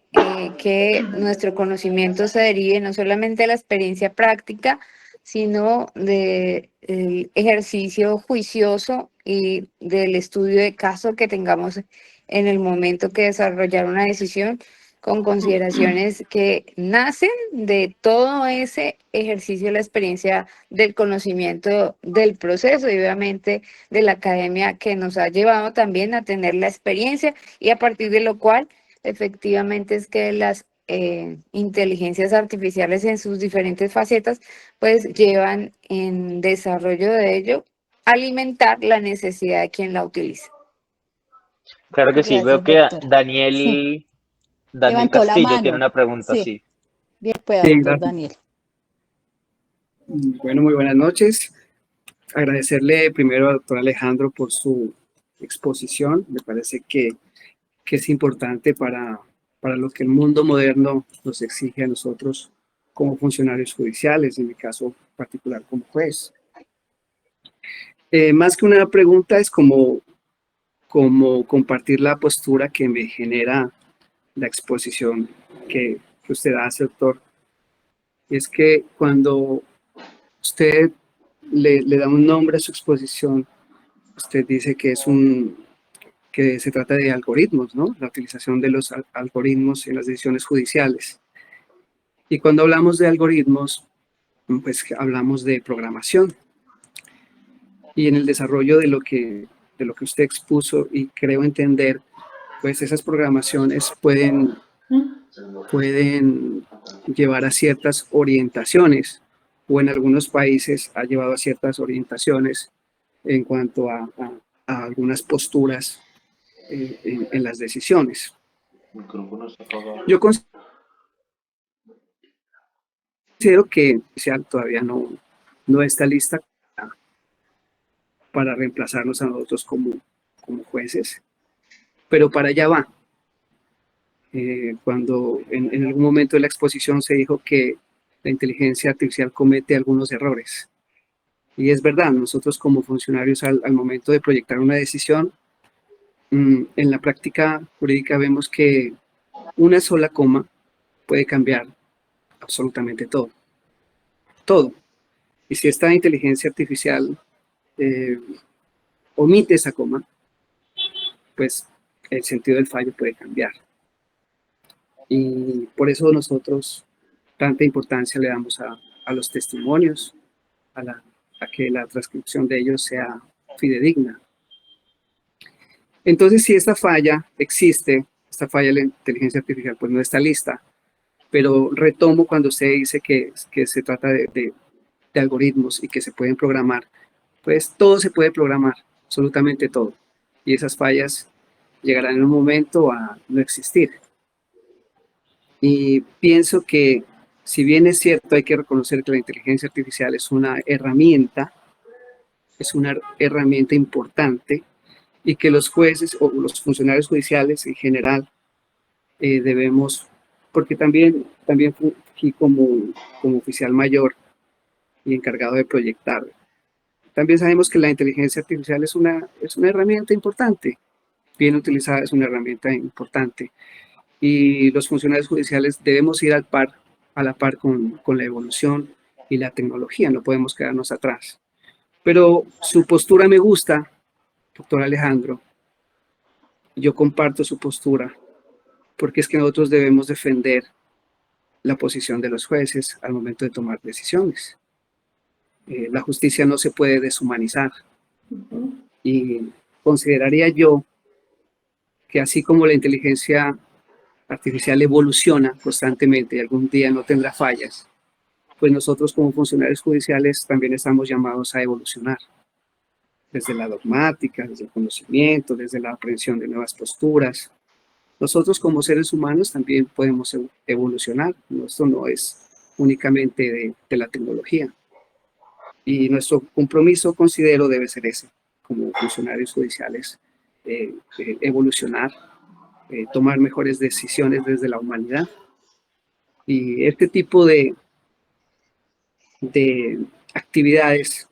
que nuestro conocimiento se derive no solamente de la experiencia práctica, sino del ejercicio juicioso y del estudio de caso que tengamos en el momento que desarrollar una decisión, con consideraciones que nacen de todo ese ejercicio de la experiencia, del conocimiento del proceso y obviamente de la academia, que nos ha llevado también a tener la experiencia, y a partir de lo cual efectivamente es que las inteligencias artificiales en sus diferentes facetas pues llevan en desarrollo de ello alimentar la necesidad de quien la utiliza. Claro que sí. Veo Gracias, que doctora. Sí, Daniel levantó la Castillo tiene mano. una pregunta, Sí, sí. bien pueda, Sí, doctor gracias. Daniel. Bueno, muy buenas noches. Agradecerle primero al doctor Alejandro por su exposición. Me parece que es importante para lo que el mundo moderno nos exige a nosotros como funcionarios judiciales, en mi caso particular como juez. Más que una pregunta, es como compartir la postura que me genera la exposición que usted hace, doctor. Es que cuando usted le da un nombre a su exposición, usted dice que que se trata de algoritmos, ¿no? La utilización de los algoritmos en las decisiones judiciales. Y cuando hablamos de algoritmos, pues hablamos de programación. Y en el desarrollo de lo que usted expuso, y creo entender, pues esas programaciones pueden llevar a ciertas orientaciones, o en algunos países ha llevado a ciertas orientaciones en cuanto a algunas posturas en las decisiones. Yo considero que todavía no está lista para reemplazarnos a nosotros como jueces, pero para allá va. Cuando en algún momento de la exposición se dijo que la inteligencia artificial comete algunos errores. Y es verdad, nosotros como funcionarios al momento de proyectar una decisión, en la práctica jurídica vemos que una sola coma puede cambiar absolutamente todo. Todo. Y si esta inteligencia artificial omite esa coma, pues el sentido del fallo puede cambiar. Y por eso nosotros tanta importancia le damos a los testimonios, a que la transcripción de ellos sea fidedigna. Entonces, si esta falla existe, esta falla de la inteligencia artificial, pues no está lista. Pero retomo cuando usted dice que se trata de algoritmos y que se pueden programar. Pues todo se puede programar, absolutamente todo. Y esas fallas llegarán en un momento a no existir. Y pienso que, si bien es cierto, hay que reconocer que la inteligencia artificial es una herramienta importante, y que los jueces o los funcionarios judiciales en general debemos, porque también aquí como oficial mayor y encargado de proyectar, también sabemos que la inteligencia artificial es una herramienta importante, bien utilizada es una herramienta importante, y los funcionarios judiciales debemos ir a la par con la evolución y la tecnología, no podemos quedarnos atrás. Pero su postura me gusta, doctor Alejandro, yo comparto su postura, porque es que nosotros debemos defender la posición de los jueces al momento de tomar decisiones. La justicia no se puede deshumanizar. Y consideraría yo que así como la inteligencia artificial evoluciona constantemente y algún día no tendrá fallas, pues nosotros como funcionarios judiciales también estamos llamados a evolucionar. Desde la dogmática, desde el conocimiento, desde la aprehensión de nuevas posturas. Nosotros como seres humanos también podemos evolucionar. Esto no es únicamente de la tecnología. Y nuestro compromiso, considero, debe ser ese, como funcionarios judiciales, evolucionar, tomar mejores decisiones desde la humanidad. Y este tipo de actividades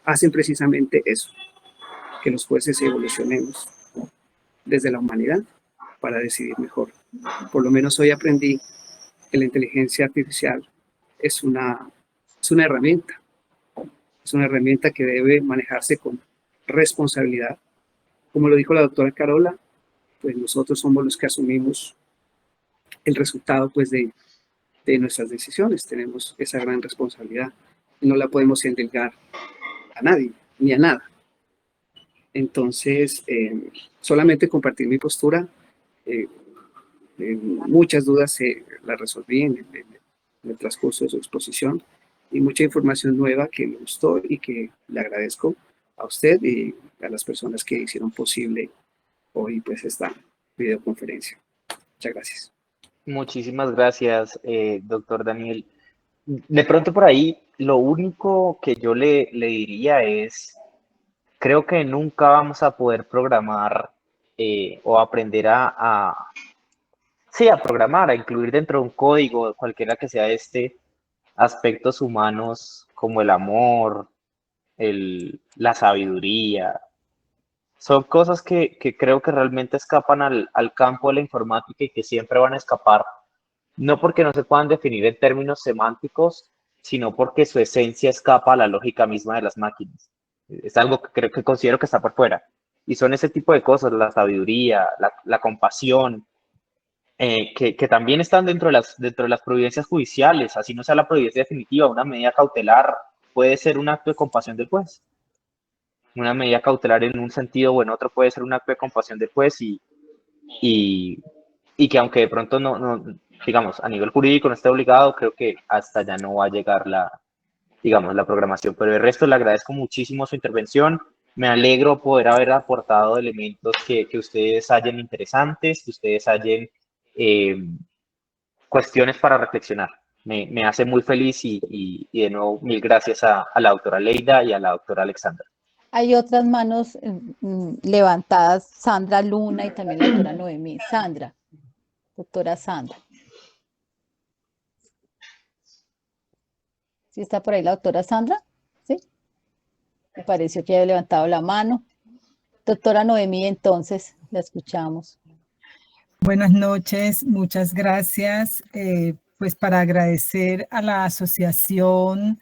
hacen precisamente eso, que los jueces evolucionemos desde la humanidad para decidir mejor. Por lo menos hoy aprendí que la inteligencia artificial es una herramienta. Es una herramienta que debe manejarse con responsabilidad. Como lo dijo la doctora Carola, pues nosotros somos los que asumimos el resultado pues, de nuestras decisiones. Tenemos esa gran responsabilidad y no la podemos endilgar a nadie, ni a nada. Entonces, solamente compartir mi postura. Muchas dudas las resolví en el transcurso de su exposición y mucha información nueva que me gustó y que le agradezco a usted y a las personas que hicieron posible hoy pues esta videoconferencia. Muchas gracias. Muchísimas gracias, doctor Daniel. De pronto por ahí, lo único que yo le diría es, creo que nunca vamos a poder programar o aprender sí, a programar, a incluir dentro de un código, cualquiera que sea aspectos humanos como el amor, la sabiduría. Son cosas que creo que realmente escapan al campo de la informática y que siempre van a escapar, no porque no se puedan definir en términos semánticos, sino porque su esencia escapa a la lógica misma de las máquinas. Es algo que creo que considero que está por fuera. Y son ese tipo de cosas, la sabiduría, la compasión, que también están dentro de las providencias judiciales, así no sea la providencia definitiva, una medida cautelar puede ser un acto de compasión del juez. Una medida cautelar en un sentido o en otro puede ser un acto de compasión del juez y que aunque de pronto digamos, a nivel jurídico no esté obligado, creo que hasta ya no va a llegar digamos, la programación. Pero el resto le agradezco muchísimo su intervención. Me alegro poder haber aportado elementos que ustedes hallen interesantes, que ustedes hallen cuestiones para reflexionar. Me hace muy feliz y de nuevo mil gracias a la doctora Leida y a la doctora Alexandra. Hay otras manos levantadas, Sandra Luna y también la doctora Noemí. Sandra, doctora Sandra. ¿Sí está por ahí la doctora Sandra? ¿Sí? Me pareció que había levantado la mano. Doctora Noemí, entonces, la escuchamos. Buenas noches, muchas gracias. Pues para agradecer a la asociación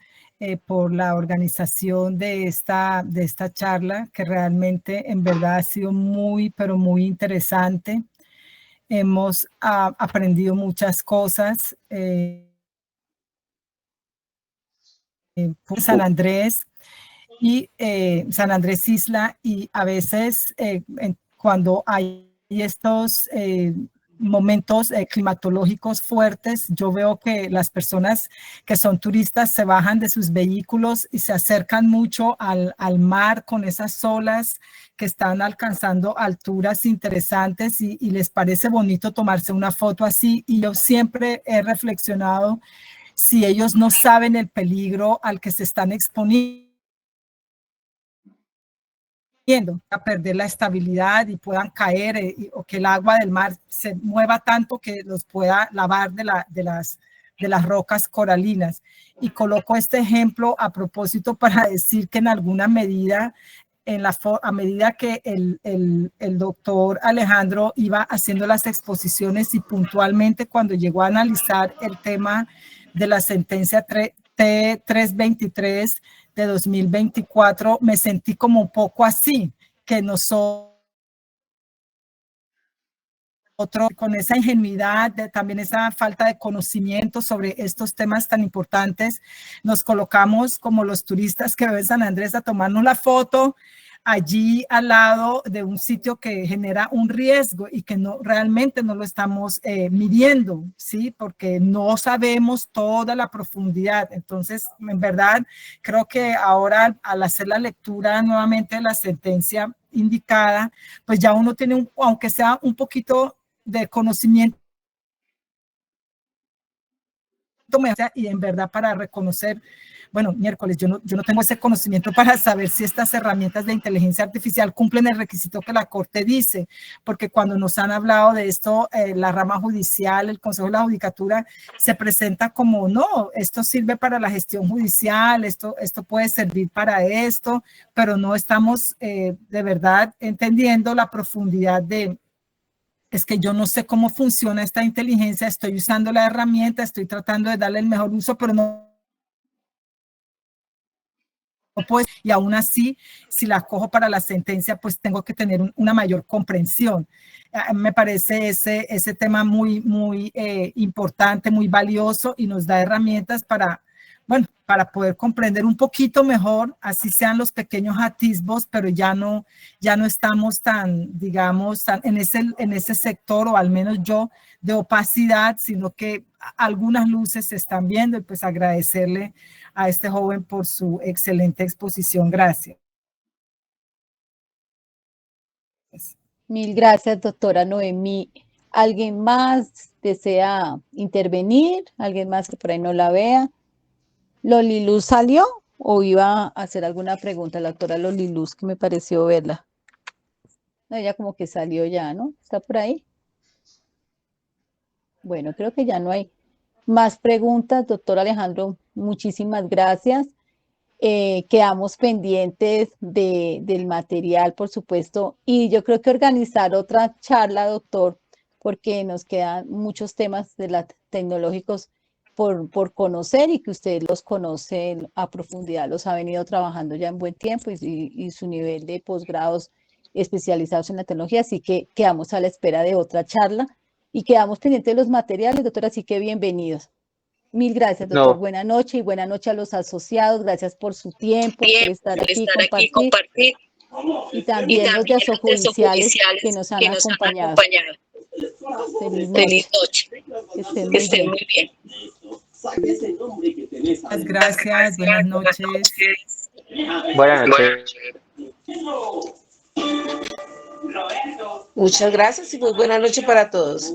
por la organización de esta charla, que realmente en verdad ha sido muy, pero muy interesante. Hemos aprendido muchas cosas. San Andrés Isla, y a veces cuando hay estos momentos climatológicos fuertes, yo veo que las personas que son turistas se bajan de sus vehículos y se acercan mucho al mar con esas olas que están alcanzando alturas interesantes y les parece bonito tomarse una foto así, y yo siempre he reflexionado si ellos no saben el peligro al que se están exponiendo a perder la estabilidad y puedan caer o que el agua del mar se mueva tanto que los pueda lavar de las rocas coralinas. Y coloco este ejemplo a propósito para decir que en alguna medida, a medida que el doctor Alejandro iba haciendo las exposiciones y puntualmente cuando llegó a analizar el tema de la sentencia T323 de 2024, me sentí como un poco así, que nosotros con esa ingenuidad, también esa falta de conocimiento sobre estos temas tan importantes, nos colocamos como los turistas que ven San Andrés a tomarnos la foto allí al lado de un sitio que genera un riesgo y que realmente no lo estamos midiendo, ¿sí? Porque no sabemos toda la profundidad. Entonces, en verdad, creo que ahora al hacer la lectura nuevamente de la sentencia indicada, pues ya uno tiene, aunque sea un poquito de conocimiento y en verdad para reconocer, bueno, miércoles, yo no tengo ese conocimiento para saber si estas herramientas de inteligencia artificial cumplen el requisito que la Corte dice, porque cuando nos han hablado de esto, la rama judicial, el Consejo de la Judicatura, se presenta como, no, esto sirve para la gestión judicial, esto puede servir para esto, pero no estamos de verdad entendiendo la profundidad es que yo no sé cómo funciona esta inteligencia, estoy usando la herramienta, estoy tratando de darle el mejor uso, pero no pues, y aún así, si la cojo para la sentencia, pues tengo que tener una mayor comprensión. Me parece ese tema muy importante, muy valioso y nos da herramientas para poder comprender un poquito mejor, así sean los pequeños atisbos, pero ya no estamos tan, digamos, en ese sector, o al menos yo, de opacidad, sino que algunas luces se están viendo, y pues agradecerle a este joven por su excelente exposición. Gracias. Mil gracias, doctora Noemí. ¿Alguien más desea intervenir? ¿Alguien más que por ahí no la vea? ¿Loliluz salió o iba a hacer alguna pregunta? La doctora Loliluz, que me pareció verla. No, ella como que salió ya, ¿no? ¿Está por ahí? Bueno, creo que ya no hay más preguntas. Doctor Alejandro, muchísimas gracias. Quedamos pendientes del material, por supuesto, y yo creo que organizar otra charla, doctor, porque nos quedan muchos temas tecnológicos por conocer y que usted los conoce a profundidad, los ha venido trabajando ya en buen tiempo y su nivel de posgrados especializados en la tecnología, así que quedamos a la espera de otra charla y quedamos pendientes de los materiales, doctor, así que bienvenidos. Mil gracias, doctor. No. Buenas noches y buenas noches a los asociados. Gracias por su tiempo, por estar aquí, compartir. Y también los de asojudiciales que nos han acompañado. Feliz noche. Que estén muy bien. Muchas gracias. Buenas noches. Buenas noches. Muchas gracias y muy buena noche para todos.